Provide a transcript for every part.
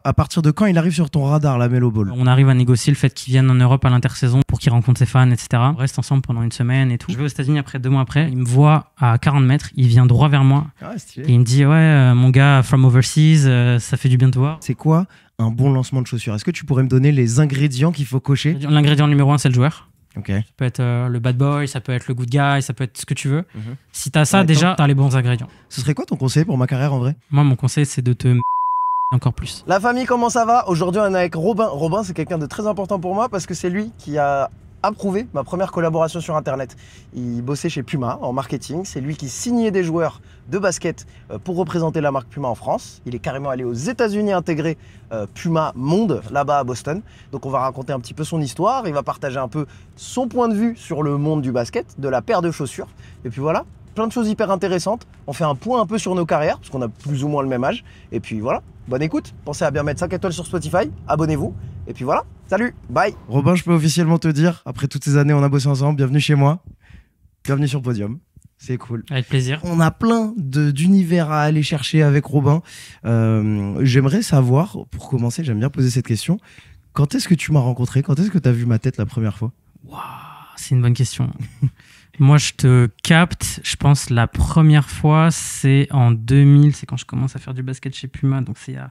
à partir de quand il arrive sur ton radar, la Melo Ball? On arrive à négocier le fait qu'il vienne en Europe à l'intersaison pour qu'il rencontre ses fans, etc. On reste ensemble pendant une semaine et tout. Je vais aux États-Unis après 2 mois après. Il me voit à 40 mètres. Il vient droit vers moi. Ah, stylé. Et il me dit ouais, mon gars, from overseas, ça fait du bien de te voir. C'est quoi un bon lancement de chaussures? Est-ce que tu pourrais me donner les ingrédients qu'il faut cocher? L'ingrédient numéro 1, c'est le joueur. Ok. Ça peut être le bad boy, ça peut être le good guy, ça peut être ce que tu veux. Si t'as ça, déjà, t'as les bons ingrédients. Ce serait quoi ton conseil pour ma carrière en vrai? Moi, mon conseil, c'est de te encore plus. La famille, comment ça va? Aujourd'hui, on est avec Robin. Robin, c'est quelqu'un de très important pour moi parce que c'est lui qui a approuvé ma première collaboration sur Internet. Il bossait chez Puma en marketing. C'est lui qui signait des joueurs de basket pour représenter la marque Puma en France. Il est carrément allé aux États-Unis intégrer Puma Monde là-bas à Boston. Donc on va raconter un petit peu son histoire. Il va partager un peu son point de vue sur le monde du basket, de la paire de chaussures. Et puis voilà, plein de choses hyper intéressantes. On fait un point un peu sur nos carrières parce qu'on a plus ou moins le même âge. Et puis voilà, bonne écoute. Pensez à bien mettre 5 étoiles sur Spotify. Abonnez-vous. Et puis voilà, salut, bye. Robin, je peux officiellement te dire, après toutes ces années, on a bossé ensemble. Bienvenue chez moi. Bienvenue sur Podium. C'est cool. Avec plaisir. On a plein d'univers à aller chercher avec Robin. J'aimerais savoir, pour commencer, j'aime bien poser cette question. Quand est-ce que tu m'as rencontré? Quand est-ce que tu as vu ma tête la première fois? Waouh, c'est une bonne question. Moi, je te capte. Je pense la première fois, c'est en 2000. C'est quand je commence à faire du basket chez Puma. Donc, c'est il y a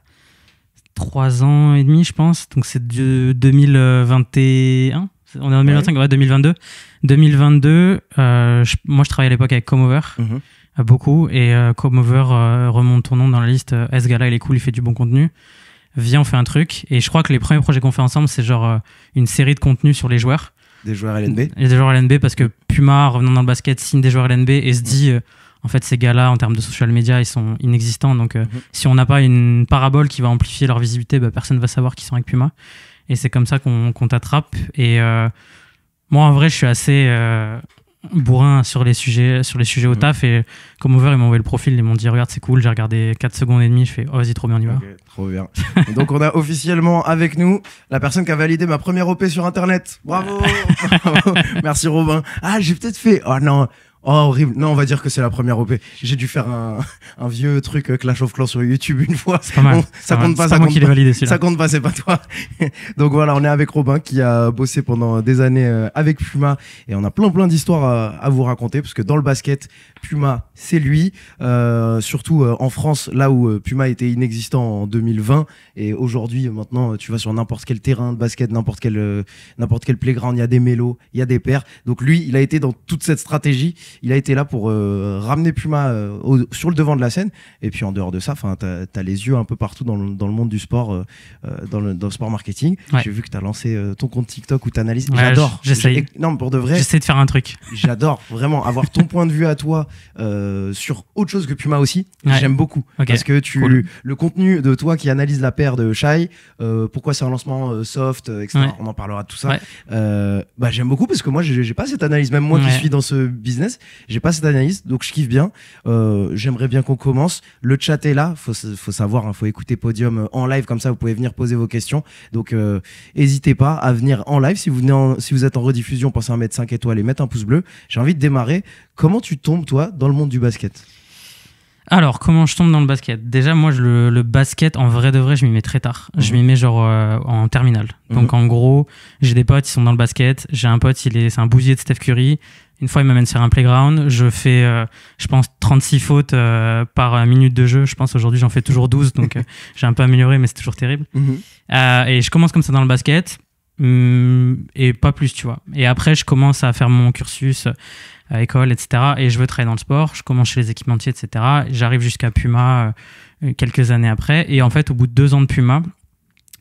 3 ans et demi, je pense. Donc, c'est de 2021. On est en 2025, ouais, 2022. 2022, moi, je travaillais à l'époque avec Comover, beaucoup. Et Comover remonte ton nom dans la liste. Ce gars-là, il est cool, il fait du bon contenu. Viens, on fait un truc. Et je crois que les premiers projets qu'on fait ensemble, c'est genre une série de contenus sur les joueurs. Des joueurs LNB. Et des joueurs LNB, parce que Puma, revenant dans le basket, signe des joueurs LNB et se dit, en fait, ces gars-là, en termes de social media, ils sont inexistants. Donc, si on n'a pas une parabole qui va amplifier leur visibilité, bah, personne ne va savoir qu'ils sont avec Puma. Et c'est comme ça qu'on t'attrape. Et moi, en vrai, je suis assez bourrin sur les sujets au taf. Et comme over, ils m'ont envoyé le profil, ils m'ont dit, regarde, c'est cool. J'ai regardé 4 secondes et demie. Je fais, oh, vas-y, trop bien, on y va. Okay, trop bien. Donc, on a officiellement avec nous la personne qui a validé ma première OP sur Internet. Bravo. Merci, Robin. Ah, j'ai peut-être fait. Oh non. Oh, horrible. Non, on va dire que c'est la première OP. J'ai dû faire un vieux truc Clash of Clans sur YouTube une fois. C'est pas mal. Bon, ça compte pas, ça compte pas. Validé, ça compte pas, c'est pas toi. Donc voilà, on est avec Robin qui a bossé pendant des années avec Puma et on a plein d'histoires à vous raconter parce que dans le basket, Puma, c'est lui. Surtout en France, là où Puma était inexistant en 2020 et aujourd'hui, maintenant, tu vas sur n'importe quel terrain de basket, n'importe quel playground, il y a des mélos, il y a des paires. Donc lui, il a été dans toute cette stratégie. Il a été là pour ramener Puma sur le devant de la scène. Et puis en dehors de ça, t'as les yeux un peu partout dans le monde du sport, dans le sport marketing. Ouais. J'ai vu que t'as lancé ton compte TikTok où t'analyses. Ouais, j'adore. J'essaye. Non, mais pour de vrai. J'essaie de faire un truc. J'adore vraiment avoir ton point de vue à toi sur autre chose que Puma aussi. Ouais. J'aime beaucoup. Okay. Parce que le contenu de toi qui analyse la paire de Shai, pourquoi c'est un lancement soft, etc. Ouais. On en parlera de tout ça. Ouais. Bah, j'aime beaucoup parce que moi, j'ai pas cette analyse. Même moi qui suis dans ce business, j'ai pas cette analyse, donc je kiffe bien. J'aimerais bien qu'on commence. Le chat est là, faut savoir, faut écouter Podium en live, comme ça vous pouvez venir poser vos questions. Donc n'hésitez pas à venir en live. Si vous êtes en rediffusion, pensez à mettre 5 étoiles et mettre un pouce bleu. J'ai envie de démarrer. Comment tu tombes, toi, dans le monde du basket ? Alors, comment je tombe dans le basket ? Déjà, moi, le basket, en vrai de vrai, je m'y mets très tard. Je m'y mets genre en terminale. Donc, en gros, j'ai des potes, ils sont dans le basket. J'ai un pote, c'est un bousier de Steph Curry. Une fois, il m'amène sur un playground. Je fais, je pense, 36 fautes par minute de jeu. Je pense, aujourd'hui, j'en fais toujours 12. Donc, j'ai un peu amélioré, mais c'est toujours terrible. Et je commence comme ça dans le basket. Et pas plus, tu vois. Et après, je commence à faire mon cursus à école, etc. Et je veux travailler dans le sport. Je commence chez les équipementiers, etc. J'arrive jusqu'à Puma quelques années après. Et en fait, au bout de 2 ans de Puma,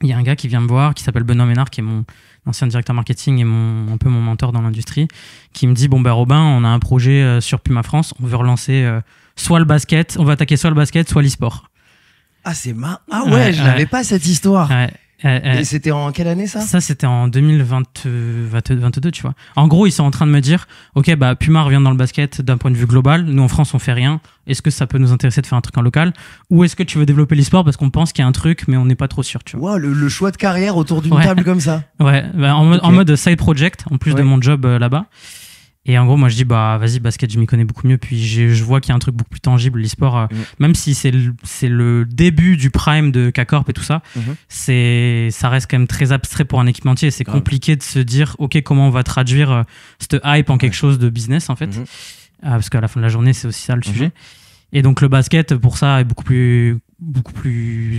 il y a un gars qui vient me voir, qui s'appelle Benoît Ménard, qui est mon ancien directeur marketing et un peu mon mentor dans l'industrie, qui me dit, bon, Robin, on a un projet sur Puma France. On veut relancer soit le basket, on va attaquer soit le basket, soit l'e-sport. Ah, Ah ouais, je n'avais pas cette histoire. Ouais. Et c'était en quelle année ça ? Ça, c'était en 2022, tu vois. En gros, ils sont en train de me dire, ok, bah Puma revient dans le basket d'un point de vue global. Nous, en France, on fait rien. Est-ce que ça peut nous intéresser de faire un truc en local ? Ou est-ce que tu veux développer l'e-sport parce qu'on pense qu'il y a un truc, mais on n'est pas trop sûr, tu vois. Wow, le choix de carrière autour d'une table comme ça. Ouais, bah, en mode side project, en plus de mon job là-bas. Et en gros, moi, je dis, bah, vas-y, basket, je m'y connais beaucoup mieux. Puis je vois qu'il y a un truc beaucoup plus tangible, l'e-sport. Même si c'est le début du prime de K-Corp et tout ça, ça reste quand même très abstrait pour un équipementier. C'est compliqué de se dire, OK, comment on va traduire cette hype en quelque chose de business, en fait. Parce qu'à la fin de la journée, c'est aussi ça le sujet. Et donc, le basket, pour ça, est beaucoup plus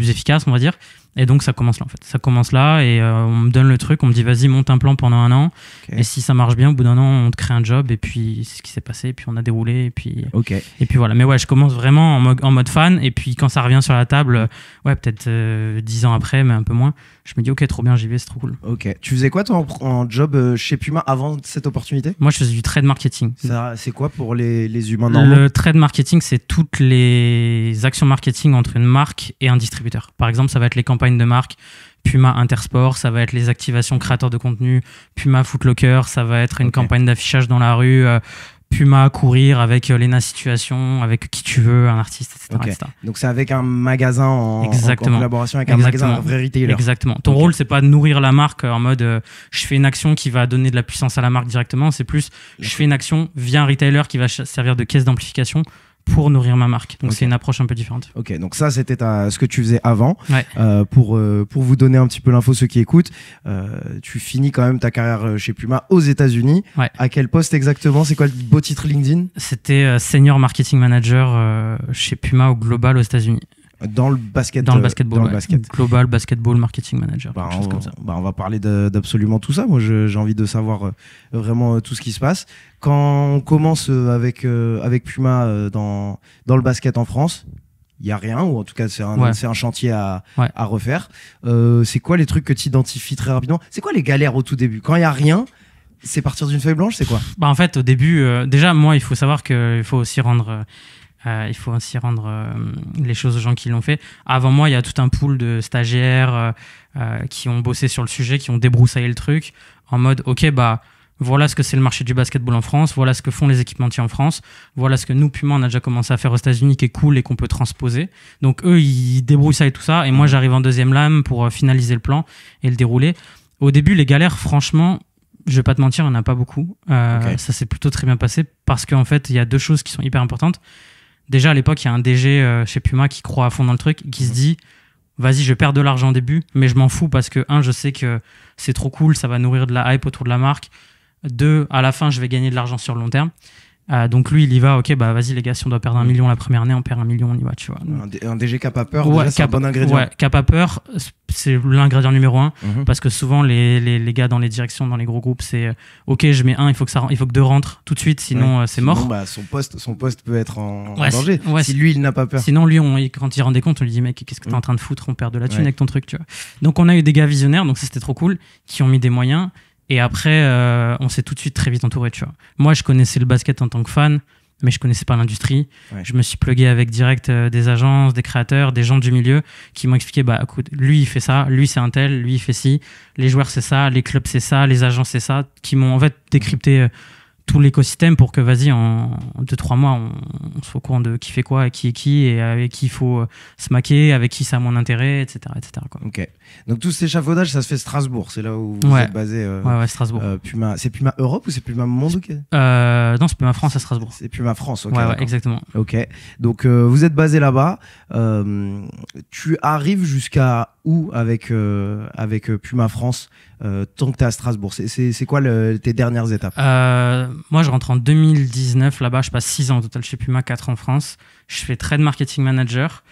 efficace, on va dire. Et donc, ça commence là, en fait. Ça commence là et on me donne le truc. On me dit, vas-y, monte un plan pendant 1 an. Et si ça marche bien, au bout d'1 an, on te crée un job. Et puis, c'est ce qui s'est passé. Et puis, on a déroulé. Et puis voilà. Mais ouais, je commence vraiment en mode fan. Et puis, quand ça revient sur la table, peut-être 10 ans après, mais un peu moins, je me dis, OK, trop bien, j'y vais, c'est trop cool. OK. Tu faisais quoi, toi, en job chez Puma avant cette opportunité? Moi, je faisais du trade marketing. C'est quoi pour les humains normaux? Le trade marketing, c'est toutes les actions marketing entre une marque et un distributeur. Par exemple, ça va être les campagnes de marque Puma Intersport, ça va être les activations créateurs de contenu Puma Footlocker, ça va être une campagne d'affichage dans la rue Puma Courir avec Lena Situation, avec qui tu veux, un artiste, etc. Donc c'est avec un magasin en collaboration avec un magasin, un vrai retailer. Exactement. Ton rôle, c'est pas de nourrir la marque en mode je fais une action qui va donner de la puissance à la marque directement, c'est plus je fais une action via un retailer qui va servir de caisse d'amplification pour nourrir ma marque. Donc c'est une approche un peu différente. OK, donc ça c'était ce que tu faisais avant. Pour vous donner un petit peu l'info, ceux qui écoutent, tu finis quand même ta carrière chez Puma aux États-Unis. À quel poste exactement? C'est quoi le beau titre LinkedIn? C'était Senior Marketing Manager chez Puma au Global aux États-Unis. Dans le basket. Dans le basketball. Global Basketball Marketing Manager. Comme ça. On va parler d'absolument tout ça. Moi, j'ai envie de savoir vraiment tout ce qui se passe. Quand on commence avec Puma dans le basket en France, il n'y a rien, ou en tout cas, c'est un chantier à refaire. C'est quoi les trucs que tu identifies très rapidement? C'est quoi les galères au tout début? Quand il n'y a rien, c'est partir d'une feuille blanche, c'est quoi? En fait, au début, déjà, moi, il faut savoir qu'il faut aussi rendre... les choses aux gens qui l'ont fait. Avant moi, il y a tout un pool de stagiaires qui ont bossé sur le sujet, qui ont débroussaillé le truc en mode OK, bah voilà ce que c'est le marché du basketball en France, voilà ce que font les équipementiers en France, voilà ce que nous, Puma, on a déjà commencé à faire aux États-Unis qui est cool et qu'on peut transposer. Donc eux, ils débroussaillent tout ça et moi, j'arrive en deuxième lame pour finaliser le plan et le dérouler. Au début, les galères, franchement, je vais pas te mentir, il n'y en a pas beaucoup. Ça s'est plutôt très bien passé parce qu'en fait, il y a 2 choses qui sont hyper importantes. Déjà, à l'époque, il y a un DG chez Puma qui croit à fond dans le truc, qui se dit vas-y, je perds de l'argent au début, mais je m'en fous parce que, 1, je sais que c'est trop cool, ça va nourrir de la hype autour de la marque. 2, à la fin, je vais gagner de l'argent sur le long terme. Donc lui, il y va, OK, bah vas-y les gars, si on doit perdre 1 million la première année, on perd 1 million, on y va, tu vois. Un DG qui n'a pas peur, déjà, c'est un bon ingrédient. Ouais, qui n'a pas peur, c'est l'ingrédient numéro 1, parce que souvent, les gars dans les directions, dans les gros groupes, c'est OK, je mets 1, il faut que 2 rentrent tout de suite, sinon c'est mort. Son poste peut être en danger, si lui, il n'a pas peur. Sinon, lui, quand il rendait compte, on lui dit, mec, qu'est-ce que t'es en train de foutre, on perd de la thune avec ton truc, tu vois. Donc on a eu des gars visionnaires, donc ça c'était trop cool, qui ont mis des moyens, et après, on s'est tout de suite très vite entouré, tu vois. Moi, je connaissais le basket en tant que fan, mais je connaissais pas l'industrie. Je me suis plugué avec direct des agences, des créateurs, des gens du milieu qui m'ont expliqué, bah écoute, lui il fait ça, lui c'est un tel, lui il fait ci, les joueurs c'est ça, les clubs c'est ça, les agents c'est ça, qui m'ont en fait décrypté tout l'écosystème pour que vas-y en 2-3 mois on soit au courant de qui fait quoi, qui est qui, et avec qui il faut se maquer, avec qui ça a moins d'intérêt, etc. quoi. Ok. Donc tout cet échafaudage, ça se fait Strasbourg, c'est là où vous êtes basé. Strasbourg. Puma, c'est Puma Europe ou c'est Puma Monde? Non, c'est Puma France à Strasbourg. C'est Puma France, ok. Ouais, exactement. Ok. Donc vous êtes basé là-bas. Tu arrives jusqu'à où avec Puma France tant que tu es à Strasbourg? C'est quoi tes dernières étapes? Moi, je rentre en 2019 là-bas. Je passe 6 ans au total chez Puma, 4 en France. Je fais trade marketing manager.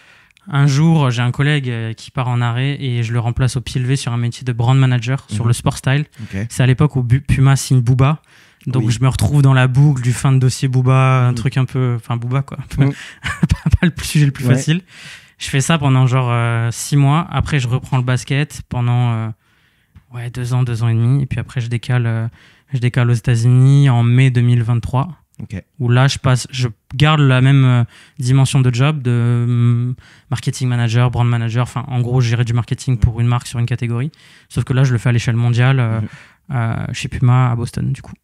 Un jour, j'ai un collègue qui part en arrêt et je le remplace au pied levé sur un métier de brand manager sur le sport style. C'est à l'époque où Puma signe Booba. Donc je me retrouve dans la boucle du fin de dossier Booba, un truc un peu... Enfin, Booba, quoi. Pas le sujet le plus facile. Je fais ça pendant genre 6 mois. Après, je reprends le basket pendant 2 ans et demi. Et puis après, je décale aux États-Unis en mai 2023. Où là, je garde la même dimension de job de marketing manager, brand manager. Enfin, en gros, gérer du marketing pour une marque sur une catégorie. Sauf que là, je le fais à l'échelle mondiale chez Puma à Boston, du coup.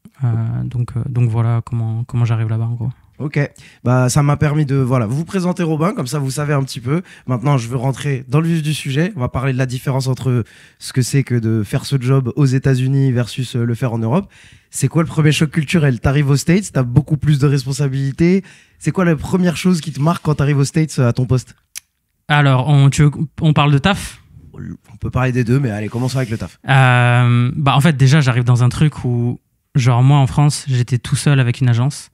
Donc voilà comment j'arrive là-bas, en gros. Ok, bah ça m'a permis de vous présenter Robin, comme ça vous savez un petit peu. Maintenant, je veux rentrer dans le vif du sujet. On va parler de la différence entre ce que c'est que de faire ce job aux États-Unis versus le faire en Europe. C'est quoi le premier choc culturel? T'arrives aux States, t'as beaucoup plus de responsabilités. C'est quoi la première chose qui te marque quand t'arrives aux States à ton poste? Alors, on parle de taf? On peut parler des deux, mais allez, commençons avec le taf. En fait, déjà, j'arrive dans un truc où, genre, moi en France, j'étais tout seul avec une agence.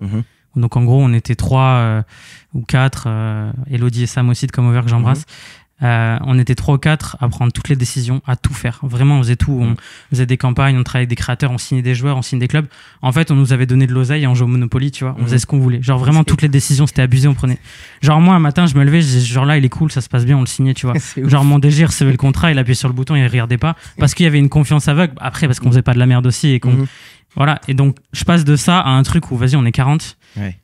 Donc en gros, on était 3 ou 4, Elodie et Sam aussi de Comover que j'embrasse. On était 3 ou 4 à prendre toutes les décisions, à tout faire. Vraiment, on faisait tout. On faisait des campagnes, on travaillait avec des créateurs, on signait des joueurs, on signait des clubs. En fait, on nous avait donné de l'oseille et on jouait au Monopoly, tu vois. On faisait ce qu'on voulait. Genre vraiment, toutes les décisions, c'était abusé, on prenait. Genre moi, un matin, je me levais, je disais, genre là, il est cool, ça se passe bien, on le signait, tu vois. Genre mon DG recevait le contrat, il appuyait sur le bouton, il regardait pas. Parce qu'il y avait une confiance aveugle. Après, parce qu'on faisait pas de la merde aussi et qu'on... Voilà, et donc je passe de ça à un truc où vas-y on est 40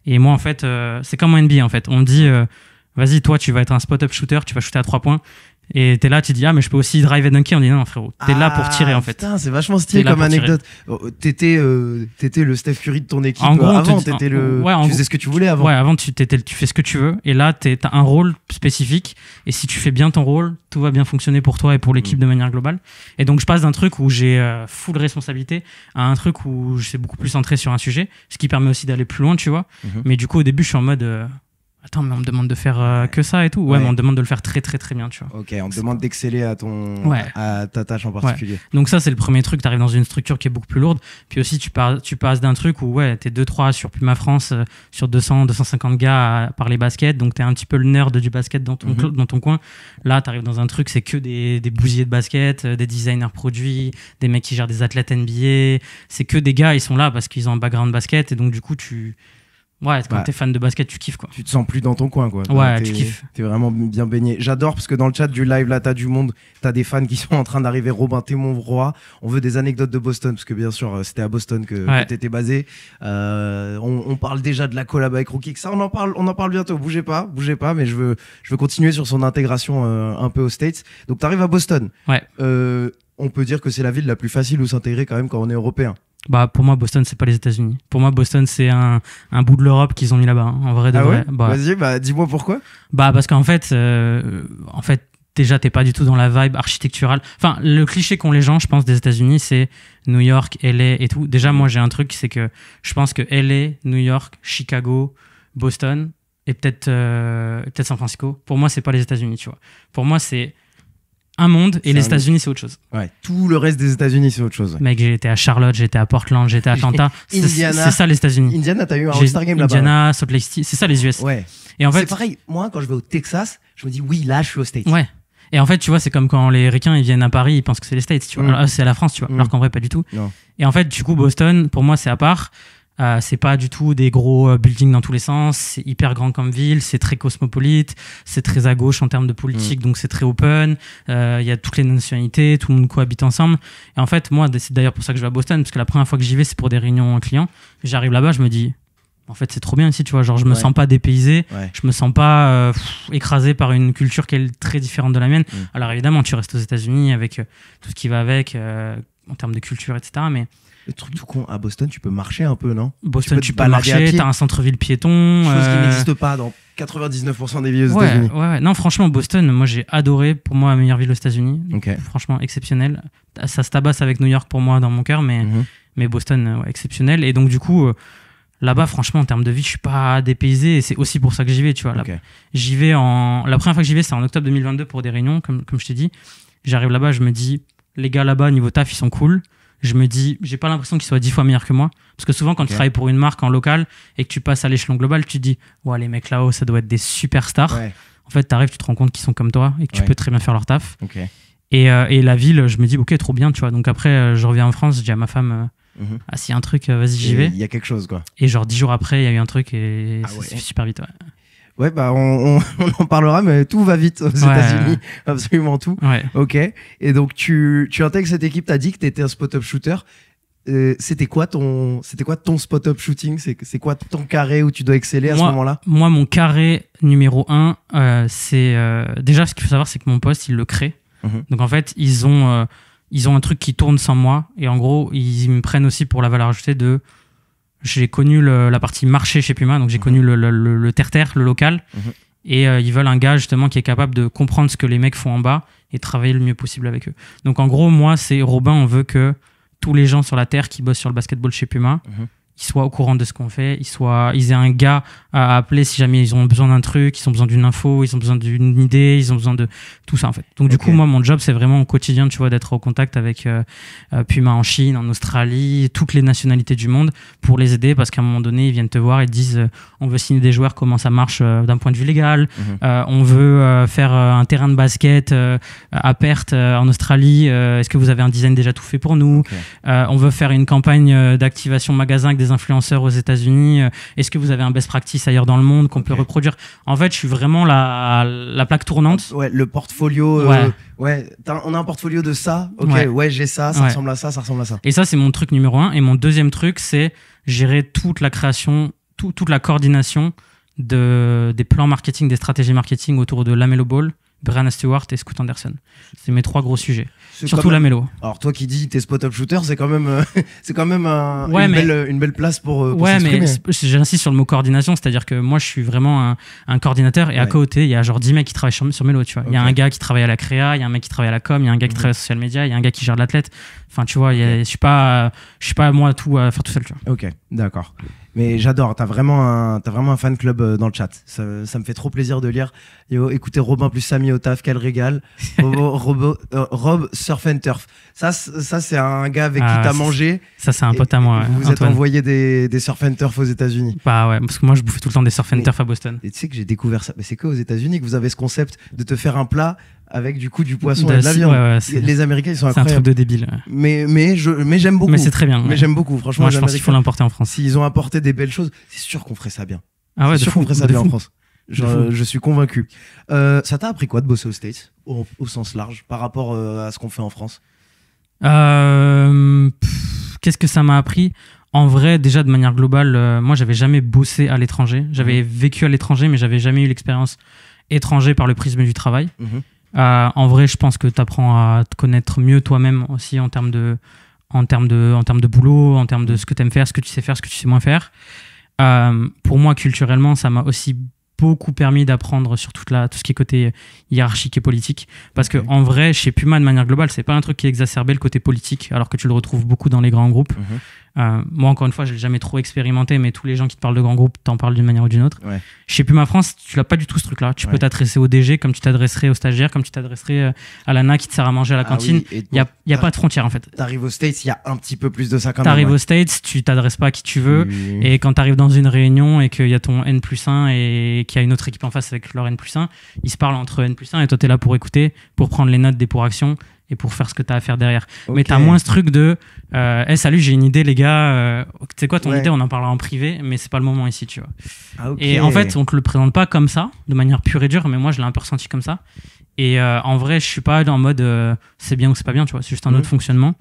et moi en fait c'est comme en NBA en fait, on me dit vas-y toi tu vas être un spot-up shooter, tu vas shooter à 3 points et t'es là tu dis ah mais je peux aussi drive et dunker, on dit non frérot t'es là pour tirer en fait. Putain, c'est vachement stylé comme anecdote. T'étais le Steph Curry de ton équipe. En gros, avant tu faisais ce que tu voulais avant. Ouais, avant tu fais ce que tu veux et là t'as un rôle spécifique et si tu fais bien ton rôle tout va bien fonctionner pour toi et pour l'équipe de manière globale. Et donc je passe d'un truc où j'ai full responsabilité à un truc où je suis beaucoup plus centré sur un sujet, ce qui permet aussi d'aller plus loin, tu vois. Mais du coup au début je suis en mode attends, mais on me demande de faire que ça et tout. Ouais, mais on me demande de le faire très très très bien, tu vois. Ok, on te demande d'exceller à ta tâche en particulier. Donc ça, c'est le premier truc. Tu arrives dans une structure qui est beaucoup plus lourde. Puis aussi, tu passes d'un truc où t'es 2-3 sur Puma France, sur 200-250 gars à parler basket. Donc t'es un petit peu le nerd du basket dans ton coin. Là, tu arrives dans un truc, c'est que des bousiers de basket, des designers produits, des mecs qui gèrent des athlètes NBA. C'est que des gars, ils sont là parce qu'ils ont un background basket. Et donc du coup, quand t'es fan de basket, tu kiffes quoi. Tu te sens plus dans ton coin quoi. Ouais, tu kiffes. T'es vraiment bien baigné. J'adore parce que dans le chat du live là, t'as du monde, t'as des fans qui sont en train d'arriver. Robin, t'es mon roi. On veut des anecdotes de Boston parce que bien sûr c'était à Boston que t'étais basé. On parle déjà de la collab avec Rookie. Ça on en parle bientôt. Bougez pas. Mais je veux continuer sur son intégration un peu aux States. Donc t'arrives à Boston. Ouais. On peut dire que c'est la ville la plus facile où s'intégrer quand même quand on est européen. Bah pour moi Boston c'est pas les États-Unis. Pour moi Boston c'est un bout de l'Europe qu'ils ont mis là-bas en vrai de vrai. Vas-y, dis-moi pourquoi. Parce qu'en fait déjà t'es pas du tout dans la vibe architecturale. Enfin le cliché qu'ont les gens je pense des États-Unis c'est New York, LA et tout. Déjà moi j'ai un truc c'est que je pense que LA, New York, Chicago, Boston et peut-être San Francisco. Pour moi c'est pas les États-Unis tu vois. Pour moi c'est un monde et les États-Unis c'est autre chose. Ouais, tout le reste des États-Unis c'est autre chose. Ouais. Mec, j'ai été à Charlotte, j'ai été à Portland, j'ai été à Atlanta. C'est ça les États-Unis. Indiana, t'as eu un All-Star Game là-bas. Indiana, Salt Lake City, c'est ça les US. Ouais. Et en fait, c'est pareil, moi quand je vais au Texas, je me dis oui, là je suis aux States. Ouais. Et en fait, tu vois, c'est comme quand les Ricains ils viennent à Paris, ils pensent que c'est les States, tu vois. Alors, c'est la France, tu vois. Alors qu'en vrai, pas du tout. Non. Et en fait, du coup, Boston, pour moi, c'est à part. C'est pas du tout des gros buildings dans tous les sens, c'est hyper grand comme ville, c'est très cosmopolite, c'est très à gauche en termes de politique, donc c'est très open, il y a toutes les nationalités, tout le monde cohabite ensemble. Et en fait, moi, c'est d'ailleurs pour ça que je vais à Boston, parce que la première fois que j'y vais, c'est pour des réunions clients. J'arrive là-bas, je me dis, en fait, c'est trop bien ici, tu vois, genre je me sens pas dépaysé, je me sens pas écrasé par une culture qui est très différente de la mienne. Alors évidemment, tu restes aux États-Unis avec tout ce qui va avec, en termes de culture, etc., mais le truc tout con, à Boston, tu peux marcher un peu, non? Boston, tu peux marcher, t'as un centre-ville piéton. Chose qui n'existe pas dans 99% des villes aux États-Unis. Ouais. Non, franchement, Boston, moi j'ai adoré. Pour moi, la meilleure ville aux États-Unis. Okay. Franchement, exceptionnel. Ça se tabasse avec New York pour moi dans mon cœur, mais Boston, exceptionnel. Et donc, du coup, là-bas, franchement, en termes de vie, je suis pas dépaysé. Et c'est aussi pour ça que j'y vais, tu vois. Okay. J'y vais la première fois que j'y vais, c'est en octobre 2022 pour des réunions, comme je t'ai dit. J'arrive là-bas, je me dis, les gars là-bas, niveau taf, ils sont cool. Je me dis, j'ai pas l'impression qu'ils soient 10 fois meilleurs que moi. Parce que souvent, quand tu travailles pour une marque en local et que tu passes à l'échelon global, tu te dis, ouais, les mecs là-haut, ça doit être des superstars. Ouais. En fait, t'arrives, tu te rends compte qu'ils sont comme toi et que tu peux très bien faire leur taf. Okay. Et la ville, je me dis, ok, trop bien, tu vois. Donc après, je reviens en France, je dis à ma femme, s'il y a un truc, vas-y, j'y vais. Il y a quelque chose, quoi. Et genre 10 jours après, il y a eu un truc et ça s'est fait super vite, ouais. Ouais, bah on en parlera, mais tout va vite aux États-Unis, absolument tout. Ouais. Ok. Et donc tu intègres cette équipe, t'as dit que t'étais un spot-up shooter. C'était quoi ton spot-up shooting? C'est quoi ton carré où tu dois exceller à ce moment-là? Moi, mon carré numéro 1, c'est déjà ce qu'il faut savoir, c'est que mon poste, il le crée. Donc en fait, ils ont un truc qui tourne sans moi, et en gros, ils me prennent aussi pour la valeur ajoutée de j'ai connu la partie marché chez Puma, donc j'ai connu le terre-terre, le local. Et ils veulent un gars justement qui est capable de comprendre ce que les mecs font en bas et travailler le mieux possible avec eux. Donc en gros, moi, c'est Robin, on veut que tous les gens sur la terre qui bossent sur le basketball chez Puma, ils soient au courant de ce qu'on fait, ils aient un gars à appeler si jamais ils ont besoin d'un truc, ils ont besoin d'une info, ils ont besoin d'une idée, ils ont besoin de tout ça en fait. Donc du coup, moi, mon job, c'est vraiment au quotidien, tu vois, d'être au contact avec Puma en Chine, en Australie, toutes les nationalités du monde pour les aider parce qu'à un moment donné, ils viennent te voir et te disent on veut signer des joueurs, comment ça marche d'un point de vue légal, on veut faire un terrain de basket à Perth en Australie, est-ce que vous avez un design déjà tout fait pour nous, on veut faire une campagne d'activation magasin avec des influenceurs aux États-Unis, est-ce que vous avez un best practice ailleurs dans le monde qu'on peut reproduire. En fait, je suis vraiment la plaque tournante. Ouais, le portfolio. On a un portfolio de ça. J'ai ça, ça ressemble à ça, ça ressemble à ça. Et ça, c'est mon truc numéro 1. Et mon deuxième truc, c'est gérer toute la création, toute la coordination des plans marketing, des stratégies marketing autour de LaMelo Ball, Breanna Stewart et Scoot Anderson. C'est mes 3 gros sujets. Surtout LaMelo. Alors toi qui dis t'es spot-up shooter, c'est quand même une belle place pour s'exprimer. Mais j'insiste sur le mot coordination, c'est-à-dire que moi je suis vraiment un coordinateur et à côté il y a genre 10 mecs qui travaillent sur Melo, tu vois. Il y a un gars qui travaille à la créa, il y a un mec qui travaille à la com, il y a un gars qui travaille à social media, il y a un gars qui gère l'athlète. Enfin tu vois, je suis pas moi tout à faire tout seul, tu vois. Ok, d'accord. Mais j'adore, t'as vraiment un fan club dans le chat. Ça me fait trop plaisir de lire. Écoutez Robin plus Samy au taf, quel régal. Rob Surf and Turf. Ça c'est un gars avec qui t'as mangé. Ça c'est un pote à moi. Vous êtes envoyé des Surf and Turf aux États-Unis. Bah ouais, parce que moi je bouffais tout le temps des Surf and Turf à Boston. Et tu sais que j'ai découvert ça. Mais c'est qu'aux États-Unis que vous avez ce concept de te faire un plat avec du coup du poisson et de la viande. Les Américains ils sont incroyables. C'est un truc de débile. Mais j'aime beaucoup. Mais c'est très bien. Mais j'aime beaucoup. Franchement, moi je pense qu'il faut l'importer en France. S'ils ont apporté des belles choses, c'est sûr qu'on ferait ça bien. Ah ouais, c'est sûr qu'on ferait ça bien en France. Je suis convaincu. Ça t'a appris quoi de bosser aux States au sens large par rapport à ce qu'on fait en France? Qu'est-ce que ça m'a appris? En vrai, déjà de manière globale, moi j'avais jamais bossé à l'étranger. J'avais vécu à l'étranger, mais j'avais jamais eu l'expérience étranger par le prisme du travail. En vrai, je pense que tu apprends à te connaître mieux toi-même aussi en termes de boulot, en termes de ce que tu aimes faire, ce que tu sais faire, ce que tu sais moins faire. Pour moi, culturellement, ça m'a aussi beaucoup permis d'apprendre sur tout ce qui est côté hiérarchique et politique. Parce que en vrai, chez Puma, de manière globale, c'est pas un truc qui exacerbait le côté politique, alors que tu le retrouves beaucoup dans les grands groupes. Moi, encore une fois, je l'ai jamais trop expérimenté, mais tous les gens qui te parlent de grands groupes t'en parlent d'une manière ou d'une autre. Chez Puma France, tu n'as pas du tout ce truc-là. Tu peux t'adresser au DG comme tu t'adresserais aux stagiaires, comme tu t'adresserais à l'ANA qui te sert à manger à la cantine. Il n'y a pas de frontière en fait. T'arrives aux States, il y a un petit peu plus de ça quand même. T'arrives aux States, tu t'adresses pas à qui tu veux. Et quand t'arrives dans une réunion et qu'il y a ton N+1 et qu'il y a une autre équipe en face avec leur N+1, ils se parlent entre N+1 et toi t'es là pour écouter, pour prendre les notes des pour-actions et pour faire ce que tu as à faire derrière. Mais tu as moins ce truc de salut, j'ai une idée les gars, tu sais quoi ton idée, on en parlera en privé, mais c'est pas le moment ici, tu vois. Et en fait, on te le présente pas comme ça, de manière pure et dure, mais moi je l'ai un peu ressenti comme ça. Et en vrai, je suis pas en mode c'est bien ou c'est pas bien, tu vois, c'est juste un autre fonctionnement.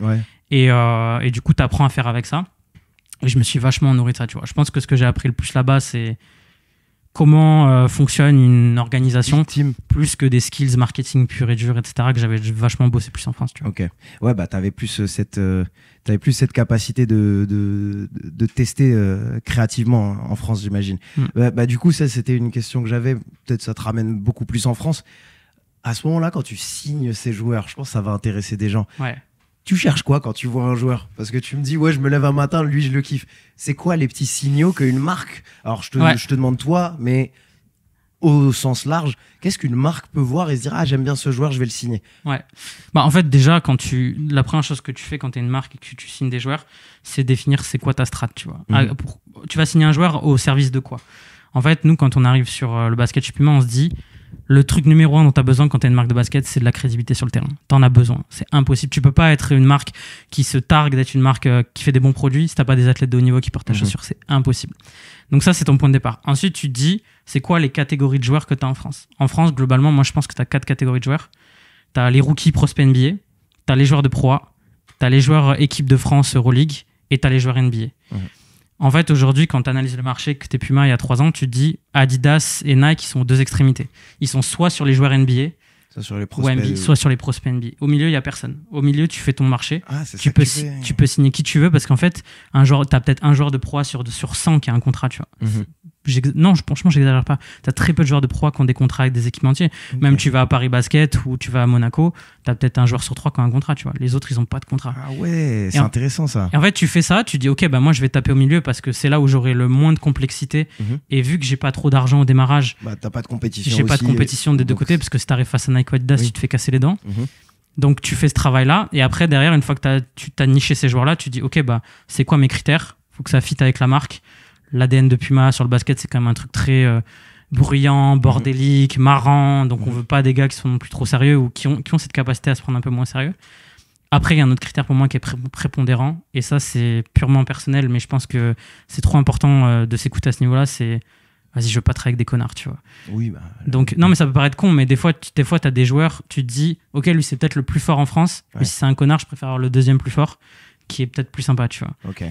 Et du coup, tu apprends à faire avec ça. Et je me suis vachement nourri de ça, tu vois. Je pense que ce que j'ai appris le plus là-bas, c'est comment fonctionne une organisation plus que des skills marketing pur et dur, etc., que j'avais vachement bossé plus en France, tu vois. Ok. Ouais, bah t'avais plus cette capacité de tester créativement en France, j'imagine. Bah du coup, ça c'était une question que j'avais. Peut-être ça te ramène beaucoup plus en France. À ce moment-là, quand tu signes ces joueurs, je pense que ça va intéresser des gens. Tu cherches quoi quand tu vois un joueur? Parce que tu me dis, ouais, je me lève un matin, lui, je le kiffe. C'est quoi les petits signaux qu'une marque... Alors, je te demande toi, mais au sens large, qu'est-ce qu'une marque peut voir et se dire, ah, j'aime bien ce joueur, je vais le signer? Bah, en fait, déjà, la première chose que tu fais quand tu es une marque et que tu signes des joueurs, c'est définir c'est quoi ta strat, tu vois. Tu vas signer un joueur au service de quoi? En fait, nous, quand on arrive sur le basket chez Puma, on se dit... Le truc numéro 1 dont tu as besoin quand tu es une marque de basket, c'est de la crédibilité sur le terrain. Tu en as besoin. C'est impossible. Tu peux pas être une marque qui se targue d'être une marque qui fait des bons produits si tu n'as pas des athlètes de haut niveau qui portent ta chaussure. C'est impossible. Donc ça, c'est ton point de départ. Ensuite, tu te dis, c'est quoi les catégories de joueurs que tu as en France? En France, globalement, moi, je pense que tu as 4 catégories de joueurs. Tu as les rookies prospects NBA, tu as les joueurs de Pro A, tu as les joueurs équipe de France Euroleague et tu as les joueurs NBA. En fait, aujourd'hui, quand tu analyses le marché, que tu es Puma il y a 3 ans, tu te dis Adidas et Nike, ils sont aux 2 extrémités. Ils sont soit sur les joueurs NBA, Soit sur les prospects. NBA, soit sur les prospects NBA. Au milieu, il n'y a personne. Au milieu, tu fais ton marché. Ah, c'est tu ça peux, que tu fais. tu peux signer qui tu veux parce qu'en fait, tu as peut-être un joueur de pro sur 100 qui a un contrat, tu vois. Non, franchement, j'exagère pas. Tu as très peu de joueurs de pro qui ont des contrats avec des équipementiers. Ok. Même tu vas à Paris Basket ou tu vas à Monaco, tu as peut-être un joueur sur 3 qui a un contrat, tu vois. Les autres, ils n'ont pas de contrat. Ah ouais, c'est intéressant ça. Et en fait, tu fais ça, tu dis, ok, bah moi, je vais taper au milieu parce que c'est là où j'aurai le moins de complexité. Et vu que j'ai pas trop d'argent au démarrage, Bah, t'as pas de compétition. j'ai pas de compétition des deux côtés parce que si t'arrives face à Nike ou Adidas, tu te fais casser les dents. Donc, tu fais ce travail-là. Et après, derrière, une fois que tu t'as niché ces joueurs-là, tu dis, ok, bah, c'est quoi mes critères? Faut que ça fitte avec la marque. L'ADN de Puma sur le basket, c'est quand même un truc très bruyant, bordélique, marrant. Donc, on veut pas des gars qui sont non plus trop sérieux ou qui ont cette capacité à se prendre un peu moins sérieux. Après, il y a un autre critère pour moi qui est prépondérant. Et ça, c'est purement personnel, mais je pense que c'est trop important de s'écouter à ce niveau-là. C'est, vas-y, je veux pas travailler avec des connards, tu vois. Oui, bah. Donc, non, mais ça peut paraître con, mais des fois, t'as des joueurs, tu te dis, ok, lui, c'est peut-être le plus fort en France, mais si c'est un connard, je préfère avoir le deuxième plus fort, qui est peut-être plus sympa, tu vois. Ok.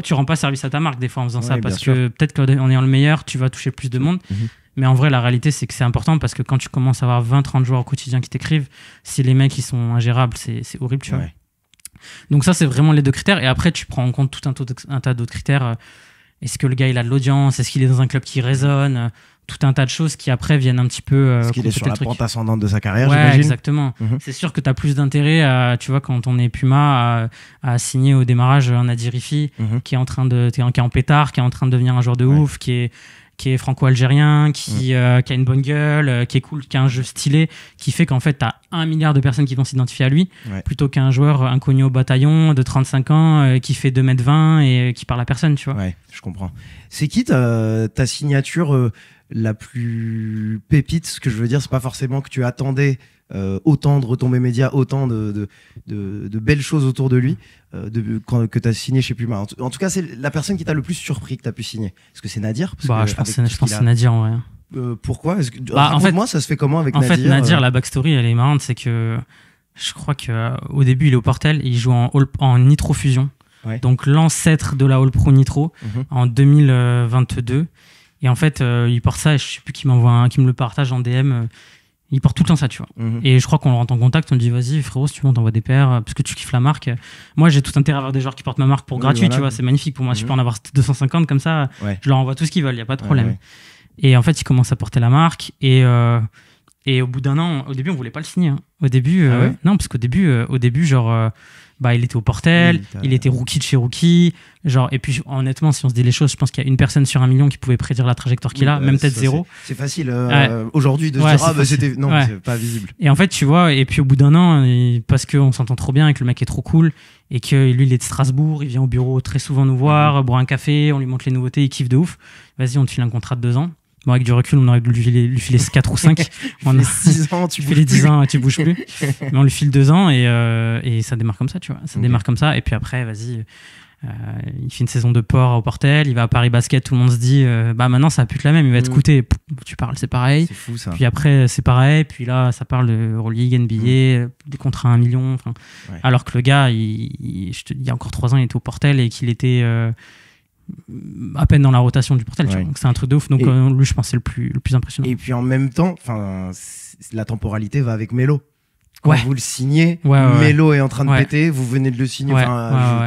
Tu rends pas service à ta marque des fois en faisant ça, parce bien sûr. que peut-être qu'en ayant le meilleur, tu vas toucher plus de monde. Mais en vrai, la réalité, c'est que c'est important parce que quand tu commences à avoir 20-30 joueurs au quotidien qui t'écrivent, si les mecs ils sont ingérables, c'est horrible, tu vois. Donc ça, c'est vraiment les deux critères. Et après, tu prends en compte tout un tas d'autres critères. Est-ce que le gars, il a de l'audience? Est-ce qu'il est dans un club qui résonne? Tout un tas de choses qui après viennent un petit peu... Est-ce qu'il est sur la pente ascendante de sa carrière, ouais, j'imagine? Exactement. C'est sûr que tu as plus d'intérêt, tu vois, quand on est Puma, à signer au démarrage un Adi Rifi qui est en pétard, qui est en train de devenir un joueur de ouf, qui est franco-algérien, qui a une bonne gueule, qui est cool, qui a un jeu stylé, qui fait qu'en fait, tu as 1 milliard de personnes qui vont s'identifier à lui, plutôt qu'un joueur inconnu au bataillon de 35 ans qui fait 2,20 m et qui parle à personne, tu vois. Ouais, je comprends. C'est qui ta signature la plus pépite? Ce que je veux dire, c'est pas forcément que tu attendais autant de retombées médias, autant de belles choses autour de lui que tu as signé chez Puma. En tout cas, c'est la personne qui t'a le plus surpris que tu as pu signer. Est-ce que c'est Nadir? Je pense que c'est Nadir en vrai. Pourquoi? En fait, moi, ça se fait comment avec Nadir? En fait, Nadir, la backstory, elle est marrante, c'est que je crois qu'au début, il est au Portel et il joue en Nitro Fusion. Ouais. Donc l'ancêtre de la All Pro Nitro en 2022. Et en fait, il porte ça et je sais plus qui me le partage en DM. Il porte tout le temps ça, tu vois. Et je crois qu'on rentre en contact, on dit vas-y frérot, si tu veux on t'envoie des paires parce que tu kiffes la marque. Moi j'ai tout intérêt à avoir des joueurs qui portent ma marque pour gratuit, voilà. Tu vois, c'est magnifique pour moi. Si je peux en avoir 250 comme ça, je leur envoie tout ce qu'ils veulent, il y a pas de problème. Et en fait il commence à porter la marque et au bout d'un an, au début on voulait pas le signer. Hein. Au début, non, parce qu'au début genre il était au Portel, il était rookie de chez Rookie, genre, et puis honnêtement, si on se dit les choses, je pense qu'il y a une personne sur 1 million qui pouvait prédire la trajectoire qu'il a, même peut-être zéro. C'est facile aujourd'hui de se dire c'était non, c'est pas visible. Et en fait, tu vois, et puis au bout d'un an, parce qu'on s'entend trop bien et que le mec est trop cool et que lui il est de Strasbourg, il vient au bureau très souvent nous voir, boire un café, on lui montre les nouveautés, il kiffe de ouf. Vas-y, on te file un contrat de 2 ans. Bon, avec du recul, on aurait dû lui filer 4 ou 5. On est 6 ans, tu fais les 10 ans, tu bouges plus. Mais on lui file 2 ans et ça démarre comme ça, tu vois. Ça démarre comme ça. Et puis après, vas-y, il fait une saison de port au Portel, il va à Paris Basket, tout le monde se dit, maintenant ça va plus être la même, il va être coûté. Tu parles, c'est pareil. C'est fou ça. Puis après, c'est pareil. Puis là, ça parle de Euroleague, NBA, des contrats à 1 million. Alors que le gars, il y a encore 3 ans, il était au Portel et qu'il était. À peine dans la rotation du Portel, tu vois. Donc c'est un truc de ouf. Donc lui, je pense, c'est le plus impressionnant. Et puis en même temps, la temporalité va avec Melo. Quand vous le signez, Melo est en train de péter, vous venez de le signer.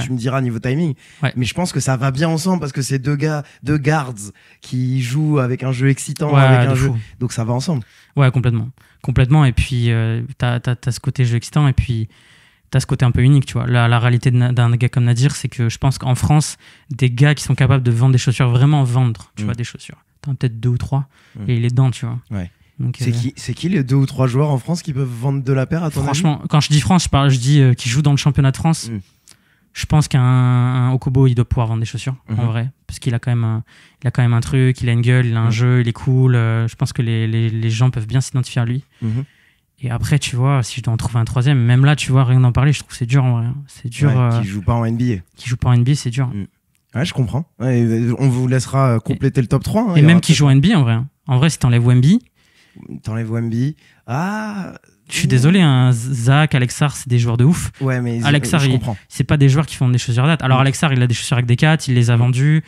Tu me diras niveau timing. Mais je pense que ça va bien ensemble parce que c'est deux guards qui jouent avec un jeu excitant, avec un jeu. Donc ça va ensemble. Ouais, complètement. Et puis t'as ce côté jeu excitant et puis t'as ce côté un peu unique, tu vois. La réalité d'un gars comme Nadir, c'est que je pense qu'en France, des gars qui sont capables de vendre des chaussures, vraiment vendre, tu vois, des chaussures. T'en as peut-être 2 ou 3 et il est dedans, tu vois. Ouais. Donc, c'est qui les 2 ou 3 joueurs en France qui peuvent vendre de la paire à ton avis? Franchement, quand je dis France, je dis qui joue dans le championnat de France. Je pense qu'un Okobo, il doit pouvoir vendre des chaussures, en vrai. Parce qu'il a quand même un truc, il a une gueule, il a un jeu, il est cool. Je pense que les gens peuvent bien s'identifier à lui. Et après, tu vois, si je dois en trouver un 3e, même là, tu vois, rien d'en parler, je trouve que c'est dur en vrai. C'est dur. Qui joue pas en NBA. Qui joue pas en NBA, c'est dur. Ouais, je comprends. On vous laissera compléter le top 3. Et même qui joue en NBA en vrai. En vrai, si t'enlèves Wemby. T'enlèves Wemby. Ah. Je suis désolé, Zach, Alexar, c'est des joueurs de ouf. Ouais, mais Alexar, c'est pas des joueurs qui font des chaussures à date. Alors, Alexar, il a des chaussures avec des 4, il les a vendues.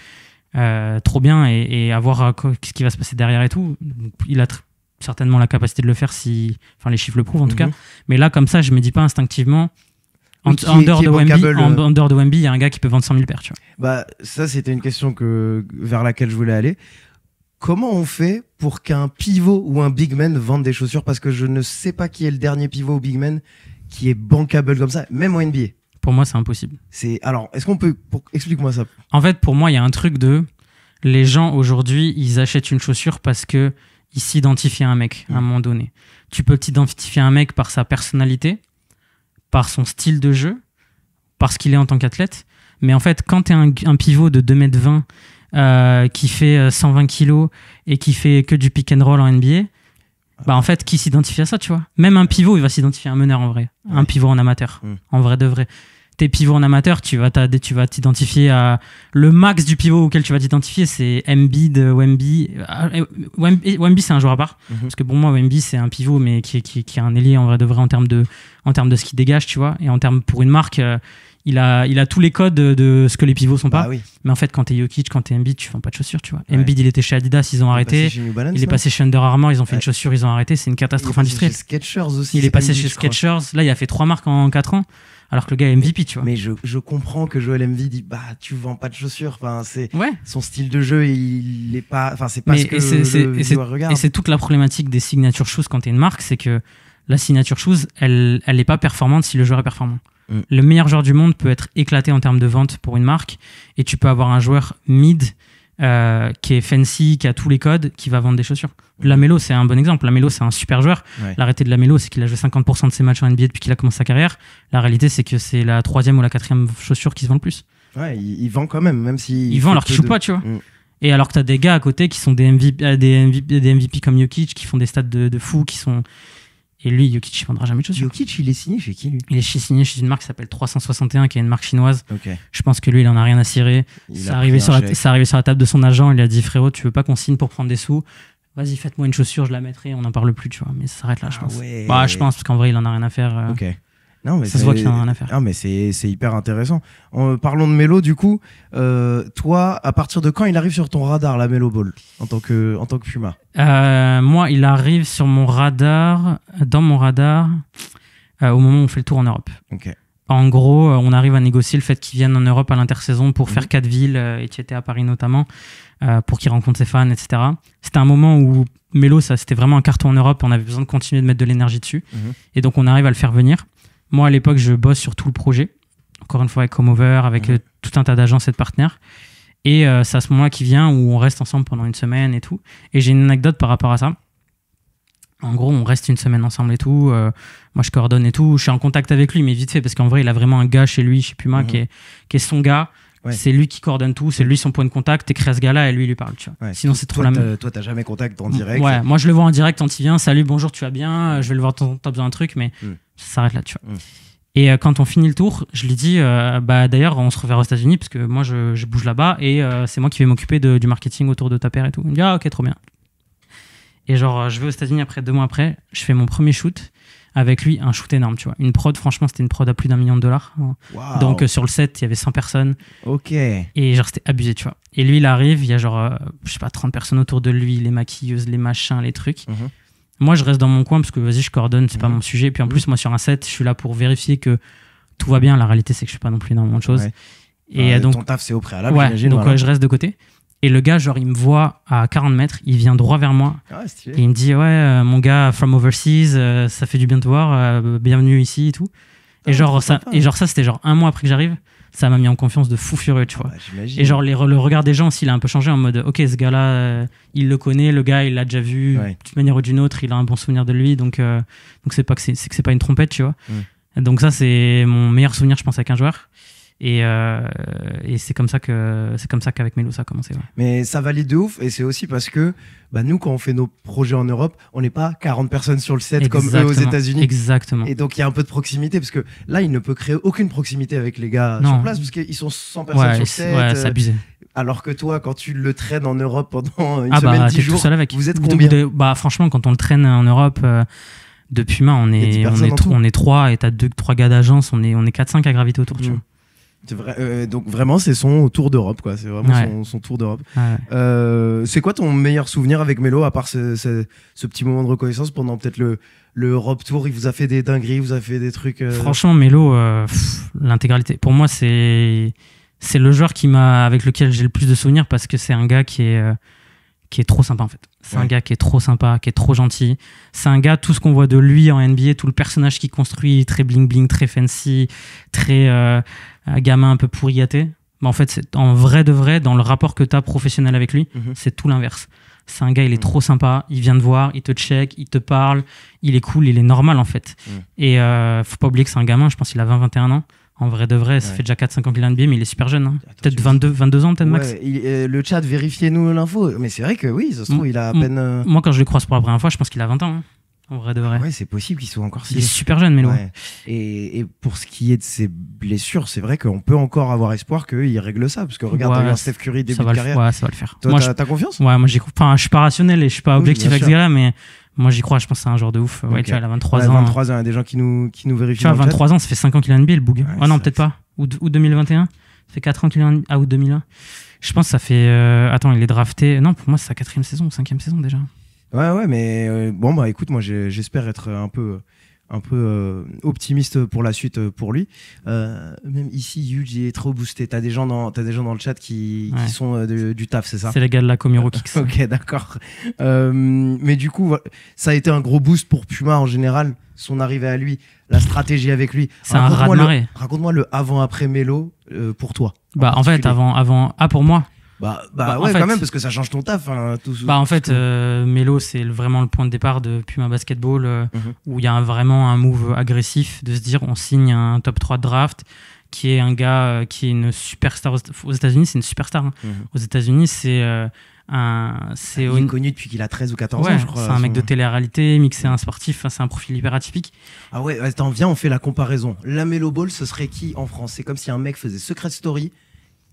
Trop bien. Et à voir ce qui va se passer derrière et tout. certainement la capacité de le faire si, enfin les chiffres le prouvent en tout cas. Mais là comme ça, je me dis pas instinctivement. En dehors de Wemby, il y a un gars qui peut vendre 100 000 paires, tu vois. Bah ça c'était une question vers laquelle je voulais aller. Comment on fait pour qu'un pivot ou un big man vende des chaussures? Parce que je ne sais pas qui est le dernier pivot ou big man qui est bankable comme ça, même en NBA. Pour moi, c'est impossible. Alors, est-ce qu'on peut... Explique-moi ça. En fait, pour moi, il y a un truc de... Les gens, aujourd'hui, ils achètent une chaussure parce qu'ils s'identifient à un mec, à un moment donné. Tu peux t'identifier à un mec par sa personnalité, par son style de jeu, par ce qu'il est en tant qu'athlète. Mais en fait, quand tu es un pivot de 2,20 m qui fait 120 kilos et qui fait que du pick and roll en NBA... Bah en fait, qui s'identifie à ça, tu vois? Même un pivot, il va s'identifier à un meneur en vrai. Un pivot en amateur, en vrai de vrai. Tes pivots en amateur, tu vas t'identifier à... Le max du pivot auquel tu vas t'identifier, c'est Embiid, Wemby. Wemby, c'est un joueur à part. Parce que pour moi, Wemby, c'est un pivot, mais qui a un ailier en vrai de vrai en termes de ce qu'il dégage, tu vois. Et en termes pour une marque... Il a tous les codes de ce que les pivots sont pas. Oui. Mais en fait, quand t'es Jokic, quand t'es Embiid, tu vends pas de chaussures, tu vois. Embiid, il était chez Adidas, ils ont arrêté. Il est passé chez Under Armour, ils ont fait une chaussure, ils ont arrêté. C'est une catastrophe industrielle. Il est passé chez Skechers aussi. Il est passé chez Skechers. Là, il a fait 3 marques en 4 ans. Alors que le gars est MVP, tu vois. Mais je comprends que Joel Embiid dit tu vends pas de chaussures. Enfin, son style de jeu, il est pas. Enfin, c'est pas ce que le joueur regarde. Et c'est toute la problématique des signature shoes quand t'es une marque, c'est que la signature shoes, elle est pas performante si le joueur est performant. Le meilleur joueur du monde peut être éclaté en termes de vente pour une marque et tu peux avoir un joueur mid qui est fancy, qui a tous les codes, qui va vendre des chaussures. Lamelo, c'est un bon exemple. Lamelo, c'est un super joueur. L'arrêté de Lamelo, c'est qu'il a joué 50% de ses matchs en NBA depuis qu'il a commencé sa carrière. La réalité, c'est que c'est la 3e ou la 4e chaussure qui se vend le plus. Ouais, il vend quand même si... Il vend alors qu'il joue pas, tu vois. Et alors que t'as des gars à côté qui sont des MVP comme Jokic, qui font des stats de fou, qui sont... Et lui, Jokic, il vendra jamais de chaussures. Jokic, il est signé chez qui, lui? Il est signé chez une marque qui s'appelle 361, qui est une marque chinoise. Je pense que lui, il en a rien à cirer. Ça arrivé sur la table de son agent. Il lui a dit, frérot, tu veux pas qu'on signe pour prendre des sous? Vas-y, faites-moi une chaussure, je la mettrai. On n'en parle plus, tu vois. Mais ça s'arrête là, je pense. Ouais. Bah, je pense, parce qu'en vrai, il en a rien à faire. Non, mais ça se voit qu'il en a rien à faire. Non, mais c'est hyper intéressant. Parlons de Melo, du coup. Toi, à partir de quand il arrive sur ton radar, la Melo Ball, en tant que Puma? Moi, il arrive sur mon radar, au moment où on fait le tour en Europe. En gros, on arrive à négocier le fait qu'il vienne en Europe à l'intersaison pour faire 4 villes, et tu étais à Paris notamment, pour qu'il rencontre ses fans, etc. C'était un moment où Melo, ça, c'était vraiment un carton en Europe. On avait besoin de continuer de mettre de l'énergie dessus. Et donc, on arrive à le faire venir. Moi, à l'époque, je bosse sur tout le projet. Encore une fois, avec Comeover, avec tout un tas d'agences et de partenaires. Et c'est à ce moment-là qu'il vient où on reste ensemble pendant une semaine et tout. Et j'ai une anecdote par rapport à ça. En gros, on reste une semaine ensemble et tout. Moi, je coordonne et tout. Je suis en contact avec lui, mais vite fait, parce qu'en vrai, il a vraiment un gars chez lui, chez Puma, qui est son gars. C'est lui qui coordonne tout. C'est lui son point de contact. T'écris à ce gars-là et lui lui parle. Tu vois. Sinon, c'est trop la même. Toi, t'as jamais contact en direct? Ouais, moi, je le vois en direct quand il vient. Salut, bonjour, tu vas bien? Je vais le voir, t'as besoin d'un truc, mais ça s'arrête là, tu vois. Et quand on finit le tour, je lui dis, d'ailleurs, on se reverra aux États-Unis parce que moi, je bouge là-bas et c'est moi qui vais m'occuper du marketing autour de ta paire et tout. Il me dit, ok, trop bien. Et genre, je vais aux États-Unis après, 2 mois après, je fais mon premier shoot avec lui, un shoot énorme, tu vois. Une prod, franchement, c'était une prod à plus d'1 million de dollars. Wow. Donc, sur le set, il y avait 100 personnes. Et genre, c'était abusé, tu vois. Et lui, il arrive, il y a genre, je sais pas, 30 personnes autour de lui, les maquilleuses, les machins, les trucs. Moi, je reste dans mon coin parce que vas-y, je coordonne, c'est pas mon sujet. Et puis en plus, moi, sur un set, je suis là pour vérifier que tout va bien. La réalité, c'est que je fais pas non plus énormément de choses. Et donc, ton taf, c'est au préalable, j'imagine. Donc, je reste de côté. Et le gars, genre, il me voit à 40 mètres, il vient droit vers moi. Et il me dit, mon gars, from overseas, ça fait du bien de te voir, bienvenue ici et tout. Et genre, ça, c'était genre 1 mois après que j'arrive. Ça m'a mis en confiance de fou furieux, tu vois. Et genre, le regard des gens aussi, il a un peu changé en mode, ok, ce gars-là, il le connaît, le gars, il l'a déjà vu d'une manière ou d'une autre, il a un bon souvenir de lui, donc c'est pas que c'est pas une trompette, tu vois. Donc ça, c'est mon meilleur souvenir, je pense, avec un joueur. Et c'est comme ça qu'avec Melo, ça a commencé. Mais ça valide de ouf, et c'est aussi parce que nous, quand on fait nos projets en Europe, on n'est pas 40 personnes sur le set comme eux aux États-Unis. Exactement. Et donc il y a un peu de proximité, parce que là, il ne peut créer aucune proximité avec les gars sur place, parce qu'ils sont 100 personnes sur le set. Ouais, c'est abusé. Alors que toi, quand tu le traînes en Europe pendant une semaine, 10 jours, vous êtes combien? Franchement, quand on le traîne en Europe, de Puma, on est 3, et t'as 2-3 gars d'agence, on est 4-5 à graviter autour, tu vois. C'est vrai, donc vraiment, c'est son tour d'Europe, quoi. C'est vraiment son tour d'Europe. Ouais. C'est quoi ton meilleur souvenir avec Melo, à part ce petit moment de reconnaissance pendant peut-être le Europe Tour? Il vous a fait des dingueries, il vous a fait des trucs. Franchement, Melo, l'intégralité. Pour moi, c'est le joueur avec lequel j'ai le plus de souvenirs parce que c'est un gars qui est trop sympa en fait. C'est un gars qui est trop sympa, qui est trop gentil. C'est un gars, tout ce qu'on voit de lui en NBA, tout le personnage qu'il construit, très bling bling, très fancy, très gamin un peu pourri gâté. Mais en fait, c'est en vrai de vrai, dans le rapport que tu as professionnel avec lui, c'est tout l'inverse. C'est un gars, il est trop sympa, il vient te voir, il te check, il te parle, il est cool, il est normal en fait. Et faut pas oublier que c'est un gamin, je pense qu'il a 20-21 ans. En vrai de vrai, ça fait déjà 4-5 ans qu'il est en NBA, mais il est super jeune. Hein. Peut-être 22 ans, peut-être max. Le chat, vérifiez-nous l'info. Mais c'est vrai que oui, ça se trouve, il a à peine. Moi, quand je le croise pour la première fois, je pense qu'il a 20 ans. Hein. En vrai de vrai. Ouais, c'est possible qu'il soit encore si. Il est super jeune, Melo. Ouais. Et pour ce qui est de ses blessures, c'est vrai qu'on peut encore avoir espoir qu'il règle ça. Parce que regarde, t'as eu un Steph Curry début de carrière. Ouais, ça va le faire. Toi, t'as confiance? Ouais, moi j'y crois. Enfin, je suis pas rationnel et je suis pas objectif avec ce gars-là, mais moi j'y crois. Je pense que c'est un joueur de ouf. Ouais, tu vois, il a 23 ans. 23 ans, il y a des gens qui nous vérifient. Tu vois, 23 ans, ça fait 5 ans qu'il est en NBA, le boug. Ouais, non, peut-être pas. Ou 2021. Ça fait 4 ans qu'il est en NBA. Ah, ou 2001. Je pense que ça fait. Attends, il est drafté. Non, pour moi, c'est sa 4e saison ou 5e saison déjà. Ouais, mais bon, bah écoute, moi j'espère être un peu optimiste pour la suite pour lui. Même ici, Huge est trop boosté. T'as des gens dans le chat qui sont du taf, c'est ça? C'est les gars de la Comiro Kicks. Ok, d'accord. Mais du coup, ça a été un gros boost pour Puma en général, son arrivée à lui, la stratégie avec lui. C'est un raz-de-marée. Raconte-moi le avant-après Melo pour toi. Bah en fait, avant. Ah, pour moi. Bah ouais, quand même, parce que ça change ton taf. Hein, en fait, Melo, c'est vraiment le point de départ de Puma Basketball, où il y a vraiment un move agressif de se dire on signe un top 3 de draft, qui est un gars qui est une superstar aux États-Unis. C'est une superstar. Hein. Aux États-Unis, il est connu depuis qu'il a 13 ou 14 ans, je crois. C'est un mec de télé-réalité, mixé un sportif. C'est un profil hyper atypique. Ah ouais, attends, viens, on fait la comparaison. La Melo Ball, ce serait qui en France? C'est comme si un mec faisait Secret Story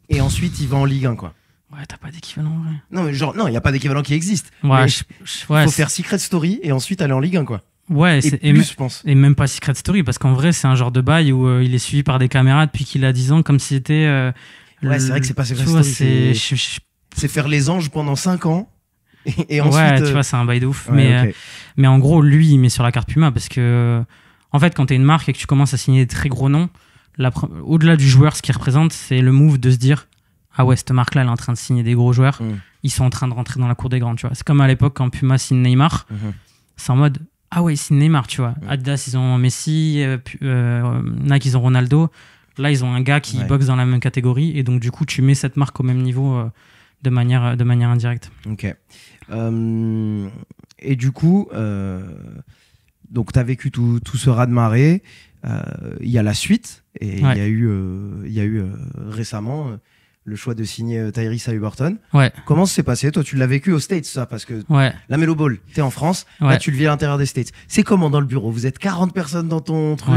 et ensuite il va en Ligue 1, quoi. Ouais, t'as pas d'équivalent, en vrai. Non, mais genre, non, il n'y a pas d'équivalent qui existe. Ouais, faut faire Secret Story et ensuite aller en Ligue 1, quoi. Ouais, je pense. Et même pas Secret Story, parce qu'en vrai, c'est un genre de bail où il est suivi par des caméras depuis qu'il a 10 ans, comme si c'était. Ouais, c'est vrai que c'est pas Secret Story. C'est faire les anges pendant 5 ans. Et ensuite. Ouais, tu vois, c'est un bail de ouf. Ouais, mais en gros, lui, il met sur la carte Puma, parce que. En fait, quand t'es une marque et que tu commences à signer des très gros noms, au-delà du joueur, ce qu'il représente, c'est le move de se dire. Ah ouais, cette marque-là, elle est en train de signer des gros joueurs. Ils sont en train de rentrer dans la cour des grands, tu vois. C'est comme à l'époque quand Puma signe Neymar. C'est en mode, ah ouais, ils signent Neymar, tu vois. Adidas, ils ont Messi. Nike, ils ont Ronaldo. Là, ils ont un gars qui boxe dans la même catégorie. Et donc, du coup, tu mets cette marque au même niveau de manière indirecte. Ok. Et du coup, donc, tu as vécu tout ce raz-de-marée. Il y a la suite. Et il y a eu récemment... le choix de signer Tyrese Haliburton. Ouais. Comment ça s'est passé? Toi, tu l'as vécu aux States, ça, parce que la Melo Ball, t'es en France, là, tu le vis à l'intérieur des States. C'est comment dans le bureau? Vous êtes 40 personnes dans ton truc.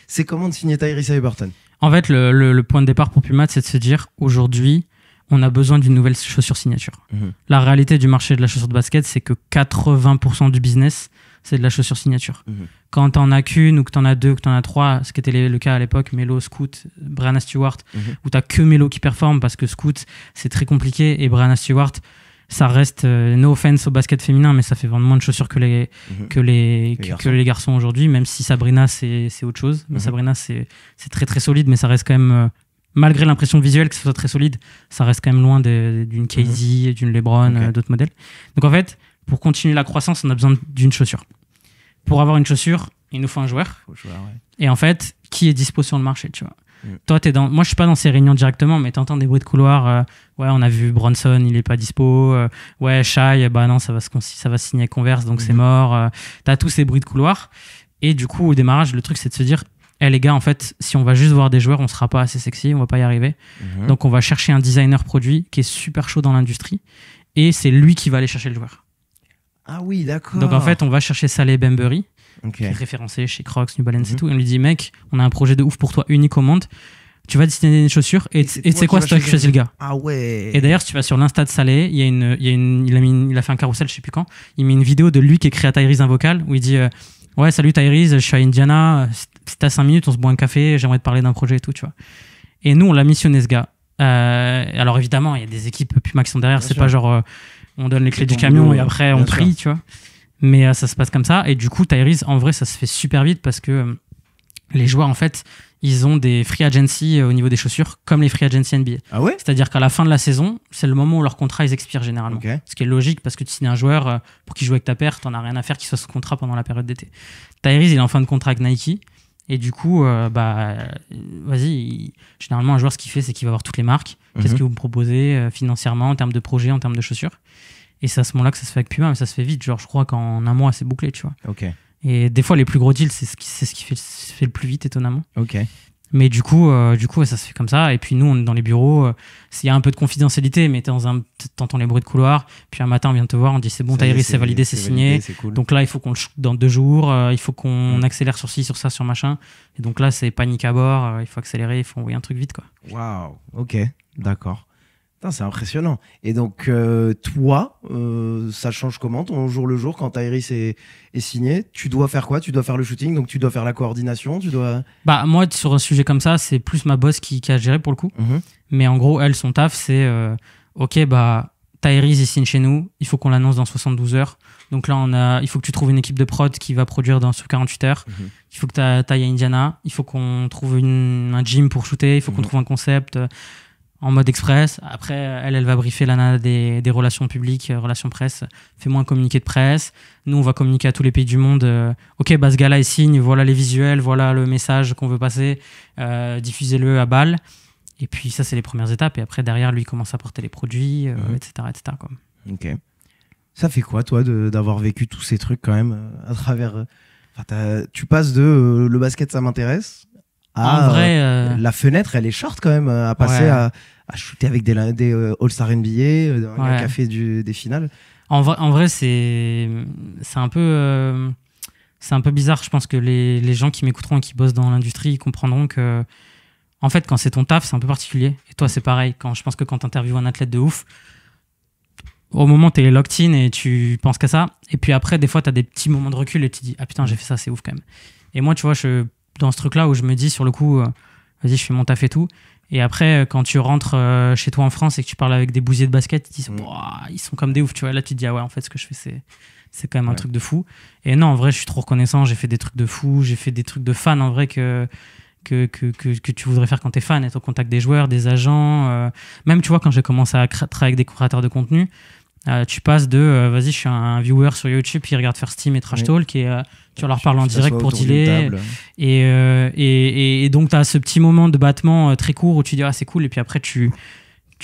C'est comment de signer Tyrese Haliburton? En fait, le point de départ pour Puma, c'est de se dire, aujourd'hui, on a besoin d'une nouvelle chaussure signature. La réalité du marché de la chaussure de basket, c'est que 80% du business, c'est de la chaussure signature. Quand t'en as qu'une ou que t'en as deux ou que t'en as trois, ce qui était le cas à l'époque, Melo, Scoot, Breanna Stewart, où t'as que Melo qui performe parce que Scoot, c'est très compliqué et Breanna Stewart, ça reste no offense au basket féminin, mais ça fait vendre moins de chaussures que les garçons aujourd'hui, même si Sabrina, c'est autre chose. Mais Sabrina, c'est très très solide, mais ça reste quand même... malgré l'impression visuelle que ce soit très solide, ça reste quand même loin d'une KD, d'une LeBron, d'autres modèles. Donc en fait, pour continuer la croissance, on a besoin d'une chaussure. Pour avoir une chaussure, il nous faut un joueur. Et en fait, qui est dispo sur le marché, tu vois. Toi, moi, je suis pas dans ces réunions directement, mais t'entends des bruits de couloir. Ouais, on a vu Bronson, il est pas dispo. Ouais, Shai, bah non, ça va signer avec Converse, donc c'est mort. T'as tous ces bruits de couloir. Et du coup, au démarrage, le truc, c'est de se dire, les gars, en fait, si on va juste voir des joueurs, on sera pas assez sexy, on va pas y arriver. Donc, on va chercher un designer produit qui est super chaud dans l'industrie. Et c'est lui qui va aller chercher le joueur. Ah oui, d'accord. Donc en fait, on va chercher Saleh Bembury, qui est référencé chez Crocs, New Balance et tout. Et on lui dit, mec, on a un projet de ouf pour toi, unique au monde. Tu vas dessiner des chaussures et c'est quoi, c'est toi qui choisis le gars. Ah ouais. Et d'ailleurs, si tu vas sur l'Insta de Saleh, il a fait un carrousel, je sais plus quand. Il met une vidéo de lui qui écrit à Tyrese un vocal où il dit ouais, salut Tyrese, je suis à Indiana. Si t'as 5 minutes, on se boit un café, j'aimerais te parler d'un projet et tout, tu vois. Et nous, on l'a missionné, ce gars. Alors évidemment, il y a des équipes Puma qui sont derrière. Bien C'est sûr. pas genre on donne les clés C'est du ton camion boulot, et après bien on sûr. prie, tu vois. Mais ça se passe comme ça. Et du coup, Tyrese, en vrai, ça se fait super vite parce que les joueurs, en fait, ils ont des free agency au niveau des chaussures, comme les free agency NBA. Ah ouais? C'est-à-dire qu'à la fin de la saison, c'est le moment où leur contrat ils expirent généralement. Ok. Ce qui est logique parce que tu signes un joueur pour qu'il joue avec ta paire, t'en as rien à faire qu'il soit sous contrat pendant la période d'été. Tyrese, il est en fin de contrat avec Nike. Et du coup, généralement, un joueur, ce qu'il fait, c'est qu'il va voir toutes les marques. Qu'est-ce que vous me proposez financièrement, en termes de projet, en termes de chaussures. Et c'est à ce moment-là que ça se fait avec Puma, mais ça se fait vite. Genre, je crois qu'en un mois, c'est bouclé, tu vois. Ok. Et des fois, les plus gros deals, c'est ce qui fait le plus vite, étonnamment. Ok. Mais du coup, ça se fait comme ça. Et puis nous, on est dans les bureaux. Il y a un peu de confidentialité, mais t'entends les bruits de couloir. Puis un matin, on vient te voir, on dit c'est bon, Tyrese, c'est validé, c'est signé. C'est cool. Donc là, il faut qu'on le shoot dans 2 jours. Il faut qu'on accélère sur ci, sur ça, sur machin. Et donc là, c'est panique à bord. Il faut accélérer, il faut envoyer un truc vite, quoi. Waouh. Ok. D'accord. Putain, c'est impressionnant. Et donc, toi, ça change comment ton jour le jour quand Tyrese est signé? Tu dois faire quoi? Tu dois faire le shooting, donc tu dois faire la coordination, tu dois... Bah, moi, sur un sujet comme ça, c'est plus ma boss qui a géré pour le coup. Mais en gros, elle, son taf, c'est ok, bah, Tyrese, il signe chez nous, il faut qu'on l'annonce dans 72 heures. Donc là, il faut que tu trouves une équipe de prod qui va produire sur 48 heures. Il faut que tu ailles à Indiana. Il faut qu'on trouve un gym pour shooter. Il faut qu'on trouve un concept en mode express. Après, elle va briefer l'ANA des relations publiques, relations presse. Fais-moi un communiqué de presse. Nous, on va communiquer à tous les pays du monde. Ok, bah, ce gars-là, il signe. Voilà les visuels. Voilà le message qu'on veut passer. Diffusez-le à Bâle. Et puis, ça, c'est les premières étapes. Et après, derrière, lui, il commence à porter les produits, etc. quoi. Ok. Ça fait quoi, toi, d'avoir vécu tous ces trucs quand même à travers... tu passes de le basket, ça m'intéresse à en vrai, la fenêtre, elle est short quand même, à passer à shooter avec des All-Star NBA, dans un café des finales. En vrai c'est un peu bizarre. Je pense que les gens qui m'écouteront et qui bossent dans l'industrie, ils comprendront que en fait, quand c'est ton taf, c'est un peu particulier. Et toi, c'est pareil. Je pense que quand tu interviews un athlète de ouf, au moment, tu es locked in et tu penses qu'à ça. Et puis après, des fois, tu as des petits moments de recul et tu te dis, ah putain, j'ai fait ça, c'est ouf quand même. Et moi, tu vois, dans ce truc-là où je me dis, sur le coup, vas-y, je fais mon taf et tout. Et après, quand tu rentres chez toi en France et que tu parles avec des bousiers de basket, ils disent, ils sont comme des oufs. Tu vois, là, tu te dis, ah ouais, en fait, ce que je fais, c'est quand même un truc de fou. Et non, en vrai, je suis trop reconnaissant. J'ai fait des trucs de fou. J'ai fait des trucs de fan, en vrai, que tu voudrais faire quand t'es fan, être au contact des joueurs, des agents. Même, tu vois, quand j'ai commencé à travailler avec des créateurs de contenu, tu passes de vas-y, je suis un viewer sur YouTube qui regarde First Team et Trash Talk et tu leur parles en direct pour dealer. Et donc, tu as ce petit moment de battement très court où tu dis, ah, c'est cool. Et puis après, tu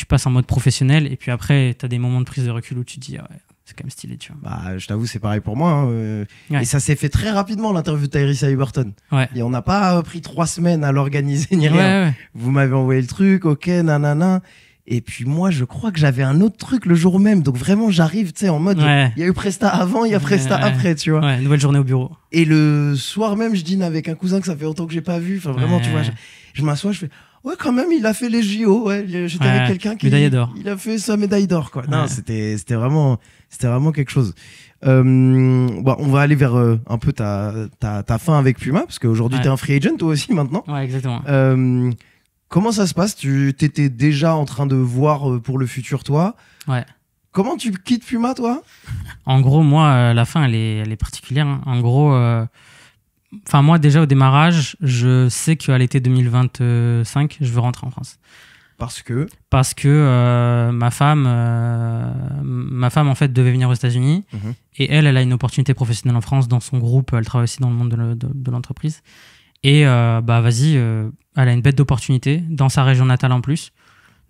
passes en mode professionnel. Et puis après, tu as des moments de prise de recul où tu te dis, ah ouais, c'est quand même stylé, tu vois. Bah, je t'avoue, c'est pareil pour moi. Hein. Et ça s'est fait très rapidement, l'interview de Tyrese Haliburton. Ouais. Et on n'a pas pris 3 semaines à l'organiser ni rien. Ouais. Vous m'avez envoyé le truc, ok, nanana. Et puis moi, je crois que j'avais un autre truc le jour même. Donc vraiment, j'arrive, tu sais, en mode, il y a eu Presta avant, il y a Presta après, tu vois. Ouais, nouvelle journée au bureau. Et le soir même, je dîne avec un cousin que ça fait longtemps que j'ai pas vu. Enfin, vraiment, tu vois, je m'assois, je fais, ouais, quand même, il a fait les JO. Ouais, j'étais avec quelqu'un qui médaille d'or. Il a fait sa médaille d'or, quoi. Non, c'était vraiment quelque chose. Bon, on va aller vers un peu ta fin avec Puma, parce qu'aujourd'hui, t'es un free agent, toi aussi, maintenant. Ouais, exactement. Comment ça se passe? Tu t'étais déjà en train de voir pour le futur, toi? Ouais. Comment tu quittes Puma, toi? En gros, moi, la fin, elle est particulière. Hein. En gros, moi, déjà au démarrage, je sais qu'à l'été 2025, je veux rentrer en France. Parce que ma femme, en fait, devait venir aux États-Unis. Et elle a une opportunité professionnelle en France dans son groupe. Elle travaille aussi dans le monde de l'entreprise. Et elle a une bête d'opportunité dans sa région natale en plus,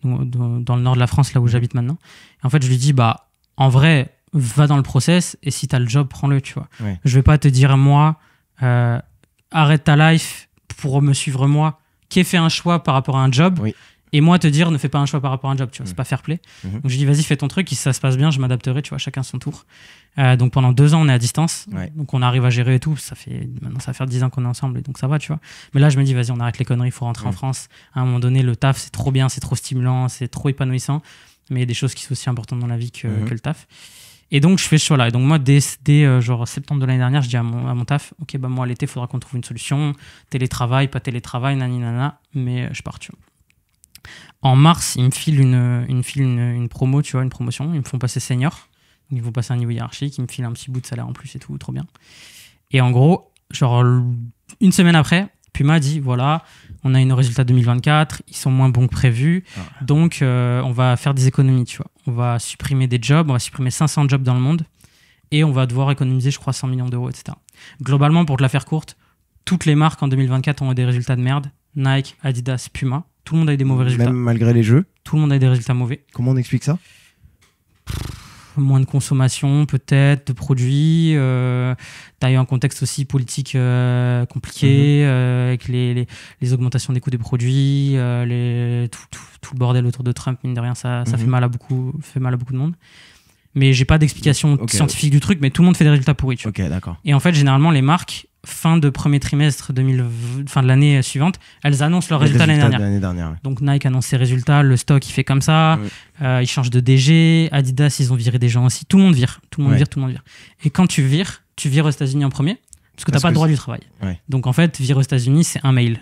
dans le nord de la France, là où j'habite maintenant. Et en fait, je lui dis, en vrai, va dans le process et si t'as le job, prends-le, tu vois. Ouais. Je vais pas te dire, moi, arrête ta life pour me suivre moi, qui ai fait un choix par rapport à un job. Oui. Et moi, te dire, ne fais pas un choix par rapport à un job, tu vois, c'est pas fair play. Donc, je dis, vas-y, fais ton truc, si ça se passe bien, je m'adapterai, tu vois, chacun son tour. Donc, pendant 2 ans, on est à distance. Ouais. Donc, on arrive à gérer et tout. Maintenant, ça fait 10 ans qu'on est ensemble, et donc ça va, tu vois. Mais là, je me dis, vas-y, on arrête les conneries, il faut rentrer en France. À un moment donné, le taf, c'est trop bien, c'est trop stimulant, c'est trop épanouissant. Mais il y a des choses qui sont aussi importantes dans la vie que le taf. Et donc, je fais ce choix-là. Et donc, moi, dès genre septembre de l'année dernière, je dis à mon taf, ok, moi, l'été, il faudra qu'on trouve une solution. Télétravail, pas télétravail, nani, nana, mais je pars, tu vois. En mars, ils me filent une promo, tu vois, une promotion. Ils me font passer senior. Ils vont passer un niveau hiérarchique. Ils me filent un petit bout de salaire en plus et tout, trop bien. Et en gros, genre, une semaine après, Puma dit, voilà, on a une résultat 2024, ils sont moins bons que prévu, donc on va faire des économies, tu vois. On va supprimer des jobs, on va supprimer 500 jobs dans le monde, et on va devoir économiser, je crois, 100 millions d'euros, etc. Globalement, pour te la faire courte, toutes les marques en 2024 ont eu des résultats de merde. Nike, Adidas, Puma, tout le monde a eu des mauvais résultats. Même malgré les jeux. Tout le monde a eu des résultats mauvais. Comment on explique ça? Moins de consommation peut-être de produits, t'as eu un contexte aussi politique compliqué avec les augmentations des coûts des produits, tout le bordel autour de Trump, mine de rien, ça fait mal à beaucoup de monde. Mais j'ai pas d'explication scientifique du truc, mais tout le monde fait des résultats pourris, tu vois. Ok, d'accord. Et en fait, généralement, les marques, fin de premier trimestre fin de l'année suivante, elles annoncent leurs résultats l'année dernière. Ouais. Donc Nike annonce ses résultats, le stock il fait comme ça, ils changent de DG, Adidas ils ont viré des gens aussi, tout le monde vire. Et quand tu vires aux États-Unis en premier, parce que t'as pas le droit du travail. Ouais. Donc en fait, virer aux États-Unis c'est un mail.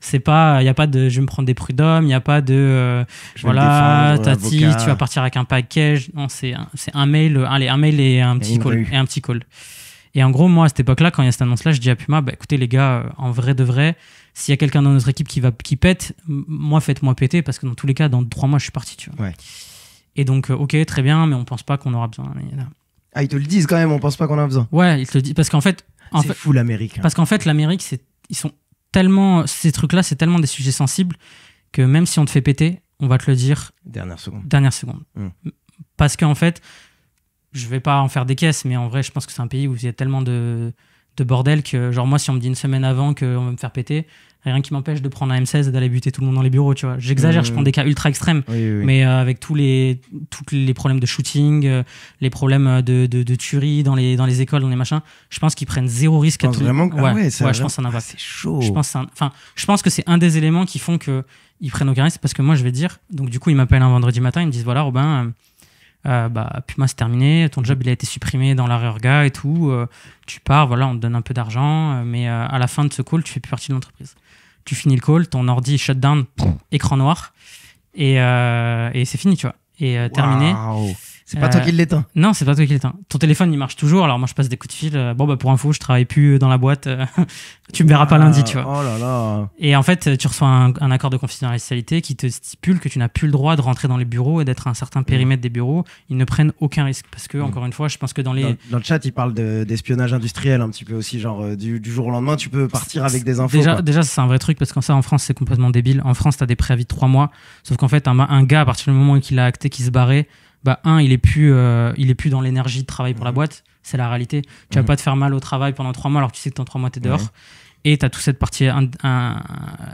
C'est pas, il y a pas de je vais me prendre des prud'hommes, il y a pas de voilà, tati, tu vas partir avec un package. Non, c'est un mail, un mail et un petit call. Et en gros, moi, à cette époque-là, quand il y a cette annonce-là, je dis à Puma, bah, écoutez, les gars, en vrai de vrai, s'il y a quelqu'un dans notre équipe qui pète, moi, faites-moi péter, parce que dans tous les cas, dans 3 mois, je suis parti, tu vois. Ouais. Et donc, ok, très bien, mais on pense pas qu'on aura besoin. Ah, ils te le disent quand même, on pense pas qu'on a besoin. Ouais, ils te le disent, parce qu'en fait... c'est fou, l'Amérique. Hein. Parce qu'en fait, l'Amérique, ils sont tellement... Ces trucs-là, c'est tellement des sujets sensibles que même si on te fait péter, on va te le dire... Dernière seconde. Parce qu'en fait... Je vais pas en faire des caisses, mais en vrai, je pense que c'est un pays où il y a tellement de bordel que, genre, moi, si on me dit une semaine avant qu'on va me faire péter, rien qui m'empêche de prendre un M16 et d'aller buter tout le monde dans les bureaux, tu vois. J'exagère, je prends des cas ultra extrêmes, mais avec tous les problèmes de shooting, les problèmes de tuerie dans les écoles, dans les machins, je pense qu'ils prennent zéro risque à tout. Vraiment je pense que c'est un impact. C'est chaud. Je pense que c'est un des éléments qui font qu'ils prennent aucun risque, parce que moi, je vais dire, donc du coup, ils m'appellent un vendredi matin, ils me disent, voilà, Robin, Puma c'est terminé, ton job il a été supprimé dans la réorga et tout, tu pars, voilà, on te donne un peu d'argent, mais à la fin de ce call tu fais plus partie de l'entreprise. Tu finis le call, ton ordi shut down, écran noir, et c'est fini, tu vois, et terminé. C'est pas toi qui l'éteins. Non, c'est pas toi qui l'éteins. Ton téléphone il marche toujours, alors moi je passe des coups de fil, pour info je travaille plus dans la boîte, tu me verras pas lundi, tu vois. Oh là là. Et en fait tu reçois un accord de confidentialité qui te stipule que tu n'as plus le droit de rentrer dans les bureaux et d'être à un certain périmètre des bureaux. Ils ne prennent aucun risque, parce que encore une fois, je pense que dans le chat ils parlent d'espionnage industriel un petit peu aussi, genre du jour au lendemain tu peux partir avec des infos. Déjà c'est un vrai truc, parce que ça en France c'est complètement débile. En France t'as des préavis de 3 mois, sauf qu'en fait un gars, à partir du moment où il a acté qu'il se barrait, il est plus dans l'énergie de travail pour la boîte, c'est la réalité. Tu vas pas te faire mal au travail pendant 3 mois alors que tu sais que dans 3 mois t'es dehors. Et tu as toute cette partie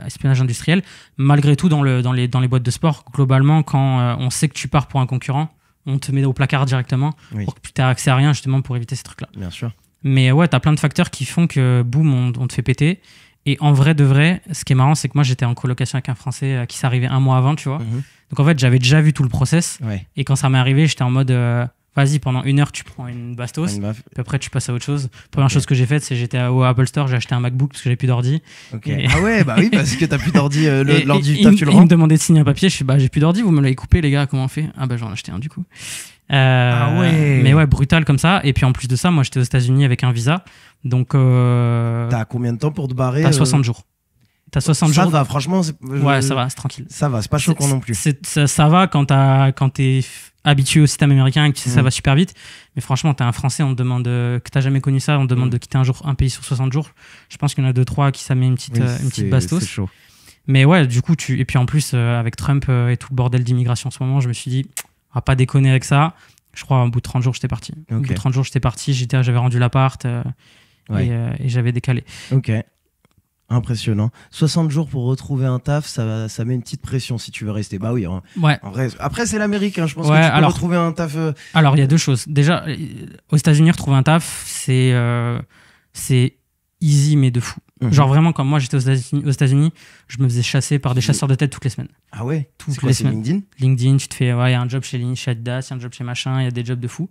espionnage industriel. Malgré tout, dans les boîtes de sport, globalement, quand on sait que tu pars pour un concurrent, on te met au placard directement pour que tu aies accès à rien, justement pour éviter ces trucs-là. Bien sûr. Mais ouais, tu as plein de facteurs qui font que boum, on te fait péter. Et en vrai de vrai, ce qui est marrant, c'est que moi j'étais en colocation avec un Français qui s'est arrivé 1 mois avant, tu vois. Donc en fait, j'avais déjà vu tout le process. Et quand ça m'est arrivé, j'étais en mode vas-y, pendant 1 heure, tu prends une bastos. Puis après, tu passes à autre chose. Première chose que j'ai faite, c'est j'étais au Apple Store, j'ai acheté un MacBook parce que j'avais plus d'ordi. Et... Ah ouais, bah oui, parce que t'as plus d'ordi. L'ordi du taf, tu le rends. Il me demandait de signer un papier. Je suis j'ai plus d'ordi, vous me l'avez coupé, les gars, comment on fait? Ah bah j'en ai acheté un du coup. Ah ouais. Mais ouais, brutal comme ça. Et puis en plus de ça, moi j'étais aux États-Unis avec un visa. Donc. T'as combien de temps pour te barrer? T'as 60 jours. T'as 60 jours. Ça va, franchement. Ouais, ça va, c'est tranquille. Ça va, c'est pas choquant non plus. Ça va quand t'es habitué au système américain et que tu sais ça va super vite. Mais franchement, t'es un Français, on te demande que t'as jamais connu ça, on te demande de quitter un pays sur 60 jours. Je pense qu'il y en a 2-3 qui ça met une petite bastos. C'est chaud. Mais ouais, du coup, et puis en plus, avec Trump et tout le bordel d'immigration en ce moment, je me suis dit, on va pas déconner avec ça. Je crois, au bout de 30 jours, j'étais parti. Au bout de 30 jours, j'étais parti, j'avais rendu l'appart et j'avais décalé. Ok. Impressionnant. 60 jours pour retrouver un taf, ça met une petite pression si tu veux rester. Bah oui, hein. Ouais. En vrai, après, c'est l'Amérique. Hein. Je pense que tu peux retrouver un taf. Alors, il y a 2 choses. Déjà, aux États-Unis, retrouver un taf, c'est easy, mais de fou. Genre vraiment, quand moi j'étais aux États-Unis, je me faisais chasser par des chasseurs de tête toutes les semaines. Ah ouais? Toutes les semaines. LinkedIn? LinkedIn, tu te fais, il y a un job chez Adidas, il y a un job chez machin, il y a des jobs de fou.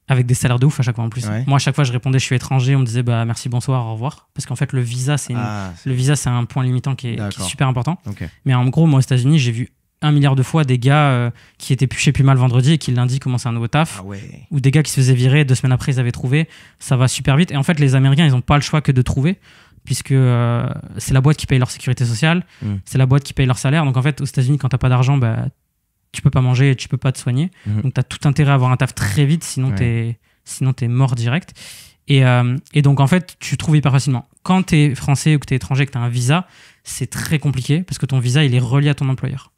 avec des salaires de ouf à chaque fois en plus. Ouais. Moi, à chaque fois, je répondais, je suis étranger, on me disait, bah merci, bonsoir, au revoir. Parce qu'en fait, le visa, c'est un point limitant qui est super important. Okay. Mais en gros, moi, aux États-Unis, j'ai vu 1 milliard de fois des gars qui étaient chez Puma le vendredi et qui lundi commençaient un nouveau taf. Ou des gars qui se faisaient virer, 2 semaines après, ils avaient trouvé. Ça va super vite. Et en fait, les Américains, ils n'ont pas le choix que de trouver, puisque c'est la boîte qui paye leur sécurité sociale, c'est la boîte qui paye leur salaire. Donc en fait, aux États-Unis, quand tu n'as pas d'argent, bah, tu peux pas manger et tu peux pas te soigner. Donc tu as tout intérêt à avoir un taf très vite, sinon t'es mort direct. Et donc en fait, tu trouves hyper facilement. Quand tu es français ou que tu es étranger, que tu as un visa, c'est très compliqué parce que ton visa, il est relié à ton employeur.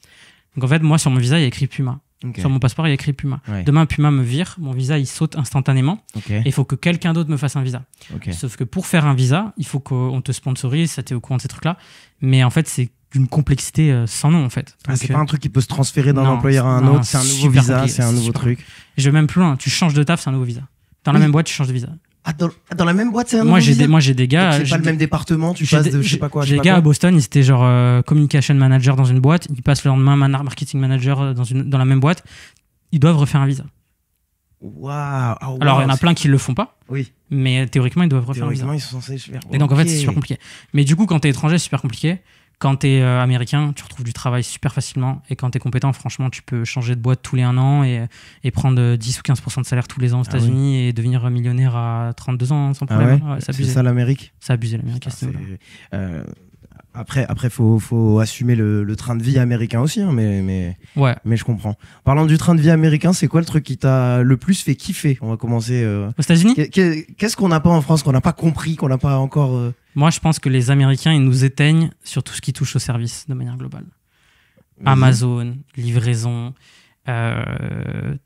Donc en fait, moi, sur mon visa, il y a écrit Puma. Sur mon passeport, il y a écrit Puma. Demain, Puma me vire, mon visa, il saute instantanément. Et il faut que quelqu'un d'autre me fasse un visa. Sauf que pour faire un visa, il faut qu'on te sponsorise, ça t'es au courant de ces trucs-là. Mais en fait, c'est d'une complexité sans nom, en fait. C'est pas un truc qui peut se transférer d'un employeur à un autre, c'est un nouveau visa, compliqué, c'est un nouveau truc. Je vais même plus loin, tu changes de taf, c'est un nouveau visa. Dans la même boîte, tu changes de visa. Ah, dans la même boîte, c'est un nouveau visa. Moi, j'ai des gars... Donc, c'est pas le même département, tu passes de je sais pas quoi. J'ai des gars à Boston, ils étaient genre communication manager dans une boîte, ils passent le lendemain marketing manager dans la même boîte, ils doivent refaire un visa. Waouh. Alors, il y en a plein qui le font pas. Oui. Mais théoriquement, ils doivent refaire un visa. Théoriquement, ils sont censés faire. Et donc, en fait, c'est super compliqué. Mais du coup, quand t'es étranger, c'est super compliqué. Quand t'es américain, tu retrouves du travail super facilement. Et quand t'es compétent, franchement, tu peux changer de boîte tous les 1 an et prendre 10 ou 15% de salaire tous les ans aux États-Unis et devenir millionnaire à 32 ans sans problème. C'est ça l'Amérique. C'est abusé l'Amérique. Après, faut assumer le train de vie américain aussi, hein, mais je comprends. Parlant du train de vie américain, c'est quoi le truc qui t'a le plus fait kiffer? On va commencer. Aux États-Unis? Qu'est-ce qu'on n'a pas en France, qu'on n'a pas compris, qu'on n'a pas encore. Moi, je pense que les Américains, ils nous éteignent sur tout ce qui touche au service de manière globale. Amazon, livraison.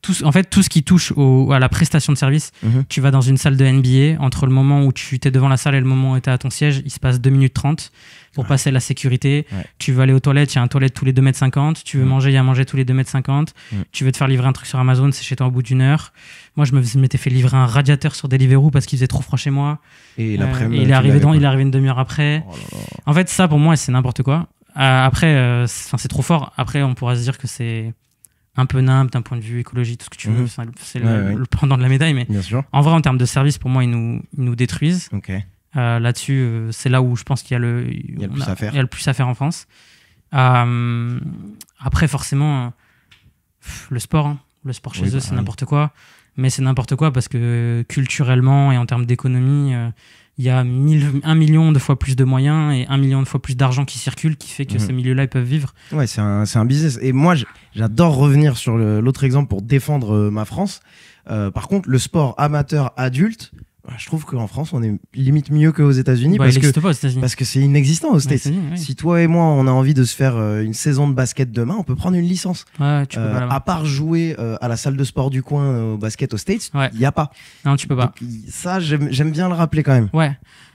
Tout ce qui touche à la prestation de service. Tu vas dans une salle de NBA, entre le moment où tu es devant la salle et le moment où tu es à ton siège, il se passe 2 minutes 30 pour passer la sécurité. Tu veux aller aux toilettes, il y a un toilette tous les 2,50 m. Tu veux manger, il y a à manger tous les 2,50 m. Tu veux te faire livrer un truc sur Amazon, c'est chez toi au bout d'1 heure. Moi, je m'étais fait livrer un radiateur sur Deliveroo parce qu'il faisait trop froid chez moi. Et il est arrivé une demi-heure après. Oh là là. En fait, ça, pour moi, c'est n'importe quoi. Après, c'est trop fort. Après, on pourra se dire que c'est un peu nimble d'un point de vue écologie, tout ce que tu veux. C'est le pendant de la médaille. Mais bien sûr. En vrai, en termes de service, pour moi, ils nous détruisent. Là-dessus, c'est là où je pense qu'il y a le plus à faire en France. Après, forcément, le sport. Hein. Le sport chez eux, c'est n'importe quoi. Mais c'est n'importe quoi parce que culturellement et en termes d'économie, il y a 1 million de fois plus de moyens et 1 million de fois plus d'argent qui circule, qui fait que ces milieux-là, ils peuvent vivre. Ouais, c'est un business. Et moi, j'adore revenir sur l'autre exemple pour défendre ma France. Par contre, le sport amateur adulte, je trouve qu'en France, on est limite mieux qu'aux États-Unis parce que c'est inexistant aux States. Oui. Si toi et moi, on a envie de se faire une saison de basket demain, on peut prendre une licence. Tu peux pas à part jouer à la salle de sport du coin au basket aux States, il n'y a pas. Non, tu peux pas. Donc, ça, j'aime bien le rappeler quand même.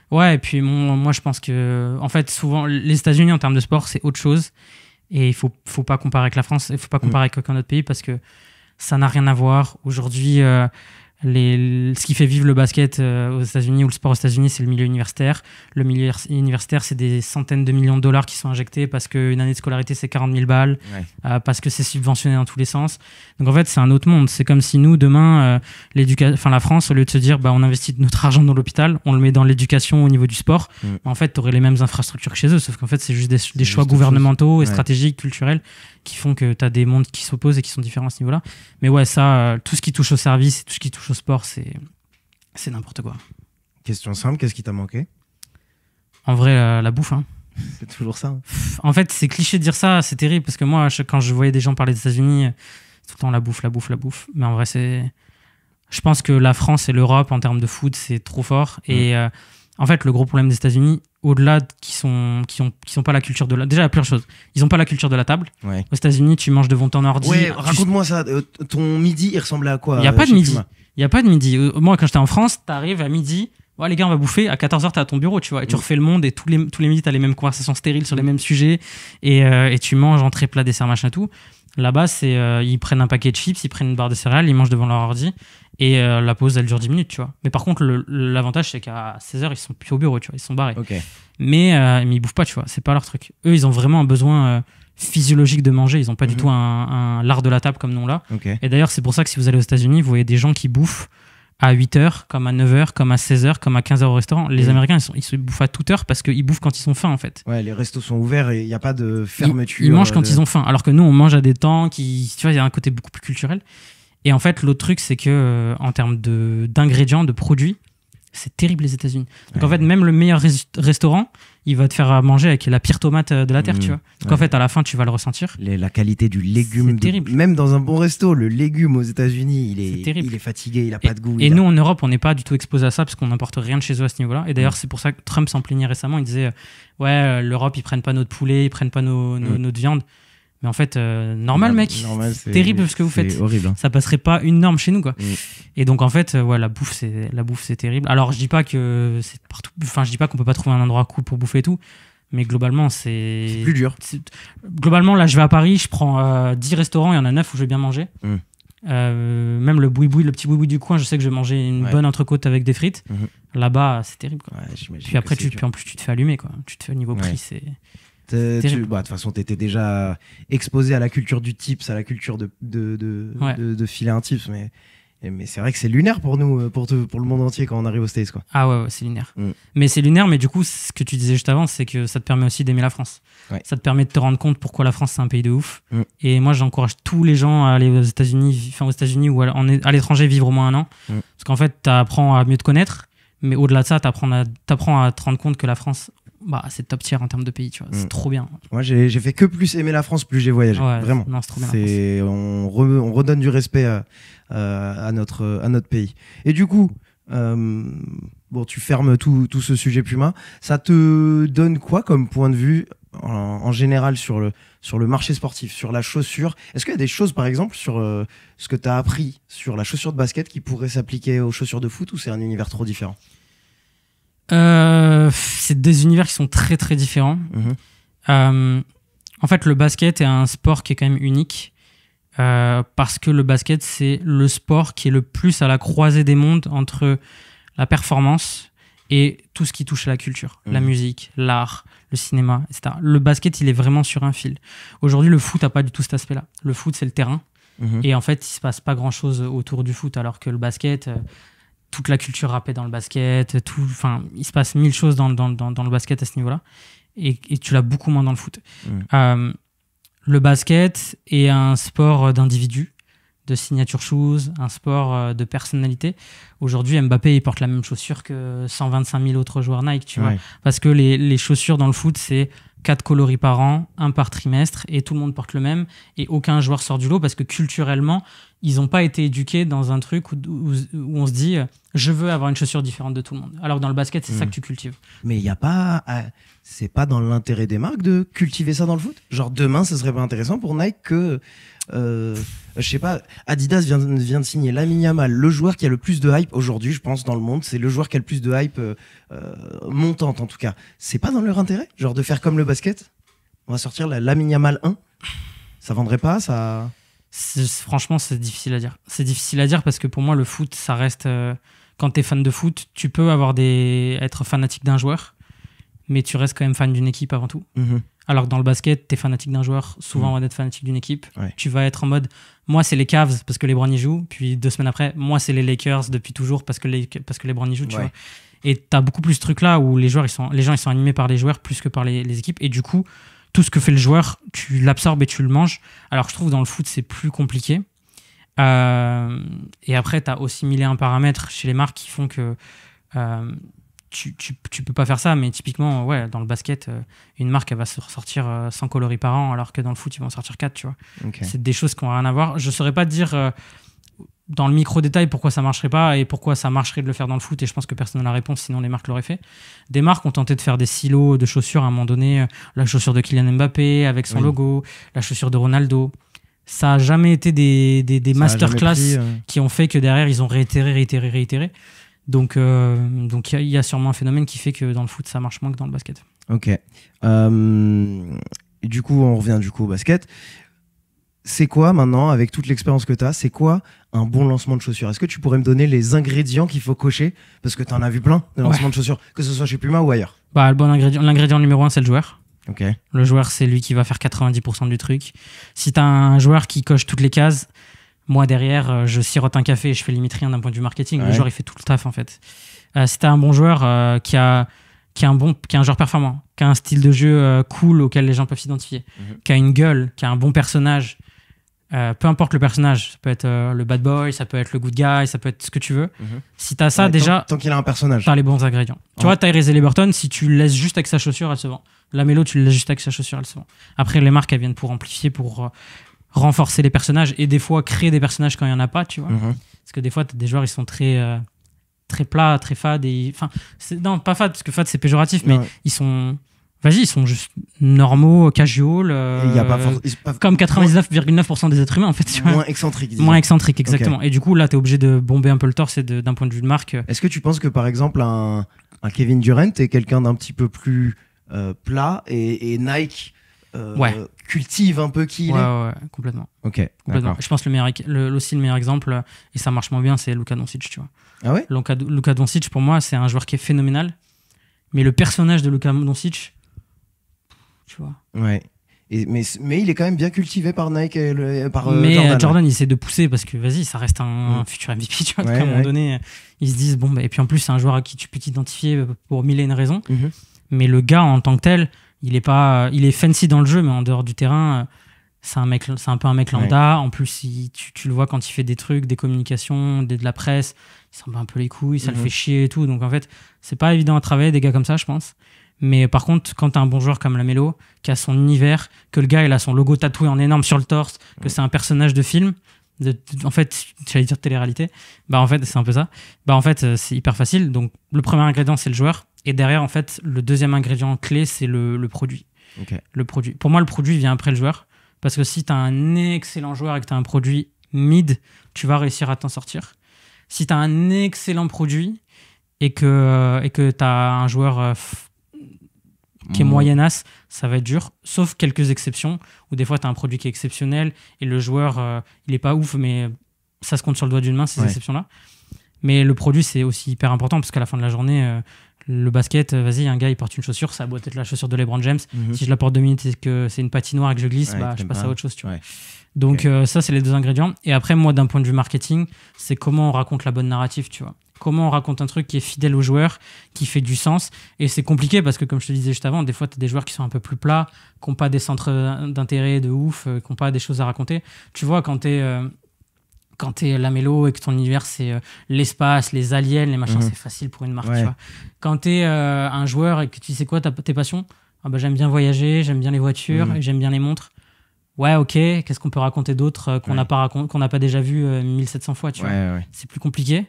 Ouais, et puis moi, je pense que, en fait, souvent, les États-Unis, en termes de sport, c'est autre chose. Et il faut pas comparer avec la France, il faut pas comparer avec aucun autre pays parce que ça n'a rien à voir. Aujourd'hui, ce qui fait vivre le basket aux États-Unis ou le sport aux États-Unis, c'est le milieu universitaire. Le milieu universitaire, c'est des centaines de millions de dollars qui sont injectés parce qu'une année de scolarité, c'est 40 000 balles, parce que c'est subventionné dans tous les sens. Donc en fait, c'est un autre monde. C'est comme si nous, demain, la France, au lieu de se dire on investit notre argent dans l'hôpital, on le met dans l'éducation au niveau du sport, en fait, tu aurais les mêmes infrastructures que chez eux, sauf qu'en fait, c'est juste des choix gouvernementaux et stratégiques, culturels, qui font que tu as des mondes qui s'opposent et qui sont différents à ce niveau-là. Mais ouais, ça, tout ce qui touche au service et tout ce qui touche au sport, c'est n'importe quoi. Question simple, qu'est-ce qui t'a manqué? En vrai, la bouffe. Hein. C'est toujours ça. En fait, c'est cliché de dire ça, c'est terrible, parce que moi, quand je voyais des gens parler des États-Unis, tout le temps la bouffe. Mais en vrai, je pense que la France et l'Europe, en termes de food, c'est trop fort. Et en fait, le gros problème des États-Unis, au-delà qui sont pas la culture de la... Déjà, il y a plusieurs choses. Ils ont pas la culture de la table. Aux États-Unis, tu manges devant ton ordi. Raconte-moi ça. Ton midi, il ressemblait à quoi? Il n'y a pas de midi. Il y a pas de midi. Moi, quand j'étais en France, t'arrives à midi. Ouais, les gars, on va bouffer. À 14h, t'es à ton bureau, tu vois. Et tu refais le monde. Et tous les midis, t'as les mêmes conversations stériles sur les mêmes sujets. Et tu manges entrée, plat, dessert, machin, tout. Là-bas, ils prennent un paquet de chips, ils prennent une barre de céréales, ils mangent devant leur ordi. Et la pause, elle dure 10 minutes, tu vois. Mais par contre, l'avantage, c'est qu'à 16h, ils sont plus au bureau, tu vois. Ils sont barrés. Mais ils bouffent pas, tu vois. C'est pas leur truc. Eux, ils ont vraiment un besoin physiologique de manger. Ils ont pas du tout l'art de la table comme nous là. Et d'ailleurs, c'est pour ça que si vous allez aux États-Unis, vous voyez des gens qui bouffent à 8h, comme à 9h, comme à 16h, comme à 15h au restaurant. Les Américains, ils se bouffent à toute heure parce qu'ils bouffent quand ils sont faim, en fait. Ouais, les restos sont ouverts et il n'y a pas de fermeture. Ils mangent quand ils ont faim, alors que nous, on mange à des temps qui... Tu vois, il y a un côté beaucoup plus culturel. Et en fait, l'autre truc, c'est que en termes d'ingrédients, de produits, c'est terrible les États-Unis. Donc en fait, même le meilleur restaurant, il va te faire à manger avec la pire tomate de la terre, tu vois. Donc en fait, à la fin, tu vas le ressentir. La qualité du légume, c'est terrible. Même dans un bon resto, le légume aux États-Unis, il est fatigué, il a pas de goût. Et nous, en Europe, on n'est pas du tout exposé à ça parce qu'on n'importe rien de chez eux à ce niveau-là. Et d'ailleurs, c'est pour ça que Trump s'en plaignait récemment. Il disait, l'Europe, ils prennent pas notre poulet, ils prennent pas notre viande. Mais en fait, normal, mec, c'est terrible ce que vous faites. C'est horrible. Hein. Ça passerait pas une norme chez nous, quoi. Et donc, en fait, la bouffe, c'est terrible. Alors, je dis pas que c'est partout. Enfin, je dis pas qu'on peut pas trouver un endroit cool pour bouffer et tout. Mais globalement, c'est plus dur. Globalement, là, je vais à Paris, je prends 10 restaurants, il y en a 9 où je vais bien manger. Même le petit boui-boui du coin, je sais que je vais manger une bonne entrecôte avec des frites. Là-bas, c'est terrible, quoi. Puis après, en plus, tu te fais allumer, quoi. Tu te fais au niveau prix, c'est... De toute façon, tu étais déjà exposé à la culture du tips, à la culture de filer un tips, mais c'est vrai que c'est lunaire pour nous, pour le monde entier quand on arrive aux States, quoi. Ah ouais, c'est lunaire. Mais c'est lunaire, mais du coup, ce que tu disais juste avant, c'est que ça te permet aussi d'aimer la France. Ça te permet de te rendre compte pourquoi la France, c'est un pays de ouf. Et moi, j'encourage tous les gens à aller aux États-Unis ou à l'étranger vivre au moins un an. Parce qu'en fait, tu apprends à mieux te connaître, mais au-delà de ça, tu apprends à te rendre compte que la France... c'est top tier en termes de pays, tu vois. C'est trop bien. Moi, j'ai fait que plus aimer la France, plus j'ai voyagé. Vraiment. Non, c'est trop bien. On redonne du respect à notre pays. Et du coup, tu fermes tout ce sujet Puma. Ça te donne quoi comme point de vue en général sur le marché sportif, sur la chaussure? Est-ce qu'il y a des choses, par exemple, sur ce que tu as appris sur la chaussure de basket qui pourraient s'appliquer aux chaussures de foot, ou c'est un univers trop différent? C'est des univers qui sont très très différents. En fait, le basket est un sport qui est quand même unique parce que le basket, c'est le sport qui est le plus à la croisée des mondes entre la performance et tout ce qui touche à la culture, la musique, l'art, le cinéma, etc. Le basket, il est vraiment sur un fil. Aujourd'hui, le foot n'a pas du tout cet aspect-là. Le foot, c'est le terrain. Et en fait, il ne se passe pas grand-chose autour du foot, alors que le basket... toute la culture rappée dans le basket, il se passe 1000 choses dans le basket à ce niveau-là, et tu l'as beaucoup moins dans le foot. Le basket est un sport d'individu, de signature shoes, un sport de personnalité. Aujourd'hui, Mbappé, il porte la même chaussure que 125 000 autres joueurs Nike, tu vois, parce que les chaussures dans le foot, c'est 4 coloris par an, 1 par trimestre, et tout le monde porte le même, et aucun joueur sort du lot, parce que culturellement, ils n'ont pas été éduqués dans un truc où on se dit je veux avoir une chaussure différente de tout le monde. Alors que dans le basket, c'est ça que tu cultives. Mais il n'y a pas... c'est pas dans l'intérêt des marques de cultiver ça dans le foot? Genre demain, ce serait pas intéressant pour Nike que... je sais pas, Adidas vient de signer Lamine Yamal, le joueur qui a le plus de hype aujourd'hui, je pense, dans le monde. C'est le joueur qui a le plus de hype montante, en tout cas. C'est pas dans leur intérêt, genre de faire comme le basket? On va sortir la Lamine Yamal 1. Ça vendrait pas, ça... Franchement, c'est difficile à dire. C'est difficile à dire parce que pour moi, le foot, ça reste... quand t'es fan de foot, tu peux être fanatique d'un joueur, mais tu restes quand même fan d'une équipe avant tout. Alors que dans le basket, t'es fanatique d'un joueur, souvent on va être fanatique d'une équipe. Tu vas être en mode, moi c'est les Cavs parce que LeBron y joue, puis 2 semaines après, moi c'est les Lakers depuis toujours parce que LeBron y joue, tu vois. Et t'as beaucoup plus ce truc-là où les gens ils sont animés par les joueurs plus que par les équipes, et du coup, tout ce que fait le joueur, tu l'absorbes et tu le manges. Alors je trouve dans le foot, c'est plus compliqué. Et après, tu as aussi 1001 paramètres chez les marques qui font que tu peux pas faire ça. Mais typiquement, dans le basket, une marque, elle va se sortir 100 coloris par an, alors que dans le foot, ils vont en sortir 4, tu vois. C'est des choses qui n'ont rien à voir. Je saurais pas te dire dans le micro-détail pourquoi ça marcherait pas et pourquoi ça marcherait de le faire dans le foot, et je pense que personne n'a la réponse, sinon les marques l'auraient fait. Des marques ont tenté de faire des silos de chaussures à un moment donné, la chaussure de Kylian Mbappé avec son logo, la chaussure de Ronaldo. Ça n'a jamais été des masterclass qui ont fait que derrière ils ont réitéré. Donc il y a sûrement un phénomène qui fait que dans le foot ça marche moins que dans le basket. Ok. Du coup, on revient au basket. C'est quoi maintenant, avec toute l'expérience que tu as, c'est quoi un bon lancement de chaussures? Est-ce que tu pourrais me donner les ingrédients qu'il faut cocher? Parce que tu en as vu plein de lancements de chaussures, que ce soit chez Puma ou ailleurs. L'ingrédient numéro 1, c'est le joueur. Le joueur, c'est lui qui va faire 90% du truc. Si tu as un joueur qui coche toutes les cases, Moi, derrière, je sirote un café et je fais limite rien d'un point de vue marketing. Le joueur, il fait tout le taf, en fait. Si t'as un bon joueur qui a un joueur performant, qui a un style de jeu cool auquel les gens peuvent s'identifier, qui a une gueule, qui a un bon personnage, peu importe le personnage, ça peut être le bad boy, ça peut être le good guy, ça peut être ce que tu veux. Si t'as ça, déjà, tant qu'il a un personnage, t'as les bons ingrédients. Tu vois, Tyrese Haliburton, si tu le laisses juste avec sa chaussure, elle se vend. Lamelo, tu le laisses juste avec sa chaussure, elle se vend. Après, les marques, elles viennent pour amplifier, pour renforcer les personnages et des fois créer des personnages quand il y en a pas, tu vois. Parce que des fois, t'as des joueurs, ils sont très plats, très fades. Non, pas fades, parce que fade, c'est péjoratif, mais ils sont juste normaux, casual. Y a pas comme 99,9% des êtres humains, en fait. Tu vois. Moins excentriques. Moins excentriques, exactement. Okay. Et du coup, là, t'es obligé de bomber un peu le torse d'un point de vue de marque. Est-ce que tu penses que, par exemple, un Kevin Durant est quelqu'un d'un petit peu plus plat et Nike cultive un peu qui il est? Ouais, complètement. Ok, complètement. Je pense aussi le meilleur exemple, et ça marche moins bien, c'est Luka Doncic, tu vois. Ah ouais? Luka Doncic, pour moi, c'est un joueur qui est phénoménal, mais le personnage de Luka Doncic, tu vois. Ouais. Mais il est quand même bien cultivé par Nike et par mais Jordan, il essaie de pousser parce que vas-y, ça reste un futur MVP, tu vois. À un moment donné, ils se disent et puis en plus, c'est un joueur à qui tu peux t'identifier pour mille et une raisons. Mais le gars en tant que tel, il est fancy dans le jeu, mais en dehors du terrain, c'est un peu un mec lambda. En plus, tu le vois quand il fait des trucs, des communications, de la presse, il s'en bat un peu les couilles, ça le fait chier et tout. Donc en fait, c'est pas évident à travailler des gars comme ça, je pense. Mais par contre, quand t'as un bon joueur comme Lamelo, qui a son univers, que le gars il a son logo tatoué en énorme sur le torse, que c'est un personnage de film, en fait, j'allais dire télé-réalité, en fait, c'est un peu ça. En fait, c'est hyper facile. Donc, le premier ingrédient, c'est le joueur. Et derrière, en fait, le deuxième ingrédient clé, c'est le produit. Okay. Le produit. Pour moi, le produit vient après le joueur. Parce que si t'as un excellent joueur et que t'as un produit mid, tu vas réussir à t'en sortir. Si t'as un excellent produit et que t'as un joueur qui est moyennasse, ça va être dur, sauf quelques exceptions où des fois tu as un produit qui est exceptionnel et le joueur il est pas ouf, mais ça se compte sur le doigt d'une main, ces exceptions-là. Mais le produit, c'est aussi hyper important parce qu'à la fin de la journée, le basket, vas-y, un gars il porte une chaussure, ça a beau être la chaussure de LeBron James, si je la porte 2 minutes et que c'est une patinoire et que je glisse, je passe à autre chose, tu vois. Donc ça, c'est les deux ingrédients. Et après, moi, d'un point de vue marketing, c'est comment on raconte la bonne narrative, tu vois. Comment on raconte un truc qui est fidèle au joueur, qui fait du sens. Et c'est compliqué parce que, comme je te disais juste avant, des fois, tu as des joueurs qui sont un peu plus plats, qui n'ont pas des centres d'intérêt de ouf, qui n'ont pas des choses à raconter. Tu vois, quand t'es Lamelo et que ton univers, c'est l'espace, les aliens, les machins, c'est facile pour une marque, tu vois. Quand t'es un joueur et que tu sais quoi, tes passions, j'aime bien voyager, j'aime bien les voitures, et j'aime bien les montres. Ouais, ok, qu'est-ce qu'on peut raconter d'autre qu'on n'a pas déjà vu 1700 fois, tu vois. C'est plus compliqué.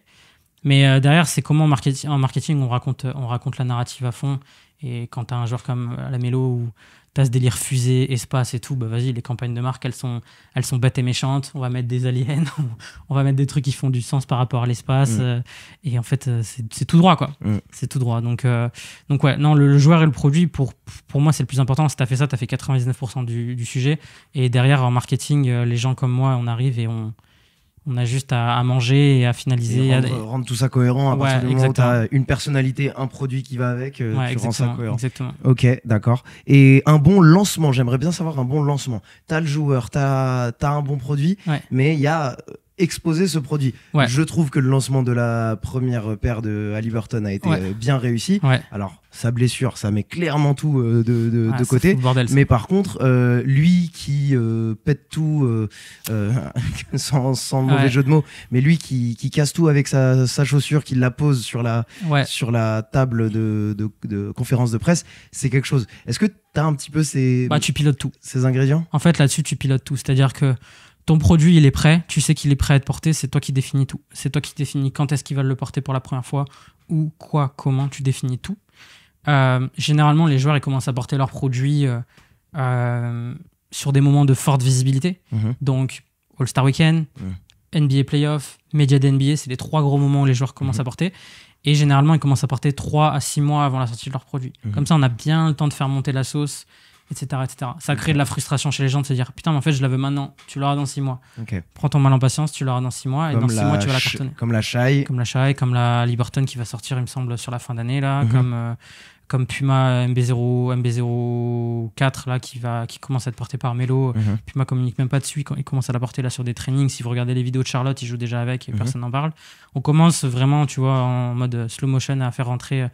Mais derrière, c'est comment en marketing on raconte la narrative à fond. Et quand tu as un joueur comme Lamelo où tu as ce délire fusée, espace et tout, vas-y, les campagnes de marque, elles sont bêtes et méchantes. On va mettre des aliens, on va mettre des trucs qui font du sens par rapport à l'espace. Et en fait, c'est tout droit, quoi. C'est tout droit. Donc ouais, non, le joueur et le produit, pour moi, c'est le plus important. Si tu as fait ça, tu as fait 99% du sujet. Et derrière, en marketing, les gens comme moi, on arrive et on a juste à manger et à finaliser. Et rendre tout ça cohérent à partir du moment où tu as une personnalité, un produit qui va avec, tu rends ça cohérent. Exactement. Ok, d'accord. Et un bon lancement, j'aimerais bien savoir un bon lancement. Tu as le joueur, tu as un bon produit, mais il y a exposer ce produit. Je trouve que le lancement de la première paire de Haliburton a été bien réussi. Alors, sa blessure, ça met clairement tout de côté. Bordel, mais par contre, lui qui pète tout, sans mauvais jeu de mots, mais lui qui casse tout avec sa chaussure, qui la pose sur la table de conférence de presse, c'est quelque chose. Est-ce que tu as un petit peu tu pilotes tout. Ces ingrédients? En fait, là-dessus, tu pilotes tout. C'est-à-dire que ton produit, il est prêt, tu sais qu'il est prêt à être porté, c'est toi qui définis tout. C'est toi qui définis quand est-ce qu'il va le porter pour la première fois, où, quoi, comment, tu définis tout. Généralement, les joueurs ils commencent à porter leurs produits sur des moments de forte visibilité. Donc, All-Star Weekend, NBA Playoff, Média d'NBA, c'est les 3 gros moments où les joueurs commencent à porter. Et généralement, ils commencent à porter 3 à 6 mois avant la sortie de leurs produits. Comme ça, on a bien le temps de faire monter la sauce, etc. Ça crée de la frustration chez les gens de se dire putain, mais en fait, je la veux maintenant, tu l'auras dans 6 mois. Prends ton mal en patience, tu l'auras dans 6 mois, et dans 6 mois, tu vas la cartonner. Comme la Shai. Comme la Shai, comme la Haliburton qui va sortir, il me semble, sur la fin d'année, là, comme comme Puma MB0, MB04 là, qui commence à être porté par Melo. Puma communique même pas dessus, il commence à la porter là sur des trainings. Si vous regardez les vidéos de Charlotte, il joue déjà avec et personne n'en parle. On commence vraiment, tu vois, en mode slow motion à faire rentrer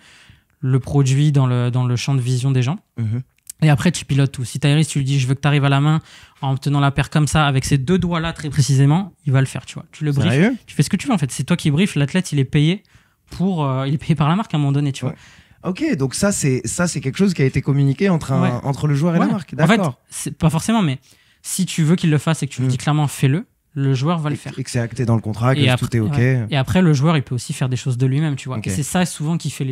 le produit dans le champ de vision des gens. Et après, tu pilotes tout. Si Tyrese, tu lui dis, je veux que tu arrives à la main en tenant la paire comme ça, avec ces 2 doigts-là très précisément, il va le faire, tu vois. Tu le briefes, tu fais ce que tu veux en fait. C'est toi qui briefes, l'athlète, il est payé il est payé par la marque à un moment donné, tu vois. Ok, donc ça c'est quelque chose qui a été communiqué entre le joueur et la marque. D'accord. En fait, c'est pas forcément, mais si tu veux qu'il le fasse et que tu lui dis clairement fais-le, le joueur va le faire. Et que c'est acté dans le contrat, que tout est ok. Et après, le joueur, il peut aussi faire des choses de lui-même, tu vois. Et c'est ça souvent qui fait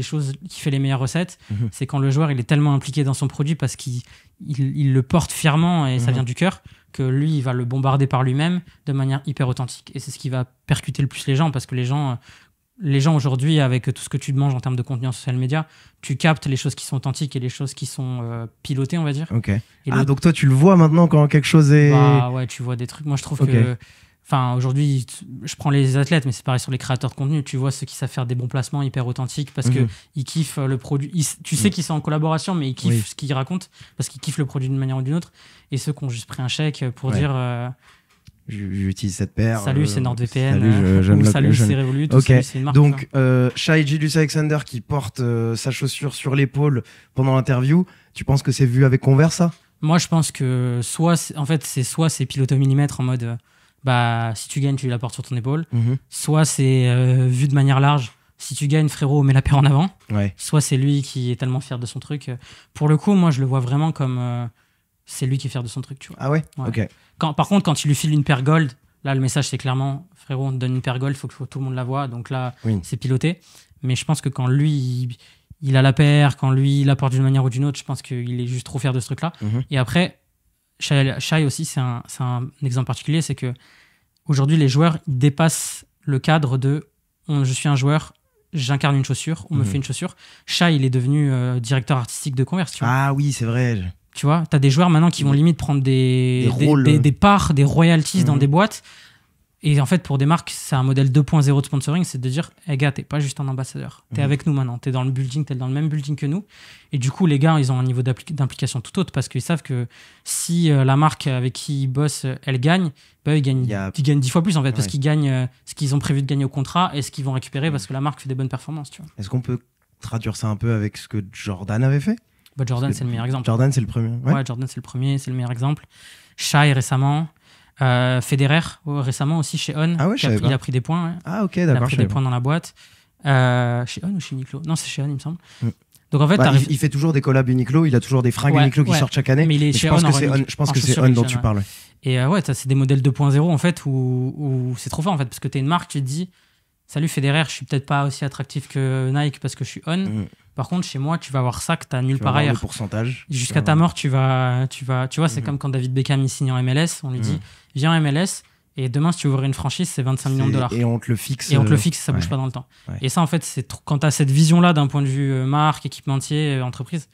les meilleures recettes. C'est quand le joueur, il est tellement impliqué dans son produit parce qu'il le porte fièrement et ça vient du cœur, que lui, il va le bombarder par lui-même de manière hyper authentique. Et c'est ce qui va percuter le plus les gens, parce que les gens aujourd'hui, avec tout ce que tu manges en termes de contenu en social media, tu captes les choses qui sont authentiques et les choses qui sont pilotées, on va dire. Ok. Donc toi, tu le vois maintenant quand quelque chose est... Bah ouais, tu vois des trucs. Moi, je trouve que... Enfin, aujourd'hui, je prends les athlètes, mais c'est pareil sur les créateurs de contenu. Tu vois ceux qui savent faire des bons placements hyper authentiques parce qu'ils kiffent le produit. Tu sais qu'ils sont en collaboration, mais ils kiffent ce qu'ils racontent parce qu'ils kiffent le produit d'une manière ou d'une autre. Et ceux qui ont juste pris un chèque pour dire... J'utilise cette paire. Salut, c'est NordVPN. Salut, c'est Revolut. Okay. C'est une marque. Donc, Shai Gilgeous-Alexander qui porte sa chaussure sur l'épaule pendant l'interview, tu penses que c'est vu avec Converse, ça ? Moi, je pense que soit c'est piloté au millimètre en mode si tu gagnes, tu la portes sur ton épaule. Soit c'est vu de manière large. Si tu gagnes, frérot, mets la paire en avant. Soit c'est lui qui est tellement fier de son truc. Pour le coup, moi, je le vois vraiment comme c'est lui qui est fier de son truc, tu vois. Ah ouais. Ok. Par contre, quand tu lui files une paire gold, là, le message, c'est clairement, frérot, on te donne une paire gold, il faut que tout le monde la voit. Donc là, c'est piloté. Mais je pense que quand lui, il a la paire, quand lui, il la porte d'une manière ou d'une autre, je pense qu'il est juste trop fier de ce truc-là. Et après, Shai aussi, c'est un exemple particulier, c'est que aujourd'hui, les joueurs, ils dépassent le cadre de je suis un joueur, j'incarne une chaussure, on me fait une chaussure. Shai, il est devenu directeur artistique de Converse, tu vois. Ah oui, c'est vrai. Tu vois, t'as des joueurs maintenant qui vont limite prendre des parts, des royalties dans des boîtes. Et en fait, pour des marques, c'est un modèle 2.0 de sponsoring, c'est de dire, hey gars, t'es pas juste un ambassadeur, t'es avec nous maintenant, t'es dans le building, t'es dans le même building que nous. Et du coup, les gars, ils ont un niveau d'implication tout autre parce qu'ils savent que si la marque avec qui ils bossent, elle gagne, ils gagnent 10 fois plus en fait, parce qu'ils gagnent ce qu'ils ont prévu de gagner au contrat et ce qu'ils vont récupérer parce que la marque fait des bonnes performances. Tu vois. Est-ce qu'on peut traduire ça un peu avec ce que Jordan avait fait ? Jordan, c'est le meilleur exemple. Jordan, c'est le premier. Ouais, Jordan, c'est le premier, c'est le meilleur exemple. Shai récemment. Federer récemment aussi chez On. Ah ouais, il a pris des points. Ouais. Ah ok, d'accord. Il a pris des points dans la boîte. Chez On ou chez Uniqlo ? Non, c'est chez On, il me semble. Donc en fait, il fait toujours des collabs Uniqlo, il a toujours des fringues Uniqlo qui sortent chaque année. Mais il est chez je pense que c'est On dont tu parles. Et c'est des modèles 2.0 en fait où c'est trop fort en fait parce que t'es une marque, tu te dis salut Federer, je suis peut-être pas aussi attractif que Nike parce que je suis On. Par contre, chez moi, tu vas avoir ça que t'as nulle part ailleurs. Le pourcentage. Jusqu'à ta mort, tu vois, c'est comme quand David Beckham il signe en MLS, on lui dit viens en MLS et demain si tu veux ouvrir une franchise, c'est 25 millions de dollars. Et on te le fixe. Ça bouge pas dans le temps. Et ça en fait, quand t'as cette vision-là d'un point de vue marque, équipementier, entreprise,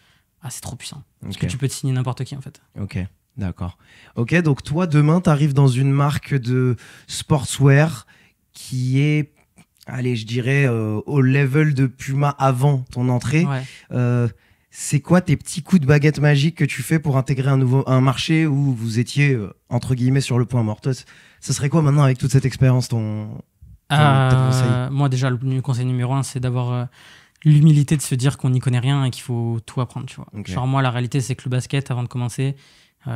c'est trop puissant. Parce que tu peux te signer n'importe qui en fait. Ok. D'accord. Ok, donc toi, demain, tu arrives dans une marque de sportswear qui est, allez, je dirais, au level de Puma avant ton entrée. C'est quoi tes petits coups de baguette magique que tu fais pour intégrer un marché où vous étiez, entre guillemets, sur le point mort ? Ce serait quoi maintenant avec toute cette expérience, ton conseil ? Moi, déjà, le conseil numéro 1, c'est d'avoir l'humilité de se dire qu'on n'y connaît rien et qu'il faut tout apprendre. Tu vois. Genre, moi, la réalité, c'est que le basket, avant de commencer,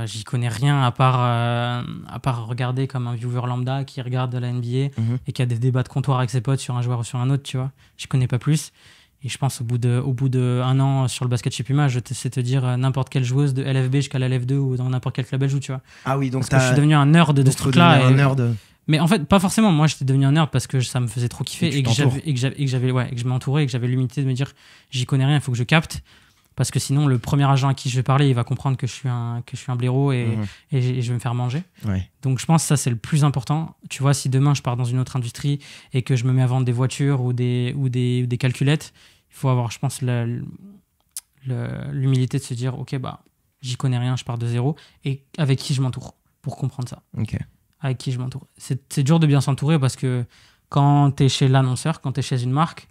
j'y connais rien à part regarder comme un viewer lambda qui regarde de la NBA et qui a des débats de comptoir avec ses potes sur un joueur ou sur un autre, tu vois. J'y connais pas plus. Et je pense au bout de un an sur le basket chez Puma, je sais te dire n'importe quelle joueuse de LFB jusqu'à la LF2 ou dans n'importe quel club elle joue, tu vois. Ah oui, donc parce que je suis devenu un nerd de ce truc-là. Mais en fait, pas forcément. Moi, j'étais devenu un nerd parce que ça me faisait trop kiffer et que je m'entourais et que j'avais l'humilité de me dire j'y connais rien, il faut que je capte. Parce que sinon, le premier agent à qui je vais parler, il va comprendre que je suis un blaireau et je vais me faire manger. Donc, je pense que ça, c'est le plus important. Tu vois, si demain, je pars dans une autre industrie et que je me mets à vendre des voitures ou des calculettes, il faut avoir, je pense, l'humilité de se dire, OK, j'y connais rien, je pars de zéro. Et avec qui je m'entoure pour comprendre ça. Avec qui je m'entoure. C'est dur de bien s'entourer parce que quand tu es chez l'annonceur, quand tu es chez une marque,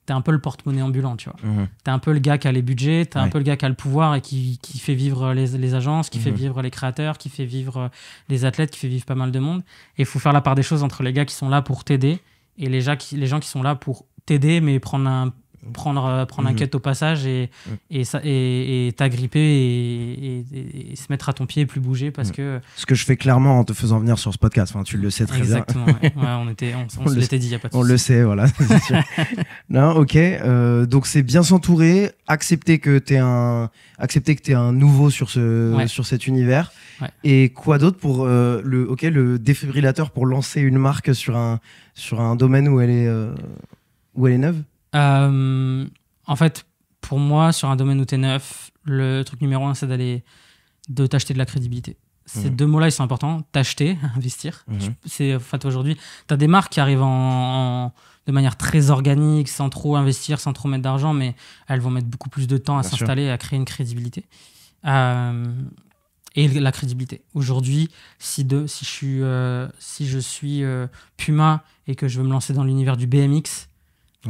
t'es un peu le porte-monnaie ambulant, tu vois. T'es un peu le gars qui a les budgets, t'es un peu le gars qui a le pouvoir et qui fait vivre les agences, qui fait vivre les créateurs, qui fait vivre les athlètes, qui fait vivre pas mal de monde. Et il faut faire la part des choses entre les gars qui sont là pour t'aider et les gens qui sont là pour t'aider, mais prendre un cut au passage et t'agripper et se mettre à ton pied et plus bouger parce que... Ce que je fais clairement en te faisant venir sur ce podcast, tu le sais très exactement, bien. Exactement, on se l'était dit, il n'y a pas de souci. On le sait, voilà, c'est sûr. Non, ok, donc c'est bien s'entourer, accepter que t'es un nouveau sur cet univers. Ouais. Et quoi d'autre pour le défibrillateur pour lancer une marque sur un domaine où elle est neuve? En fait, pour moi, sur un domaine où t'es neuf, le truc numéro 1, c'est de t'acheter de la crédibilité. Ces deux mots-là, ils sont importants. T'acheter, investir. En fait, aujourd'hui, t'as des marques qui arrivent de manière très organique, sans trop investir, sans trop mettre d'argent, mais elles vont mettre beaucoup plus de temps à s'installer, à créer une crédibilité. Et la crédibilité. Aujourd'hui, si je suis Puma et que je veux me lancer dans l'univers du BMX,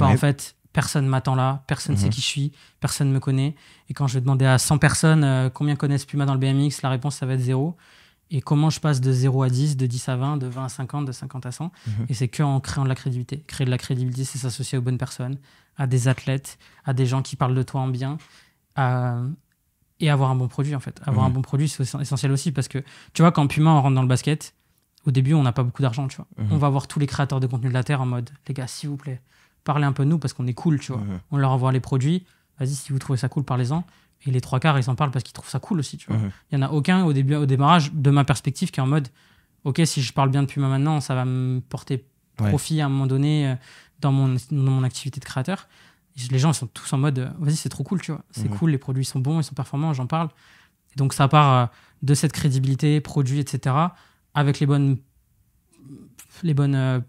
en fait, personne m'attend là, personne sait qui je suis, personne me connaît. Et quand je vais demander à 100 personnes combien connaissent Puma dans le BMX, la réponse, ça va être 0. Et comment je passe de 0 à 10, de 10 à 20, de 20 à 50, de 50 à 100 Et c'est qu'en créant de la crédibilité. Créer de la crédibilité, c'est s'associer aux bonnes personnes, à des athlètes, à des gens qui parlent de toi en bien, et avoir un bon produit, en fait. Avoir un bon produit, c'est essentiel aussi, parce que, tu vois, quand Puma, on rentre dans le basket, au début, on n'a pas beaucoup d'argent, tu vois. On va voir tous les créateurs de contenu de la Terre en mode, les gars, s'il vous plaît, parlez un peu de nous parce qu'on est cool, tu vois. On leur envoie les produits. Vas-y, si vous trouvez ça cool, parlez-en. Et les 3/4, ils en parlent parce qu'ils trouvent ça cool aussi, tu vois. Il n'y en a aucun au démarrage, de ma perspective, qui est en mode ok, si je parle bien de Puma maintenant, ça va me porter profit à un moment donné dans mon activité de créateur. Les gens, ils sont tous en mode vas-y, c'est trop cool, tu vois. C'est cool, les produits sont bons, ils sont performants, j'en parle. Et donc, ça part de cette crédibilité, produits, etc., avec les bonnes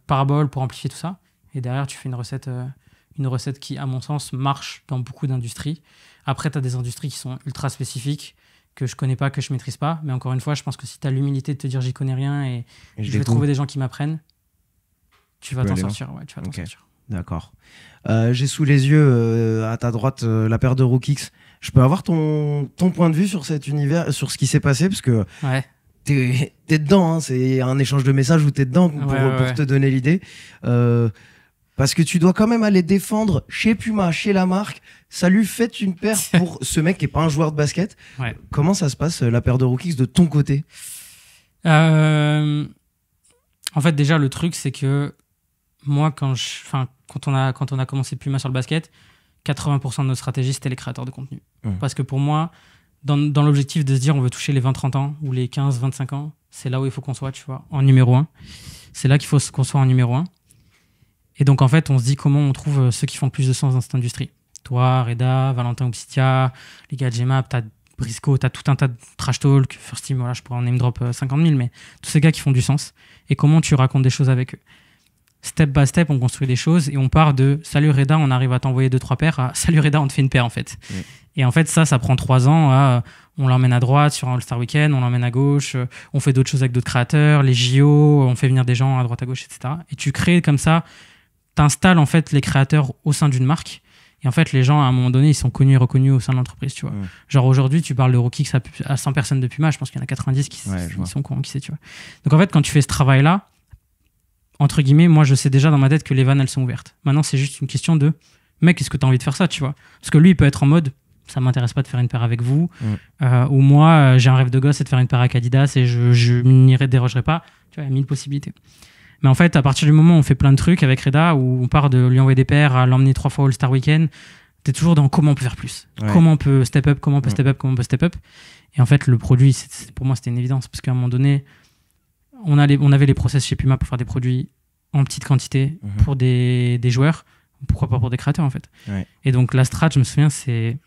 paraboles pour amplifier tout ça. Et derrière, tu fais une recette qui, à mon sens, marche dans beaucoup d'industries. Après, tu as des industries qui sont ultra spécifiques, que je connais pas, que je maîtrise pas. Mais encore une fois, je pense que si tu as l'humilité de te dire j'y connais rien et je vais trouver des gens qui m'apprennent, tu vas t'en sortir. Ouais, tu vas t'en sortir. D'accord. J'ai sous les yeux, à ta droite, la paire de Rookix. Je peux avoir ton point de vue sur cet univers, sur ce qui s'est passé, parce que t'es dedans, c'est un échange de messages où t'es dedans pour te donner l'idée. Parce que tu dois quand même aller défendre chez Puma, chez la marque. Salut, faites une paire pour ce mec qui est pas un joueur de basket. Comment ça se passe, la paire de Rookix, de ton côté? En fait, déjà, le truc, c'est que moi, quand on a commencé Puma sur le basket, 80% de nos stratégies, c'était les créateurs de contenu. Parce que pour moi, dans l'objectif de se dire on veut toucher les 20-30 ans ou les 15-25 ans, c'est là où il faut qu'on soit, tu vois, en numéro 1. C'est là qu'il faut qu'on soit en numéro 1. Et donc, en fait, on se dit comment on trouve ceux qui font le plus de sens dans cette industrie. Toi, Reda, Valentin Obsidia, les gars de Gmap, t'as Briscoe, t'as tout un tas de trash talk, First Team, voilà, je pourrais en name drop 50 000, mais tous ces gars qui font du sens. Et comment tu racontes des choses avec eux. Step by step, on construit des choses et on part de salut Reda, on arrive à t'envoyer 2-3 paires à salut Reda, on te fait une paire, en fait. Et en fait, ça prend 3 ans on l'emmène à droite sur un All-Star Weekend, on l'emmène à gauche, on fait d'autres choses avec d'autres créateurs, les JO, on fait venir des gens à droite à gauche, etc. Et tu crées comme ça, t'installes en fait les créateurs au sein d'une marque. Et en fait, les gens, à un moment donné, ils sont connus et reconnus au sein de l'entreprise, tu vois. Genre aujourd'hui, tu parles de Rookix à 100 personnes de Puma, je pense qu'il y en a 90 qui sont courants, qui sait, tu vois. Donc en fait, quand tu fais ce travail-là, entre guillemets, moi, je sais déjà dans ma tête que les vannes, elles sont ouvertes. Maintenant, c'est juste une question de, mec, est-ce que tu as envie de faire ça, tu vois? Parce que lui, il peut être en mode, ça m'intéresse pas de faire une paire avec vous, ou moi, j'ai un rêve de gosse, c'est de faire une paire avec Adidas et je n'y dérogerai pas. Tu vois, il y a 1000 possibilités. Mais en fait, à partir du moment où on fait plein de trucs avec Reda, où on part de lui envoyer des paires, à l'emmener 3 fois au All-Star Weekend, t'es toujours dans comment on peut faire plus. Comment on peut step up, comment on peut step up, comment on peut step up. Et en fait, le produit, pour moi, c'était une évidence. Parce qu'à un moment donné, on avait les process chez Puma pour faire des produits en petite quantité pour des joueurs. Pourquoi pas pour des créateurs, en fait. Et donc, la strat, je me souviens, c'est...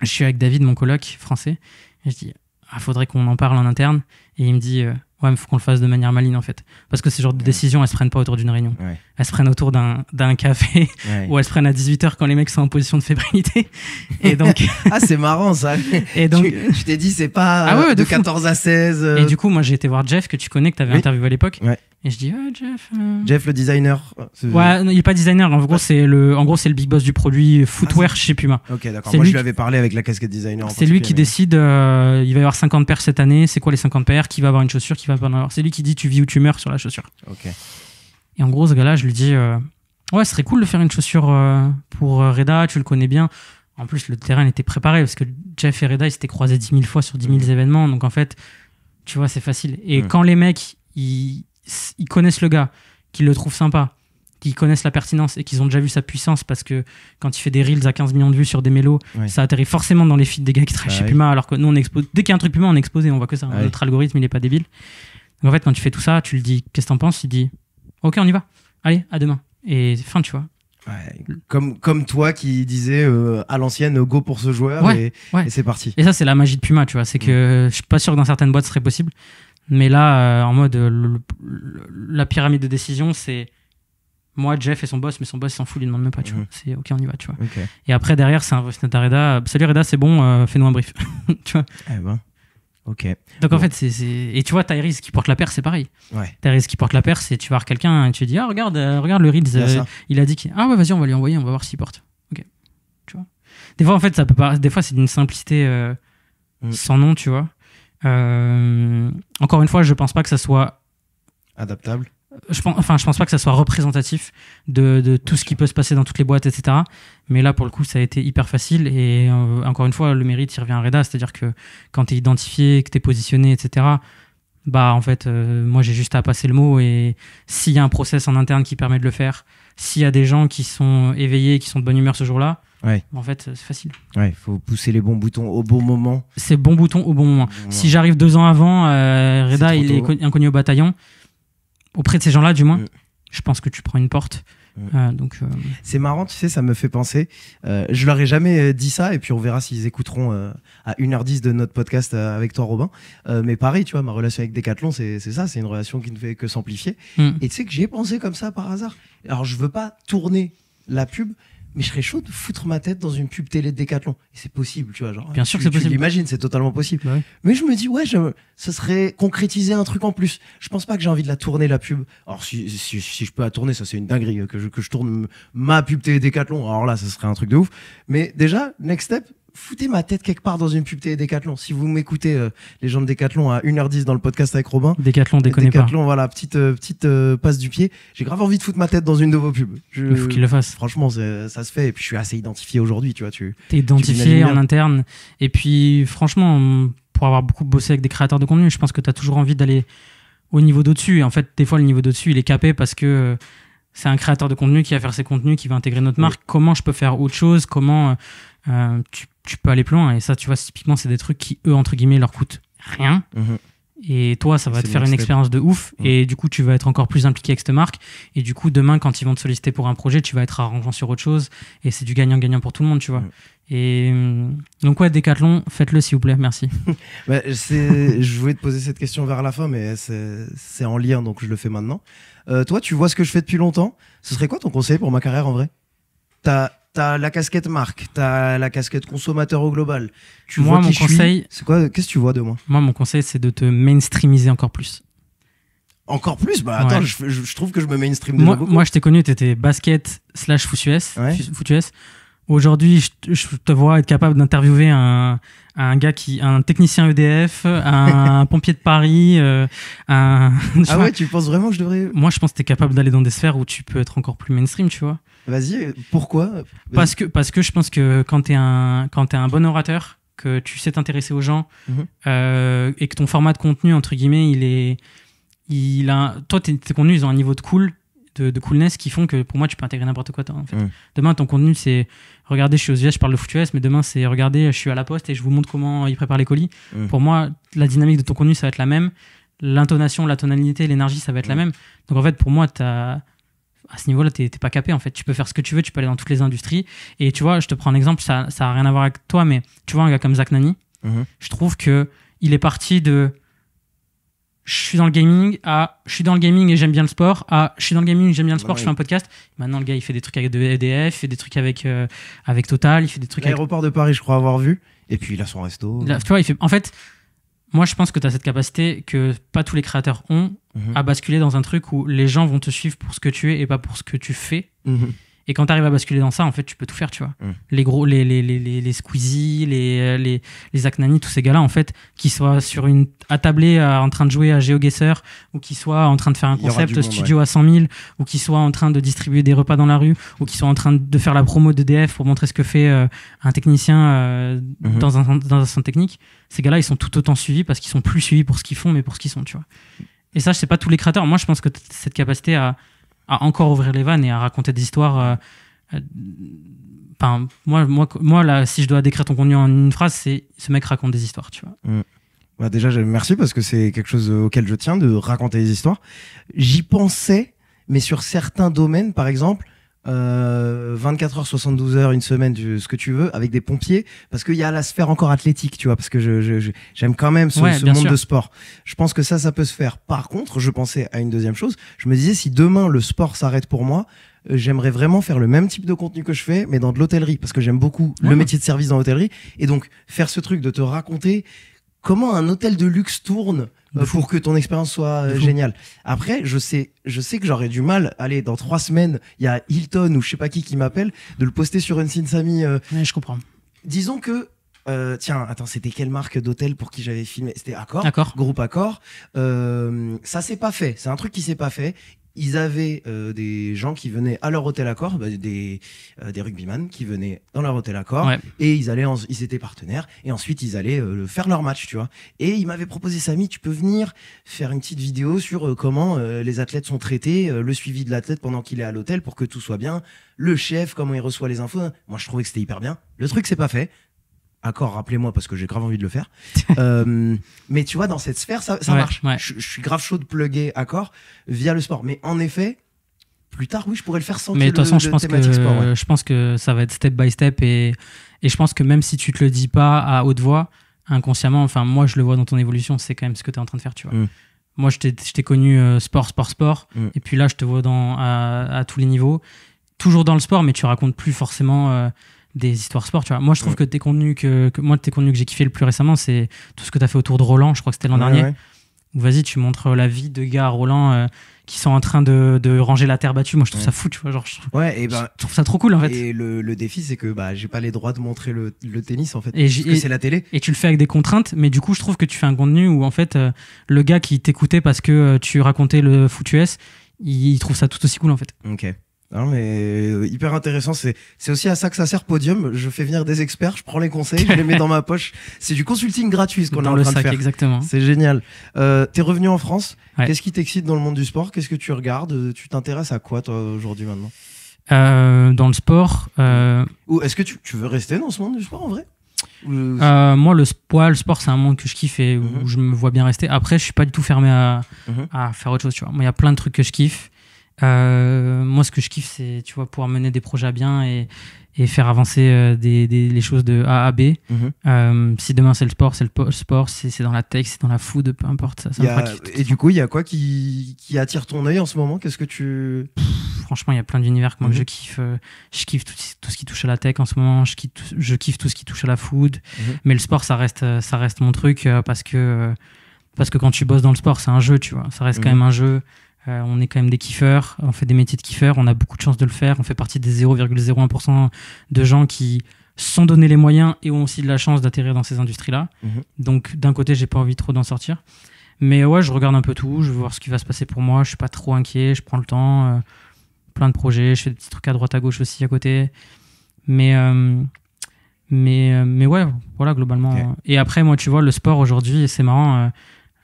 Je suis avec David, mon coloc français, et je dis, faudrait qu'on en parle en interne. Et il me dit... ouais, mais il faut qu'on le fasse de manière maligne, en fait. Parce que ces genres de décisions, elles se prennent pas autour d'une réunion. elles se prennent autour d'un café ou elles se prennent à 18h quand les mecs sont en position de fébrilité. Et donc... Ah, c'est marrant ça. Et donc... tu t'es dit, c'est pas de 14 à 16. Et du coup, moi, j'ai été voir Jeff, que tu connais, que tu avais interviewé à l'époque. Ouais. Et je dis, Jeff. Jeff, le designer. Ouais, non, il est pas designer. En gros, c'est le big boss du produit footwear chez Puma. Ok, d'accord. Moi, je lui avais parlé avec la casquette designer. C'est lui qui décide. Il va y avoir 50 paires cette année. C'est quoi les 50 paires? Qui va avoir une chaussure? Qui va pas en avoir? C'est lui qui dit, tu vis ou tu meurs sur la chaussure. Ok. Et en gros, ce gars-là, je lui dis, ouais, ce serait cool de faire une chaussure pour Reda. Tu le connais bien. En plus, le terrain était préparé parce que Jeff et Reda, ils s'étaient croisés 10 000 fois sur 10 000 événements. Donc, en fait, tu vois, c'est facile. Et quand les mecs, ils connaissent le gars, qu'ils le trouvent sympa, qu'ils connaissent la pertinence et qu'ils ont déjà vu sa puissance, parce que quand il fait des reels à 15 millions de vues sur des mélos, ça atterrit forcément dans les feeds des gars qui travaillent chez Puma, alors que nous, on expose. Dès qu'il y a un truc Puma, on est exposé, on voit que ça. Notre algorithme, il est pas débile. Donc, en fait, quand tu fais tout ça, tu le dis, qu'est-ce que t'en penses? Il dit, ok, on y va. Allez, à demain. Et fin, tu vois. Ouais, comme toi qui disais à l'ancienne, go pour ce joueur, et c'est parti. Et ça, c'est la magie de Puma, tu vois. C'est que je suis pas sûr que dans certaines boîtes, ce serait possible. Mais là, en mode, la pyramide de décision, c'est moi, Jeff et son boss, mais son boss, il s'en fout, il ne demande même pas, tu vois. C'est ok, on y va, tu vois. Et après, derrière, c'est un voice note à Reda. Salut Reda, c'est bon, fais-nous un brief. Tu vois. Eh ben, ok. Donc en fait, et tu vois, Tyrese qui porte la paire, c'est pareil. Tyrese qui porte la paire, c'est tu vas voir quelqu'un et tu dis, ah, regarde le Reels, il a dit ah ouais, vas-y, on va lui envoyer, on va voir s'il porte. Ok. Tu vois. Des fois, en fait, des fois, c'est d'une simplicité sans nom, tu vois. Encore une fois, je pense pas que ça soit adaptable. Je pense pas que ça soit représentatif de tout ce qui peut se passer dans toutes les boîtes, etc. Mais là, pour le coup, ça a été hyper facile. Et encore une fois, le mérite, il revient à Reda. C'est-à-dire que quand tu es identifié, que tu es positionné, etc., bah, en fait, moi, j'ai juste à passer le mot. Et s'il y a un process en interne qui permet de le faire, s'il y a des gens qui sont éveillés, qui sont de bonne humeur ce jour-là, en fait, c'est facile. Ouais, il faut pousser les bons boutons au bon moment. C'est bon bouton au bon moment. Si j'arrive 2 ans avant, Reda, il est inconnu au bataillon. Auprès de ces gens-là, du moins, je pense que tu prends une porte. C'est marrant, tu sais, ça me fait penser. Je leur ai jamais dit ça, et puis on verra s'ils écouteront à 1h10 de notre podcast avec toi, Robin. Mais pareil, tu vois, ma relation avec Decathlon, c'est ça, c'est une relation qui ne fait que s'amplifier. Et tu sais que j'y ai pensé comme ça par hasard. Alors, je veux pas tourner la pub, mais je serais chaud de foutre ma tête dans une pub télé de Decathlon. Et c'est possible, tu vois. Genre, bien sûr que c'est possible. J'imagine, c'est totalement possible. Ouais. Mais je me dis, ça serait concrétiser un truc en plus. Je pense pas que j'ai envie de la tourner, la pub. Alors, si je peux la tourner, ça c'est une dinguerie, que je tourne ma pub télé Decathlon. Alors là, ça serait un truc de ouf. Mais déjà, next step, foutez ma tête quelque part dans une pub télé Decathlon. Si vous m'écoutez, les gens de Decathlon, à 1h10 dans le podcast avec Robin. Decathlon, déconnez pas. Decathlon, voilà, petite passe du pied. J'ai grave envie de foutre ma tête dans une de vos pubs. Il faut qu'il le fasse. Franchement, ça se fait. Et puis, je suis assez identifié aujourd'hui, tu vois. T'es identifié en interne. Et puis, franchement, pour avoir beaucoup bossé avec des créateurs de contenu, je pense que t'as toujours envie d'aller au niveau d'au-dessus. Et en fait, des fois, le niveau d'au-dessus, il est capé parce que c'est un créateur de contenu qui va faire ses contenus, qui va intégrer notre marque. Comment je peux faire autre chose? Comment tu peux aller plus loin? Et ça, tu vois, typiquement, c'est des trucs qui, eux, entre guillemets, leur coûtent rien. Et toi, ça va te faire une expérience de ouf. Et du coup, tu vas être encore plus impliqué avec cette marque. Et du coup, demain, quand ils vont te solliciter pour un projet, tu vas être arrangeant sur autre chose. Et c'est du gagnant-gagnant pour tout le monde, tu vois. Et donc, Decathlon, faites-le, s'il vous plaît. Merci. Je voulais te poser cette question vers la fin, mais c'est en lien, donc je le fais maintenant. Toi, tu vois ce que je fais depuis longtemps. Ce serait quoi ton conseil pour ma carrière, en vrai? T'as la casquette marque, t'as la casquette consommateur au global. Moi, mon conseil, c'est quoi? Qu'est-ce que tu vois de moi? Moi, mon conseil, c'est de te mainstreamiser encore plus. Encore plus? Bah attends, je trouve que je me mainstream déjà beaucoup. Moi, je t'ai connu, t'étais basket/foutu-s. Aujourd'hui, je te vois être capable d'interviewer un technicien EDF, un pompier de Paris, Ah ouais, tu penses vraiment que je devrais... Moi, je pense que t'es capable d'aller dans des sphères où tu peux être encore plus mainstream, tu vois. Vas-y, pourquoi? Parce que je pense que quand t'es un bon orateur, que tu sais t'intéresser aux gens, et que ton format de contenu, entre guillemets, toi, tes contenus, ils ont un niveau de coolness qui font que pour moi tu peux intégrer n'importe quoi en fait. Demain ton contenu c'est regardez, je suis aux US, je parle de foutu-s, mais demain c'est regardez, je suis à la poste et je vous montre comment ils préparent les colis. Pour moi la dynamique de ton contenu ça va être la même, l'intonation, la tonalité, l'énergie ça va être la même. Donc en fait pour moi à ce niveau là t'es pas capé en fait. Tu peux faire ce que tu veux, tu peux aller dans toutes les industries. Et tu vois, je te prends un exemple, ça a rien à voir avec toi, mais tu vois un gars comme Zach Nani, je trouve que il est parti de je suis dans le gaming, à je suis dans le gaming et j'aime bien le sport, à je suis dans le gaming et j'aime bien le sport, je fais un podcast. Maintenant, le gars, il fait des trucs avec EDF, il fait des trucs avec Total, il fait des trucs avec... L'aéroport de Paris, je crois avoir vu. Et puis, il a son resto. Là, tu vois, il fait... En fait, moi, je pense que tu as cette capacité que pas tous les créateurs ont à basculer dans un truc où les gens vont te suivre pour ce que tu es et pas pour ce que tu fais. Et quand tu arrives à basculer dans ça, en fait, tu peux tout faire, tu vois. Les gros, les Squeezie, les Zach Nani, tous ces gars-là, en fait, qui soient sur une attablée en train de jouer à GeoGuessr, ou qui soient en train de faire un concept studio à 100 000, ou qui soient en train de distribuer des repas dans la rue, ou qui soient en train de faire la promo d'EDF pour montrer ce que fait un technicien dans un centre technique, ces gars-là, ils sont tout autant suivis parce qu'ils sont plus suivis pour ce qu'ils font, mais pour ce qu'ils sont, tu vois. Et ça, c'est pas tous les créateurs. Moi, je pense que cette capacité à encore ouvrir les vannes et à raconter des histoires. Enfin, moi là, si je dois décrire ton contenu en une phrase, c'est ce mec raconte des histoires, tu vois. Bah déjà, merci parce que c'est quelque chose auquel je tiens, de raconter des histoires. J'y pensais, mais sur certains domaines, par exemple, 24 heures, 72 heures, une semaine, ce que tu veux, avec des pompiers, parce qu'il y a la sphère encore athlétique, tu vois, parce que j'aime quand même ce monde de sport. Je pense que ça peut se faire. Par contre, je pensais à une deuxième chose. Je me disais, si demain le sport s'arrête pour moi, j'aimerais vraiment faire le même type de contenu que je fais, mais dans de l'hôtellerie, parce que j'aime beaucoup le métier de service dans l'hôtellerie. Et donc, faire ce truc de te raconter comment un hôtel de luxe tourne pour que ton expérience soit géniale. Après, je sais que j'aurais du mal, allez, dans 3 semaines, il y a Hilton ou je sais pas qui m'appelle, de le poster sur Unseen Samy. Ouais, je comprends. Disons que, tiens, attends, c'était quelle marque d'hôtel pour qui j'avais filmé? C'était Accor. Groupe Accor. Ça s'est pas fait. C'est un truc qui s'est pas fait. Ils avaient des gens qui venaient à leur hôtel Accor, des rugbyman qui venaient dans leur hôtel Accor, et ils étaient partenaires, et ensuite ils allaient faire leur match, tu vois. Et ils m'avaient proposé, Samy, tu peux venir faire une petite vidéo sur comment les athlètes sont traités, le suivi de l'athlète pendant qu'il est à l'hôtel pour que tout soit bien, le chef, comment il reçoit les infos. Moi, je trouvais que c'était hyper bien. Le truc, c'est pas fait. Accor, rappelez-moi parce que j'ai grave envie de le faire. Mais tu vois, dans cette sphère, ça marche. Ouais. Je suis grave chaud de plugger Accor via le sport. Mais en effet, plus tard, oui, je pourrais le faire sans. Mais de toute façon, je pense que ça va être step by step et je pense que même si tu te le dis pas à haute voix, inconsciemment, enfin moi je le vois dans ton évolution, c'est quand même ce que tu es en train de faire, tu vois. Moi, je t'ai connu sport, et puis là, je te vois à tous les niveaux, toujours dans le sport, mais tu racontes plus forcément. Des histoires sport, tu vois. Moi, je trouve que tes contenus que j'ai kiffé le plus récemment, c'est tout ce que tu as fait autour de Roland, je crois que c'était l'an dernier. Où vas-y, tu montres la vie de gars à Roland qui sont en train de ranger la terre battue. Moi, je trouve ça fou, tu vois. Genre, je trouve ça trop cool, en fait. Et le défi, c'est que j'ai pas les droits de montrer le tennis, en fait. Parce que c'est la télé. Et tu le fais avec des contraintes, mais du coup, je trouve que tu fais un contenu où, en fait, le gars qui t'écoutait parce que tu racontais le foot US, il trouve ça tout aussi cool, en fait. Ok. Non, mais hyper intéressant, c'est aussi à ça que ça sert Podium. Je fais venir des experts, je prends les conseils, je les mets dans ma poche. C'est du consulting gratuit ce qu'on est en train de faire. Exactement. C'est génial. T'es revenu en France. Qu'est-ce qui t'excite dans le monde du sport? Qu'est-ce que tu regardes? Tu t'intéresses à quoi toi aujourd'hui maintenant? Dans le sport. Ou est-ce que tu veux rester dans ce monde du sport en vrai? Moi, le sport, c'est un monde que je kiffe et où je me vois bien rester. Après, je suis pas du tout fermé à faire autre chose. Tu vois, moi, il y a plein de trucs que je kiffe. Moi, ce que je kiffe, c'est, tu vois, pouvoir mener des projets à bien et faire avancer les choses de A à B. Si demain c'est le sport, si c'est dans la tech, c'est dans la food, peu importe. Et du coup, il y a quoi qui attire ton œil en ce moment? Qu'est-ce que tu... Franchement, il y a plein d'univers que moi que je kiffe. Je kiffe tout ce qui touche à la tech en ce moment. Je kiffe tout ce qui touche à la food. Mais le sport, ça reste mon truc parce que quand tu bosses dans le sport, c'est un jeu, tu vois. Ça reste quand même un jeu. On est quand même des kiffeurs, on fait des métiers de kiffeurs, on a beaucoup de chance de le faire, on fait partie des 0,01% de gens qui se sont donné les moyens et ont aussi de la chance d'atterrir dans ces industries-là. Donc d'un côté, j'ai pas envie trop d'en sortir. Mais ouais, je regarde un peu tout, je veux voir ce qui va se passer pour moi, je suis pas trop inquiet, je prends le temps, plein de projets, je fais des petits trucs à droite à gauche aussi à côté. Mais ouais, voilà, globalement. Okay. Et après, moi, tu vois, le sport aujourd'hui, c'est marrant,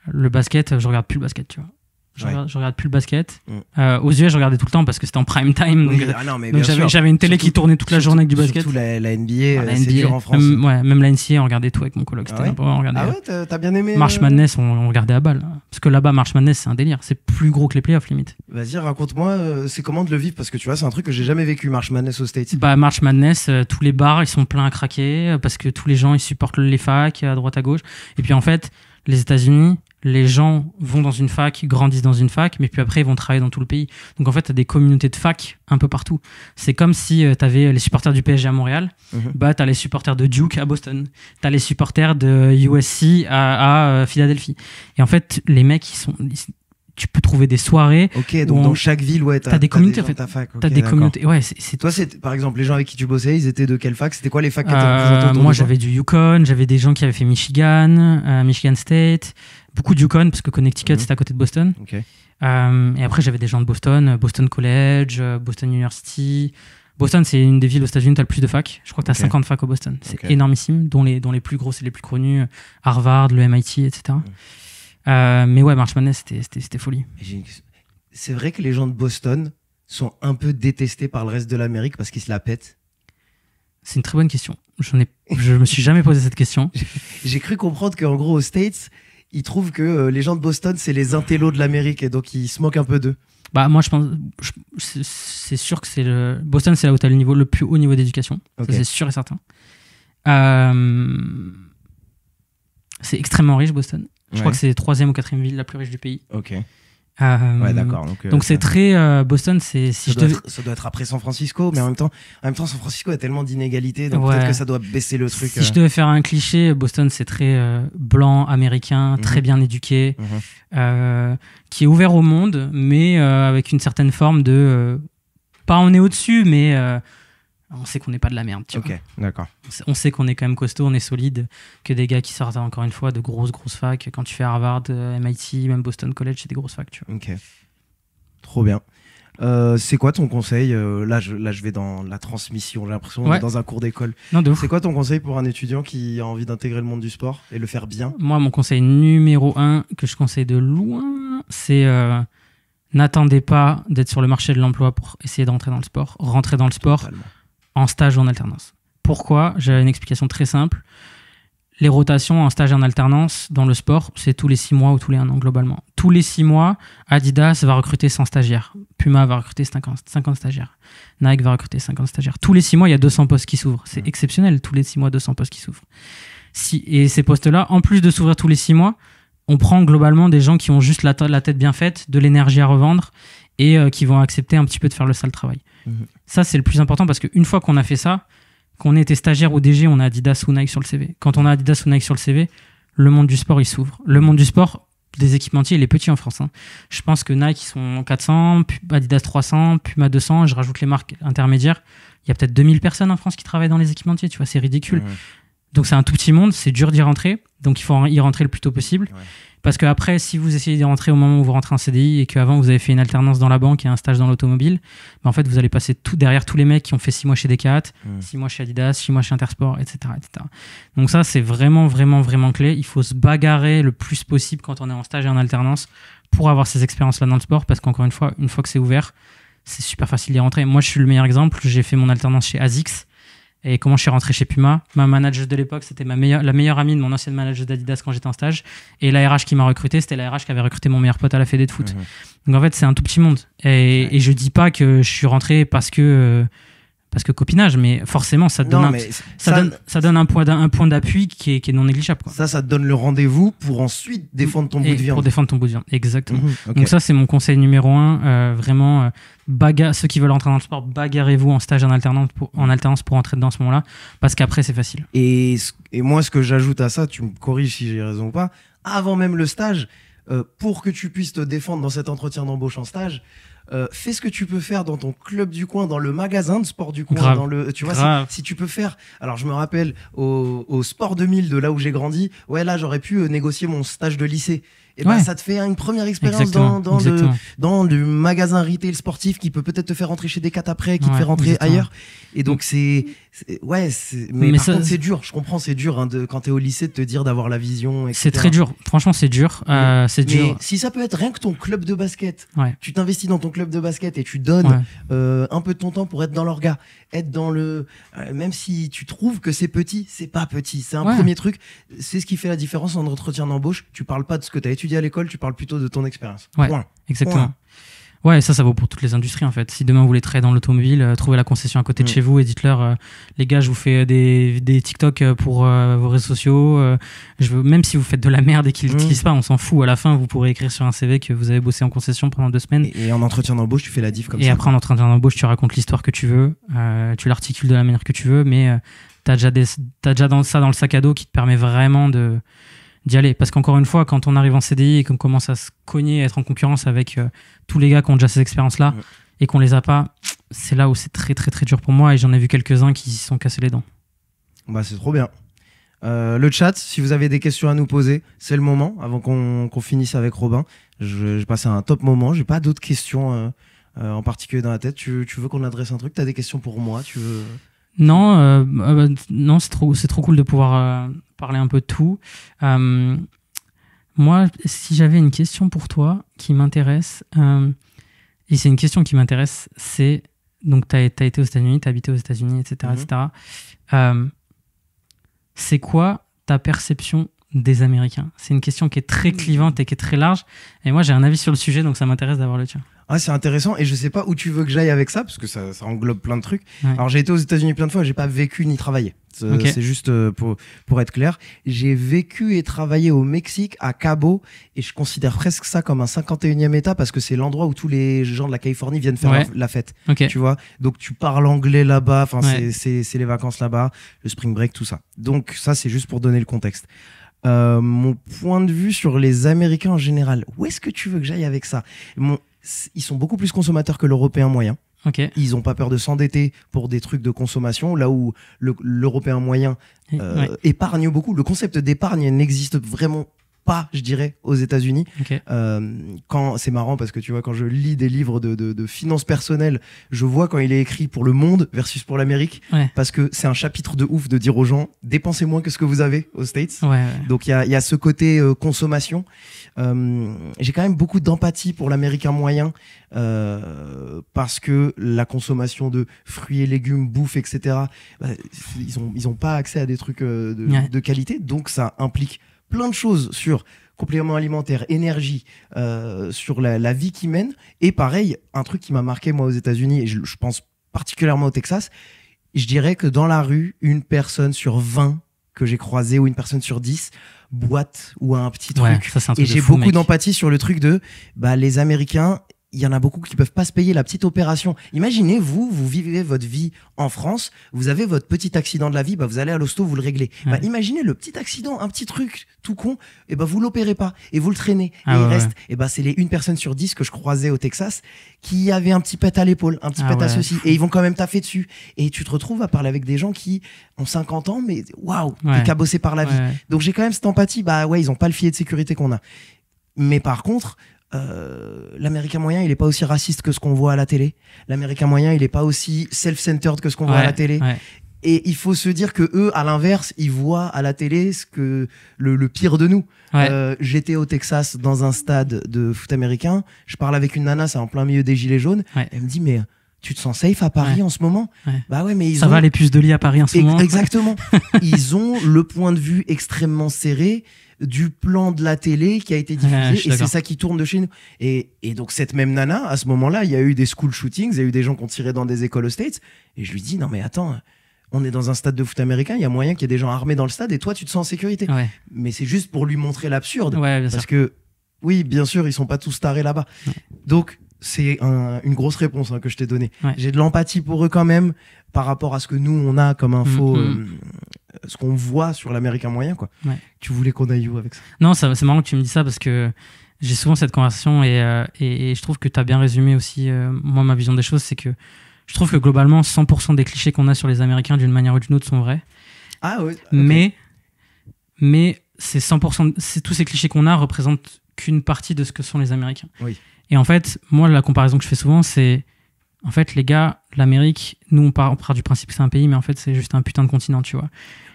le basket, je regarde plus le basket, tu vois. Je regarde plus le basket. Aux US, je regardais tout le temps parce que c'était en prime time. Donc, j'avais une télé qui tournait toute la journée avec du basket. Surtout la NBA, c'est dur en France. Même la NCA, on regardait tout avec mon coloc. Ah ouais, t'as bien aimé March Madness, on regardait à balle. Parce que là-bas, March Madness, c'est un délire. C'est plus gros que les playoffs, limite. Vas-y, raconte-moi, c'est comment de le vivre? Parce que tu vois, c'est un truc que j'ai jamais vécu, March Madness aux States. March Madness, tous les bars, ils sont pleins à craquer parce que tous les gens, ils supportent les facs à droite à gauche. Et puis en fait, les États-Unis, les gens vont dans une fac, grandissent dans une fac, mais puis après, ils vont travailler dans tout le pays. Donc en fait, tu as des communautés de fac un peu partout. C'est comme si tu avais les supporters du PSG à Montréal, bah, tu as les supporters de Duke à Boston, tu as les supporters de USC à Philadelphie. Et en fait, les mecs, tu peux trouver des soirées. Ok, donc dans chaque ville, ouais, t'as des communautés en fait. T'as des communautés. Ouais, Toi, par exemple, les gens avec qui tu bossais, ils étaient de quelle fac? C'était quoi les facs que t'as représentés autour Moi, de toi? j'avais du Yukon, j'avais des gens qui avaient fait Michigan, Michigan State, beaucoup de Yukon parce que Connecticut c'était à côté de Boston. Okay. Et après, j'avais des gens de Boston, Boston College, Boston University. Boston, c'est une des villes aux États-Unis où tu as le plus de facs. Je crois que tu as 50 facs au Boston. C'est énormissime, dont les plus grosses et les plus connues, Harvard, le MIT, etc. Mais ouais, March Madness, c'était folie. C'est vrai que les gens de Boston sont un peu détestés par le reste de l'Amérique parce qu'ils se la pètent? C'est une très bonne question. Je me suis jamais posé cette question. J'ai cru comprendre qu'en gros, aux States, ils trouvent que les gens de Boston, c'est les intellos de l'Amérique et donc ils se moquent un peu d'eux. Bah, moi, je pense, c'est sûr que Boston, c'est là où tu as le plus haut niveau d'éducation. Okay. Ça, c'est sûr et certain. C'est extrêmement riche, Boston. Je crois que c'est la 3e ou 4e ville la plus riche du pays. Ok. Ouais, d'accord. Donc c'est très Boston, c'est ça doit être après San Francisco, mais en même temps, San Francisco a tellement d'inégalités, donc peut-être que ça doit baisser le truc. Si je devais faire un cliché, Boston c'est très blanc, américain, très bien éduqué, qui est ouvert au monde, mais avec une certaine forme de pas on est au-dessus, mais on sait qu'on n'est pas de la merde. Tu vois. D'accord. On sait qu'on est quand même costaud, on est solide, que des gars qui sortent encore une fois de grosses facs. Quand tu fais Harvard, MIT, même Boston College, c'est des grosses facs. Tu vois. Ok. Trop bien. C'est quoi ton conseil là, je vais dans la transmission. J'ai l'impression d'être dans un cours d'école. C'est quoi ton conseil pour un étudiant qui a envie d'intégrer le monde du sport et le faire bien? Moi, mon conseil numéro 1 que je conseille de loin, c'est n'attendez pas d'être sur le marché de l'emploi pour essayer de rentrer dans le sport. Rentrez dans le sport. Totalement. En stage ou en alternance. Pourquoi? J'ai une explication très simple. Les rotations en stage et en alternance dans le sport, c'est tous les 6 mois ou tous les 1 an globalement. Tous les 6 mois, Adidas va recruter 100 stagiaires. Puma va recruter 50 stagiaires. Nike va recruter 50 stagiaires. Tous les 6 mois, il y a 200 postes qui s'ouvrent. C'est exceptionnel, tous les 6 mois, 200 postes qui s'ouvrent. Et ces postes-là, en plus de s'ouvrir tous les 6 mois, on prend globalement des gens qui ont juste la tête bien faite, de l'énergie à revendre et qui vont accepter un petit peu de faire le sale travail. Ça, c'est le plus important parce qu'une fois qu'on a fait ça, qu'on ait été stagiaire ou DG, on a Adidas ou Nike sur le CV. Quand on a Adidas ou Nike sur le CV, le monde du sport, il s'ouvre. Le monde du sport, des équipementiers, il est petit en France. Je pense que Nike, ils sont 400, Adidas 300, Puma 200, je rajoute les marques intermédiaires. Il y a peut-être 2000 personnes en France qui travaillent dans les équipementiers, tu vois, c'est ridicule. Donc c'est un tout petit monde, c'est dur d'y rentrer, donc il faut y rentrer le plus tôt possible. Parce qu'après, si vous essayez d'y rentrer au moment où vous rentrez en CDI et qu'avant vous avez fait une alternance dans la banque et un stage dans l'automobile, bah en fait vous allez passer derrière tous les mecs qui ont fait 6 mois chez Decathlon, 6 mois chez Adidas, 6 mois chez Intersport, etc., etc. Donc ça, c'est vraiment, vraiment, vraiment clé. Il faut se bagarrer le plus possible quand on est en stage et en alternance pour avoir ces expériences-là dans le sport parce qu'encore une fois que c'est ouvert, c'est super facile d'y rentrer. Moi, je suis le meilleur exemple. J'ai fait mon alternance chez ASICS. Et comment je suis rentré chez Puma. Ma manager de l'époque, c'était la meilleure amie de mon ancienne manager d'Adidas quand j'étais en stage. Et la RH qui m'a recruté, c'était la RH qui avait recruté mon meilleur pote à la fédé de foot. Donc en fait, c'est un tout petit monde. Et je dis pas que je suis rentré parce que copinage, mais forcément, ça donne un point d'appui qui est non négligeable. Quoi. Ça te donne le rendez-vous pour ensuite défendre ton bout de viande. Pour défendre ton bout de viande, exactement. Donc ça, c'est mon conseil numéro 1. Vraiment, ceux qui veulent rentrer dans le sport, bagarrez-vous en stage en alternance pour entrer dedans à ce moment-là, parce qu'après, c'est facile. Et moi, ce que j'ajoute à ça, tu me corriges si j'ai raison ou pas, avant même le stage, pour que tu puisses te défendre dans cet entretien d'embauche en stage, fais ce que tu peux faire dans ton club du coin, dans le magasin de sport du coin, tu vois, si tu peux faire. Alors je me rappelle au Sport 2000 de là où j'ai grandi, là j'aurais pu négocier mon stage de lycée. Et ça te fait une première expérience dans le magasin retail sportif qui peut peut-être te faire rentrer chez Decathlon après, qui te fait rentrer ailleurs. Et donc mais par contre c'est dur. Je comprends, c'est dur quand t'es au lycée de te dire d'avoir la vision, etc. C'est très dur. Franchement, c'est dur. Mais si ça peut être rien que ton club de basket, tu t'investis dans ton club de basket et tu donnes un peu de ton temps pour être dans l'orga, être dans le, même si tu trouves que c'est petit, c'est pas petit. C'est un premier truc. C'est ce qui fait la différence en entretien d'embauche. Tu parles pas de ce que t'as étudié à l'école, tu parles plutôt de ton expérience. Point. Exactement. Ouais, ça vaut pour toutes les industries en fait. Si demain vous voulez travailler dans l'automobile, trouvez la concession à côté de chez vous et dites-leur les gars, je vous fais des TikTok pour vos réseaux sociaux. Même si vous faites de la merde et qu'ils l'utilisent pas, on s'en fout. À la fin, vous pourrez écrire sur un CV que vous avez bossé en concession pendant 2 semaines. Et en entretien d'embauche, tu fais la diff comme ça. Et après, en entretien d'embauche, tu racontes l'histoire que tu veux, tu l'articules de la manière que tu veux, mais t'as déjà ça dans le sac à dos qui te permet vraiment d'y aller. Parce qu'encore une fois, quand on arrive en CDI et qu'on commence à se cogner, à être en concurrence avec tous les gars qui ont déjà ces expériences-là et qu'on les a pas, c'est là où c'est très très très dur pour moi et j'en ai vu quelques-uns qui se sont cassés les dents. Bah, c'est trop bien. Le chat, si vous avez des questions à nous poser, c'est le moment, avant qu'on finisse avec Robin. J'ai passé un top moment, j'ai pas d'autres questions en particulier dans la tête. Tu veux qu'on adresse un truc? T'as des questions pour moi? Non, non, c'est trop cool de pouvoir parler un peu de tout. Moi, si j'avais une question pour toi qui m'intéresse, et c'est une question qui m'intéresse, c'est donc t'as été aux États-Unis, t'as habité aux États-Unis, etc., etc. C'est quoi ta perception des Américains? C'est une question qui est très clivante et qui est très large. Et moi, j'ai un avis sur le sujet, donc ça m'intéresse d'avoir le tien. Ah, c'est intéressant et je sais pas où tu veux que j'aille avec ça parce que ça englobe plein de trucs. Ouais. Alors j'ai été aux États-Unis plein de fois, j'ai pas vécu ni travaillé. C'est juste pour être clair. J'ai vécu et travaillé au Mexique, à Cabo, et je considère presque ça comme un 51e État parce que c'est l'endroit où tous les gens de la Californie viennent faire la fête. Tu vois, donc tu parles anglais là-bas, c'est les vacances là-bas, le spring break, tout ça. Donc ça, c'est juste pour donner le contexte. Mon point de vue sur les Américains en général, où est-ce que tu veux que j'aille avec ça? Ils sont beaucoup plus consommateurs que l'Européen moyen. Ils n'ont pas peur de s'endetter pour des trucs de consommation, là où l'Européen moyen épargne beaucoup. Le concept d'épargne n'existe vraiment pas, je dirais, aux États-Unis. C'est marrant parce que tu vois, quand je lis des livres de finances personnelles, je vois quand il est écrit pour le monde versus pour l'Amérique, parce que c'est un chapitre de ouf de dire aux gens dépensez moins que ce que vous avez aux States. Donc il y a ce côté consommation. J'ai quand même beaucoup d'empathie pour l'Américain moyen parce que la consommation de fruits et légumes, bouffe, etc. Ils ont pas accès à des trucs de qualité, donc ça implique plein de choses sur compléments alimentaires, énergie, sur la vie qu'ils mènent. Et pareil, un truc qui m'a marqué moi aux États-Unis, et je pense particulièrement au Texas, je dirais que dans la rue, une personne sur 20 que j'ai croisée ou une personne sur 10 boite ou a un petit truc. Ça, et j'ai beaucoup d'empathie sur le truc de les Américains. Il y en a beaucoup qui peuvent pas se payer la petite opération. Imaginez, vous vivez votre vie en France, vous avez votre petit accident de la vie, vous allez à l'hosto, vous le réglez. Imaginez le petit accident, un petit truc tout con, et vous l'opérez pas, et vous le traînez. Et il reste, c'est les 1 personne sur 10 que je croisais au Texas qui avait un petit pet à l'épaule, un petit pet à ceci, et ils vont quand même taffer dessus. Et tu te retrouves à parler avec des gens qui ont 50 ans, mais waouh, t'es cabossé par la vie. Donc j'ai quand même cette empathie, ils ont pas le filet de sécurité qu'on a. Mais par contre, l'Américain moyen, il est pas aussi raciste que ce qu'on voit à la télé. L'Américain moyen, il est pas aussi self-centered que ce qu'on voit à la télé. Et il faut se dire que eux, à l'inverse, ils voient à la télé ce que le pire de nous. J'étais au Texas dans un stade de foot américain. Je parle avec une nana, c'est en plein milieu des gilets jaunes. Elle me dit mais tu te sens safe à Paris en ce moment? Mais ça va les puces de lit à Paris en ce moment. Exactement. Ils ont le point de vue extrêmement serré du plan de la télé qui a été diffusé et c'est ça qui tourne de chez nous. Et donc cette même nana, à ce moment-là, il y a eu des school shootings, il y a eu des gens qui ont tiré dans des écoles aux States et je lui dis non mais attends, on est dans un stade de foot américain, il y a moyen qu'il y ait des gens armés dans le stade et toi tu te sens en sécurité. Mais c'est juste pour lui montrer l'absurde parce que oui, bien sûr, ils sont pas tous tarés là-bas. Donc c'est une grosse réponse que je t'ai donnée. J'ai de l'empathie pour eux quand même par rapport à ce que nous on a comme info, ce qu'on voit sur l'Américain moyen, quoi. Tu voulais qu'on aille où avec ça? Non, c'est marrant que tu me dis ça parce que j'ai souvent cette conversation et je trouve que tu as bien résumé aussi moi ma vision des choses, c'est que je trouve que globalement 100% des clichés qu'on a sur les Américains d'une manière ou d'une autre sont vrais. Mais c'est 100%, tous ces clichés qu'on a représentent qu'une partie de ce que sont les Américains. Et en fait, moi, la comparaison que je fais souvent, c'est en fait, les gars, l'Amérique, nous, on part du principe que c'est un pays, mais en fait, c'est juste un putain de continent, tu vois.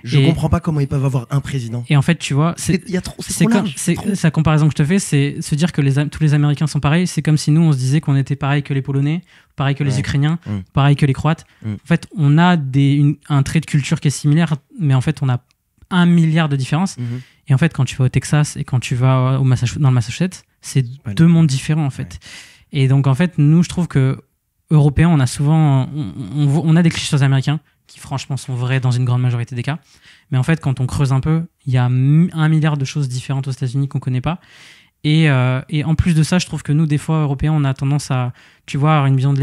Je comprends pas comment ils peuvent avoir un président. Et en fait, tu vois, la comparaison que je te fais, c'est se dire que tous les Américains sont pareils. C'est comme si nous, on se disait qu'on était pareil que les Polonais, pareil que les Ukrainiens, pareil que les Croates. En fait, on a un trait de culture qui est similaire, mais en fait, on a 1 milliard de différences. Et en fait, quand tu vas au Texas et quand tu vas dans le Massachusetts, c'est 2 mondes différents, en fait. Et donc, en fait, nous, je trouve que Européens, on a souvent, on a des clichés sur les Américains qui, franchement, sont vrais dans une grande majorité des cas. Mais en fait, quand on creuse un peu, il y a 1 milliard de choses différentes aux États-Unis qu'on connaît pas. Et en plus de ça, je trouve que nous, des fois, Européens, on a tendance à, tu vois, avoir une vision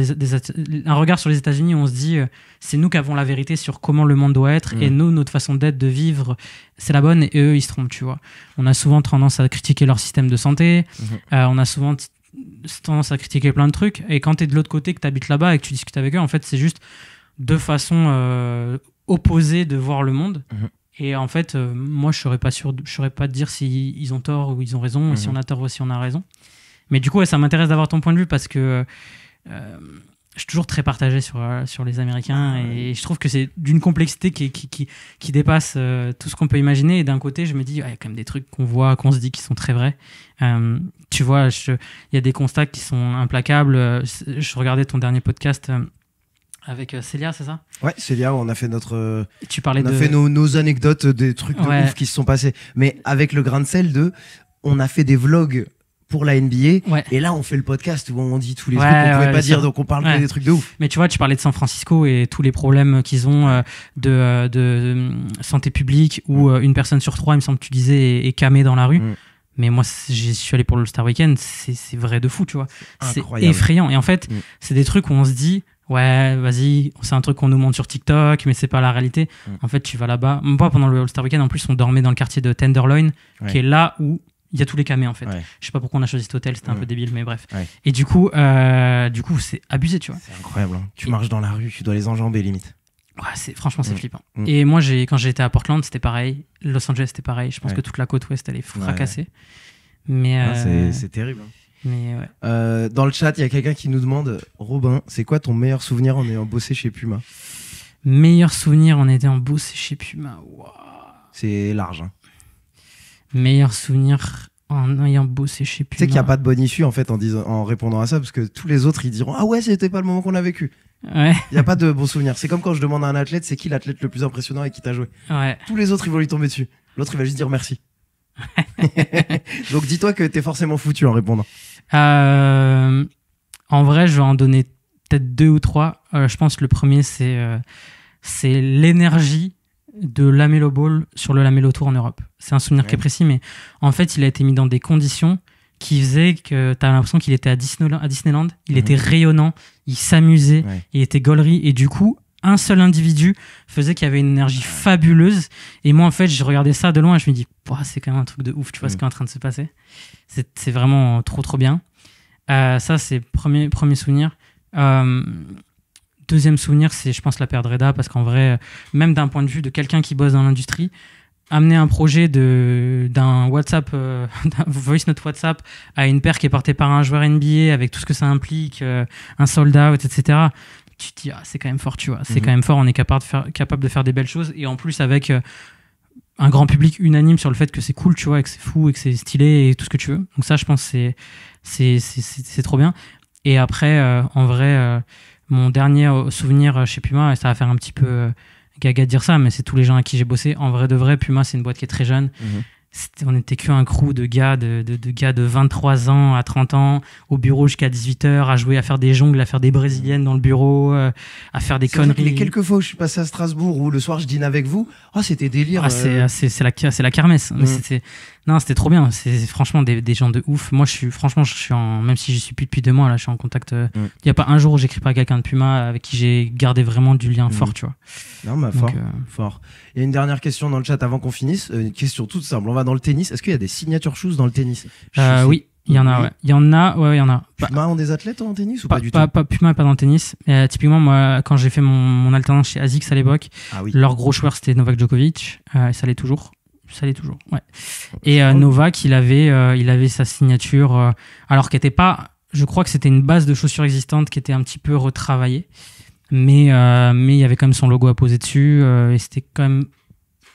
un regard sur les États-Unis où on se dit, c'est nous qui avons la vérité sur comment le monde doit être, et nous, notre façon d'être, de vivre, c'est la bonne, et eux, ils se trompent, tu vois. On a souvent tendance à critiquer leur système de santé, on a souvent tendance à critiquer plein de trucs, et quand tu es de l'autre côté, que tu habites là-bas et que tu discutes avec eux, en fait, c'est juste deux façons opposées de voir le monde. Et en fait, moi, je saurais pas te dire si ils ont tort ou ils ont raison, si on a tort ou si on a raison. Mais du coup, ouais, ça m'intéresse d'avoir ton point de vue parce que je suis toujours très partagé sur les Américains et je trouve que c'est d'une complexité qui dépasse tout ce qu'on peut imaginer. Et d'un côté, je me dis, il y a quand même des trucs qu'on voit, qu'on se dit qui sont très vrais. Tu vois, il y a des constats qui sont implacables. Je regardais ton dernier podcast avec Célia, c'est ça? Ouais, Célia, on a fait fait nos anecdotes des trucs de ouf qui se sont passés. Mais avec le grain de sel on a fait des vlogs pour la NBA. Et là, on fait le podcast où on dit tous les trucs qu'on pouvait pas dire, donc on parle que des trucs de ouf. Mais tu vois, tu parlais de San Francisco et tous les problèmes qu'ils ont de santé publique où une personne sur 3, il me semble que tu disais, est camée dans la rue. Mais moi, j'y suis allé pour le Star Weekend, c'est vrai de fou, tu vois. C'est effrayant. Et en fait, c'est des trucs où on se dit, ouais, vas-y, c'est un truc qu'on nous montre sur TikTok, mais c'est pas la réalité. En fait, tu vas là-bas. Moi, pendant le All-Star Weekend, en plus, on dormait dans le quartier de Tenderloin, qui est là où il y a tous les camés, en fait. Je sais pas pourquoi on a choisi cet hôtel, c'était un peu débile, mais bref. Et du coup, c'est abusé, tu vois. C'est incroyable. Hein. Tu marches dans la rue, tu dois les enjamber, limite. Ouais, franchement, c'est flippant. Et moi, quand j'étais à Portland, c'était pareil. Los Angeles, c'était pareil. Je pense que toute la côte ouest, elle est fracassée. Mais c'est terrible. Hein. Mais ouais. Dans le chat, il y a quelqu'un qui nous demande, Robin, c'est quoi ton meilleur souvenir en ayant bossé chez Puma? Meilleur souvenir en ayant bossé chez Puma. Wow. C'est large. Hein. Meilleur souvenir en ayant bossé chez Puma. Tu sais qu'il n'y a pas de bonne issue en fait en répondant à ça, parce que tous les autres ils diront ah ouais, c'était pas le moment qu'on a vécu. Ouais. Il n'y a pas de bon souvenir. C'est comme quand je demande à un athlète, c'est qui l'athlète le plus impressionnant avec qui t'as joué. Ouais. Tous les autres ils vont lui tomber dessus. L'autre il va juste dire merci. Donc dis-toi que t'es forcément foutu en répondant. En vrai, je vais en donner peut-être 2 ou 3. Je pense que le premier, c'est l'énergie de Lamelo Ball sur le Lamelo Tour en Europe. C'est un souvenir qui est précis, mais en fait, il a été mis dans des conditions qui faisaient que tu as l'impression qu'il était à Disneyland. Il était rayonnant, il s'amusait, il était gaulerie, et du coup, un seul individu faisait qu'il y avait une énergie fabuleuse. Et moi, en fait, je regardais ça de loin et je me dis, c'est quand même un truc de ouf, tu vois ce qui est en train de se passer. C'est vraiment trop, trop bien. Ça, c'est premier souvenir. Deuxième souvenir, c'est, je pense, la paire de Reda, parce qu'en vrai, même d'un point de vue de quelqu'un qui bosse dans l'industrie, amener un projet d'un WhatsApp, d'un voice note WhatsApp à une paire qui est portée par un joueur NBA avec tout ce que ça implique, un sold out, etc., tu te dis, c'est quand même fort, tu vois. C'est quand même fort, on est capable de faire des belles choses. Et en plus, avec un grand public unanime sur le fait que c'est cool, tu vois, et que c'est fou, et que c'est stylé, et tout ce que tu veux. Donc ça, je pense, c'est trop bien. Et après, en vrai, mon dernier souvenir chez Puma, et ça va faire un petit peu gaga de dire ça, mais c'est tous les gens à qui j'ai bossé. En vrai de vrai, Puma, c'est une boîte qui est très jeune. On n'était qu'un crew de gars de 23 ans à 30 ans au bureau jusqu'à 18h, à jouer, à faire des jongles, à faire des brésiliennes dans le bureau, à faire des conneries. Les quelques fois où je suis passé à Strasbourg, où le soir je dîne avec vous, c'était délire. C'est la kermesse. Mais c'était trop bien. C'est franchement des gens de ouf. Moi, même si j'y suis plus depuis 2 mois, là, je suis en contact. Il n'y a pas un jour où j'écris pas à quelqu'un de Puma avec qui j'ai gardé vraiment du lien fort, tu vois. Non, mais fort. Il y a une dernière question dans le chat avant qu'on finisse. Une question toute simple. On va dans le tennis. Est-ce qu'il y a des signature shoes dans le tennis? Oui. Il y en a, ouais. Il y en a. Puma ont des athlètes en tennis ou pas du tout? Puma n'est pas dans le tennis. Typiquement, moi, quand j'ai fait mon alternance chez ASICS à l'époque, leur gros joueur, c'était Novak Djokovic. Et ça l'est toujours. Ouais. Et Novak, il avait sa signature, alors qu'elle était pas... Je crois que c'était une base de chaussures existante qui était un petit peu retravaillée. Mais il y avait quand même son logo à poser dessus. Et c'était quand même...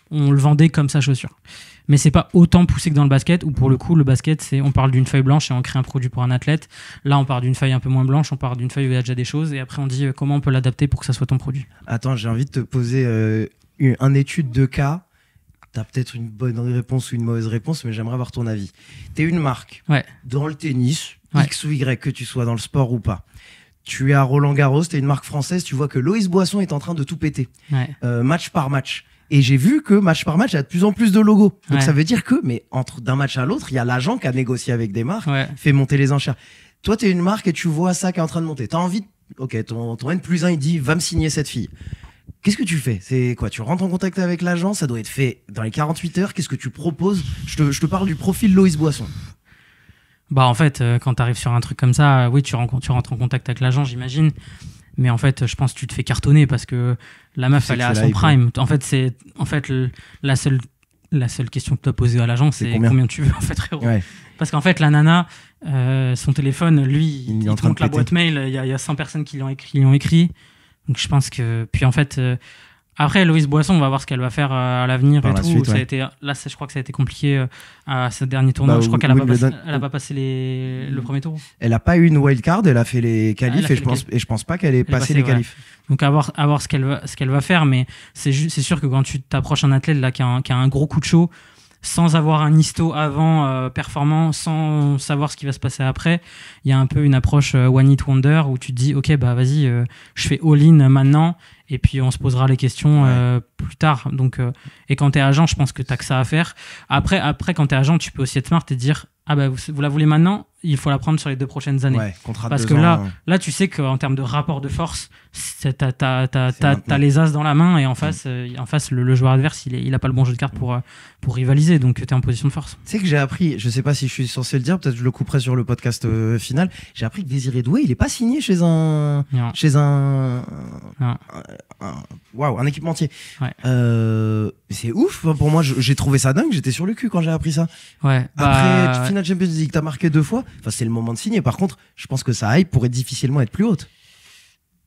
On le vendait comme sa chaussure. Mais c'est pas autant poussé que dans le basket, où pour le coup, le basket, on parle d'une feuille blanche et on crée un produit pour un athlète. Là, on part d'une feuille un peu moins blanche, on part d'une feuille où il y a déjà des choses, et après on dit comment on peut l'adapter pour que ça soit ton produit. Attends, j'ai envie de te poser une étude de cas. t'as peut-être une bonne réponse ou une mauvaise réponse, mais j'aimerais avoir ton avis. T'es une marque dans le tennis, X ou Y, que tu sois dans le sport ou pas. Tu es à Roland-Garros, t'es une marque française, tu vois que Loïs Boisson est en train de tout péter. Match par match. Et j'ai vu que match par match, il y a de plus en plus de logos. Donc ça veut dire que, mais entre d'un match à l'autre, il y a l'agent qui a négocié avec des marques, fait monter les enchères. Toi, t'es une marque et tu vois ça qui est en train de monter. T'as envie, ton N+1, il dit, va me signer cette fille. Qu'est-ce que tu fais? C'est quoi? Tu rentres en contact avec l'agent, ça doit être fait dans les 48 heures. Qu'est-ce que tu proposes? Je te parle du profil Loïs Boisson. Bah, en fait, quand t'arrives sur un truc comme ça, oui, tu rentres en contact avec l'agent, j'imagine. Mais en fait, je pense que tu te fais cartonner parce que la meuf, elle est à son prime. En fait, la seule question que tu as posée à l'agent, c'est combien tu veux, en fait, frérot. Parce qu'en fait, la nana, son téléphone, lui, il te montre la boîte mail, il y a 100 personnes qui l'ont écrit. Donc je pense que... Puis en fait... Après, Loïs Boisson, on va voir ce qu'elle va faire à l'avenir et tout. Suite, là, je crois que ça a été compliqué à ce dernier tournoi. Je crois qu'elle n'a pas passé le premier tour. Elle n'a pas eu une wildcard, elle a fait les qualifs et je pense pas qu'elle ait passé les qualifs. Donc à voir ce qu'elle va faire, mais c'est sûr que quand tu t'approches un athlète là, qui a un gros coup de chaud, sans avoir un histo avant performant, sans savoir ce qui va se passer après, il y a un peu une approche one hit wonder où tu te dis ok, bah vas-y, je fais all-in maintenant et puis on se posera les questions plus tard. Donc et quand t'es agent, je pense que t'as que ça à faire. Après quand t'es agent, tu peux aussi être smart et dire ah bah vous la voulez maintenant, il faut la prendre sur les 2 prochaines années. Parce que là tu sais qu'en termes de rapport de force, t'as les as dans la main et en face le joueur adverse il a pas le bon jeu de cartes pour rivaliser, donc t'es en position de force. Tu sais que j'ai appris, je sais pas si je suis censé le dire, peut-être je le couperai sur le podcast final, j'ai appris que Désiré Doué il est pas signé chez un équipementier. C'est ouf, pour moi j'ai trouvé ça dingue, j'étais sur le cul quand j'ai appris ça. Après finale Champions League, t'as marqué 2 fois, enfin c'est le moment de signer. Par contre, je pense que sa hype pourrait difficilement être plus haute.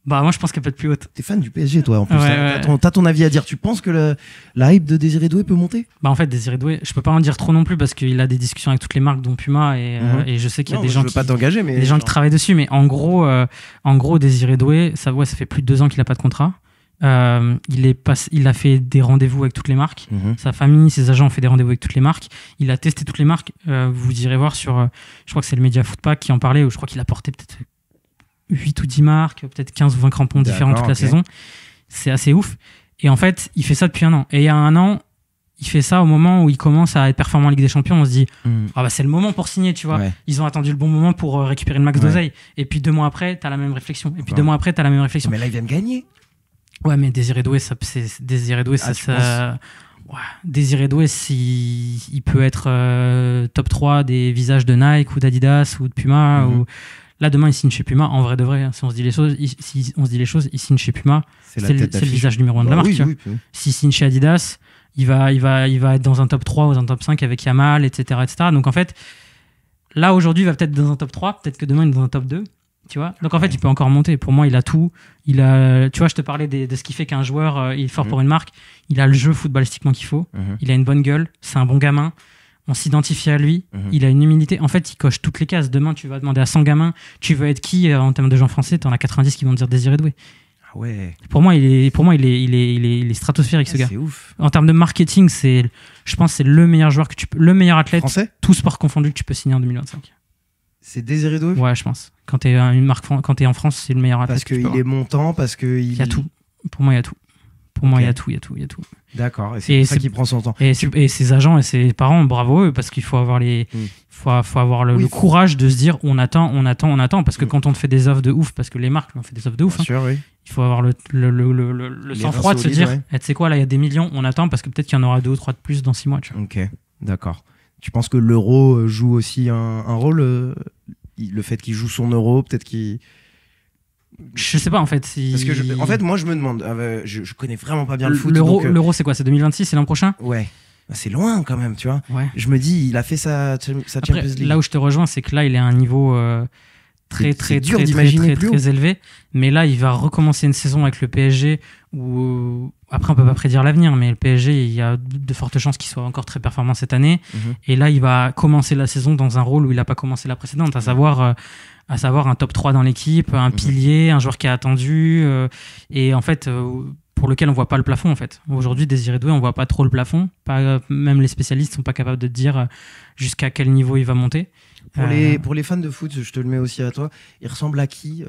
Bah moi je pense qu'elle peut être plus haute. T'es fan du PSG toi en plus. T'as ton avis à dire. Tu penses que la hype de Désiré Doué peut monter? Bah en fait Désiré Doué, je peux pas en dire trop non plus parce qu'il a des discussions avec toutes les marques dont Puma et je sais qu'il y a des gens qui travaillent dessus. Mais en gros Désiré Doué, ça fait plus de 2 ans qu'il a pas de contrat. Il a fait des rendez-vous avec toutes les marques. Sa famille, ses agents ont fait des rendez-vous avec toutes les marques. Il a testé toutes les marques. Vous irez voir sur, je crois que c'est le Media Footpack qui en parlait, où je crois qu'il a porté peut-être 8 ou 10 marques, peut-être 15 ou 20 crampons différents toute la saison. C'est assez ouf. Et en fait, il fait ça depuis 1 an. Et il y a 1 an, il fait ça au moment où il commence à être performant en Ligue des Champions. On se dit, ah bah c'est le moment pour signer, tu vois. Ils ont attendu le bon moment pour récupérer le max d'oseille. Et puis 2 mois après, t'as la même réflexion. Et puis 2 mois après, t'as la même réflexion. Mais là, ils viennent gagner. Ouais, mais Désiré Doué, Désiré Doué, il peut être top 3 des visages de Nike ou d'Adidas ou de Puma. Ou... Là, demain, il signe chez Puma. En vrai de vrai, si on se dit les choses, il signe chez Puma. C'est le visage numéro 1 de la marque. Oui. S'il signe chez Adidas, il va être dans un top 3 ou un top 5 avec Yamal, etc. Donc en fait, là, aujourd'hui, il va peut-être dans un top 3. Peut-être que demain, il est dans un top 2. Tu vois, donc en fait il peut encore monter. Pour moi il a tout, tu vois, je te parlais de ce qui fait qu'un joueur il est fort pour une marque. Il a le jeu footballistiquement qu'il faut, il a une bonne gueule, c'est un bon gamin, on s'identifie à lui, il a une humilité. En fait il coche toutes les cases. Demain tu vas demander à 100 gamins tu veux être qui en termes de gens français, t'en as 90 qui vont te dire Désiré Doué. Ah ouais. Pour moi il est stratosphérique ce gars. C'est ouf. En termes de marketing, je pense que c'est le meilleur joueur le meilleur athlète français, tout sport confondu, que tu peux signer en 2025. C'est Désiré Doué? Ouais, je pense. Quand t'es une marque, quand t'es en France, c'est le meilleur athlète. Parce qu'il est montant, parce que il y a tout. Pour moi, il y a tout. Pour moi, il y a tout. D'accord. Et c'est pour ça qu'il prend son temps. Et ses agents et ses parents, bravo eux, parce qu'il faut avoir faut avoir le courage de se dire on attend, parce que quand on te fait des offres de ouf, parce que les marques ont fait des offres de ouf. Bien sûr, oui. Il faut avoir le sang-froid de se dire, tu sais quoi, là, il y a des millions, on attend, parce que peut-être qu'il y en aura 2 ou 3 de plus dans 6 mois. Tu vois. Ok, d'accord. Tu penses que l'euro joue aussi un rôle, le fait qu'il joue son euro, peut-être qu'il... Je sais pas en fait. Parce que en fait, moi je me demande, je connais vraiment pas bien le foot. L'euro c'est quoi? C'est 2026, c'est l'an prochain? Ouais. C'est loin quand même, tu vois. Ouais. Je me dis, il a fait sa Champions League. Là où je te rejoins, c'est que là il est à un niveau très élevé. Mais là, il va recommencer une saison avec le PSG où, après, on peut pas prédire l'avenir, mais le PSG, il y a de fortes chances qu'il soit encore très performant cette année. Et là, il va commencer la saison dans un rôle où il n'a pas commencé la précédente, à savoir un top 3 dans l'équipe, un pilier, un joueur qui est attendu. Et en fait, pour lequel on voit pas le plafond en fait. Aujourd'hui, Désiré Doué, on voit pas trop le plafond. Même les spécialistes sont pas capables de te dire jusqu'à quel niveau il va monter. Pour les fans de foot, je te le mets aussi à toi, il ressemble à qui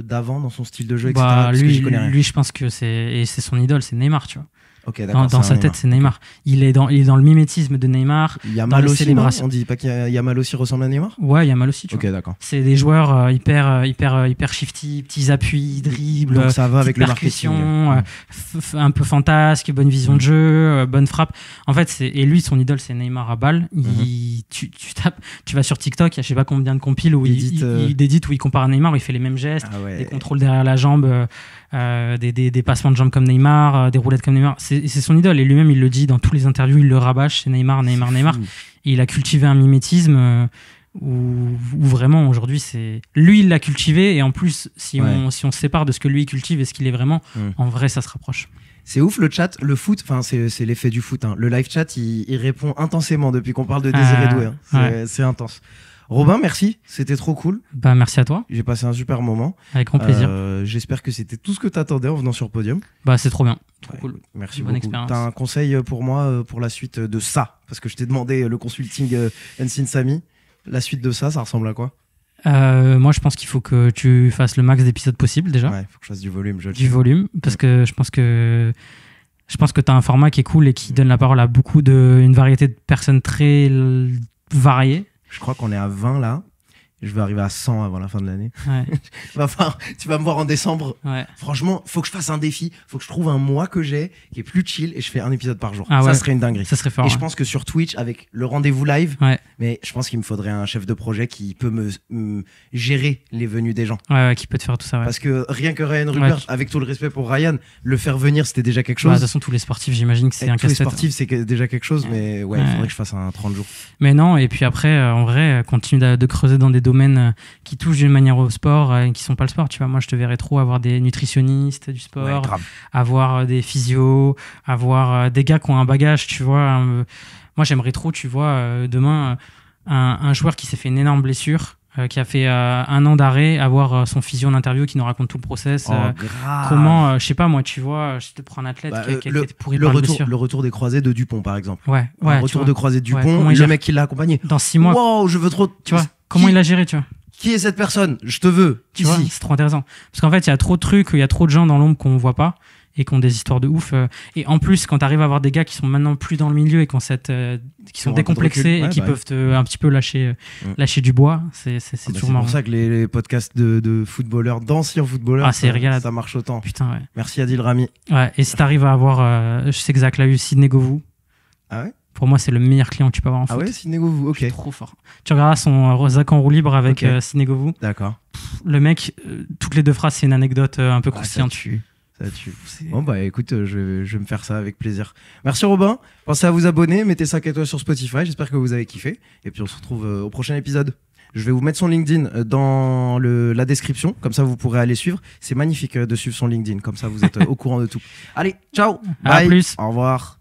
d'avant dans son style de jeu, etc. Lui, je pense que c'est son idole, c'est Neymar, tu vois. Okay, dans sa tête, c'est Neymar. Il est dans le mimétisme de Neymar. Yamal aussi, non ? On dit pas qu'Yamal aussi ressemble à Neymar ? Ouais, Yamal aussi. Ok, d'accord. C'est des joueurs hyper shifty, petits appuis, dribbles, donc ça va avec le marketing. Un peu fantasque, bonne vision de jeu, bonne frappe. En fait, et lui, son idole, c'est Neymar à balle. Tu vas sur TikTok, il y a je sais pas combien de compiles où il dédite, où il compare à Neymar, où il fait les mêmes gestes, des contrôles derrière la jambe, des passements de jambes comme Neymar, des roulettes comme Neymar. C'est son idole, et lui-même il le dit dans toutes les interviews, il le rabâche, c'est Neymar. Et il a cultivé un mimétisme où vraiment aujourd'hui lui il l'a cultivé, et en plus si on se sépare de ce que lui il cultive et ce qu'il est vraiment, en vrai ça se rapproche. C'est ouf le chat, le foot, enfin c'est l'effet du foot, hein. Le live chat il répond intensément depuis qu'on parle de Désiré Doué, hein. C'est intense. Robin, merci, c'était trop cool. Bah merci à toi. J'ai passé un super moment. Avec grand plaisir. J'espère que c'était tout ce que t'attendais en venant sur Podium. Bah c'est trop bien, trop cool. Merci beaucoup. T'as un conseil pour moi pour la suite de ça? Parce que je t'ai demandé le consulting Ensign Samy. La suite de ça ressemble à quoi? Moi je pense qu'il faut que tu fasses le max d'épisodes possible déjà. Ouais, il faut que je fasse du volume. Volume, parce que je pense que t'as un format qui est cool et qui donne la parole à une variété de personnes très variées. Je crois qu'on est à 20 là. Je vais arriver à 100 avant la fin de l'année. Ouais. Tu vas me voir en décembre. Ouais. Franchement, faut que je fasse un défi. Faut que je trouve un mois que j'ai qui est plus chill et je fais un épisode par jour. Ça serait une dinguerie. Ça serait fort. Et je pense que sur Twitch, avec le rendez-vous live, ouais. Mais je pense qu'il me faudrait un chef de projet qui peut me gérer les venues des gens. Ouais, qui peut te faire tout ça. Ouais. Parce que rien que Ryan Rupert, avec tout le respect pour Ryan, le faire venir, c'était déjà quelque chose. De toute façon, tous les sportifs, j'imagine que c'est un casse-tête. Tous les sportifs, c'est déjà quelque chose, mais il faudrait que je fasse un 30 jours. Mais non, et puis après, en vrai, continue de creuser dans des domaines qui touchent d'une manière au sport et qui sont pas le sport, tu vois. Moi je te verrais trop avoir des nutritionnistes du sport, avoir des physios, avoir des gars qui ont un bagage, tu vois. Moi j'aimerais trop, tu vois, demain un joueur qui s'est fait une énorme blessure, qui a fait 1 an d'arrêt, avoir son physio en interview qui nous raconte tout le process, comment, je sais pas moi, tu vois, je te prends un athlète qui a été pourri par le retour des croisés de Dupont par exemple. Retour de croisés de Dupont, le mec qui l'a accompagné dans 6 mois. Wow, je veux trop, tu vois. Comment il a géré, tu vois? Qui est cette personne? Je te veux. Tu vois, c'est trop intéressant. Parce qu'en fait, il y a trop de trucs, il y a trop de gens dans l'ombre qu'on voit pas et qui ont des histoires de ouf. Et en plus, quand tu arrives à avoir des gars qui sont maintenant plus dans le milieu et qui sont décomplexés et qui peuvent un petit peu lâcher du bois, c'est toujours marrant. C'est pour ça que les podcasts de footballeurs, d'anciens footballeurs, ça marche autant. Putain, ouais. Merci Adil Rami. Ouais, et si tu arrives à avoir, je sais que Zach l'a eu, Sidney Govou. Ah ouais? Pour moi, c'est le meilleur client que tu peux avoir en foot. Ah ouais, Sidney Govou, ok. Trop fort. Tu regarderas son Zach en roue libre avec Sidney Govou. D'accord. Le mec, toutes les 2 phrases, c'est une anecdote un peu croustillante. Ça tue. Bon bah écoute, je vais me faire ça avec plaisir. Merci Robin. Pensez à vous abonner, mettez 5 étoiles sur Spotify. J'espère que vous avez kiffé. Et puis on se retrouve au prochain épisode. Je vais vous mettre son LinkedIn dans la description, comme ça vous pourrez aller suivre. C'est magnifique de suivre son LinkedIn, comme ça vous êtes au courant de tout. Allez, ciao. Bye. À plus. Au revoir.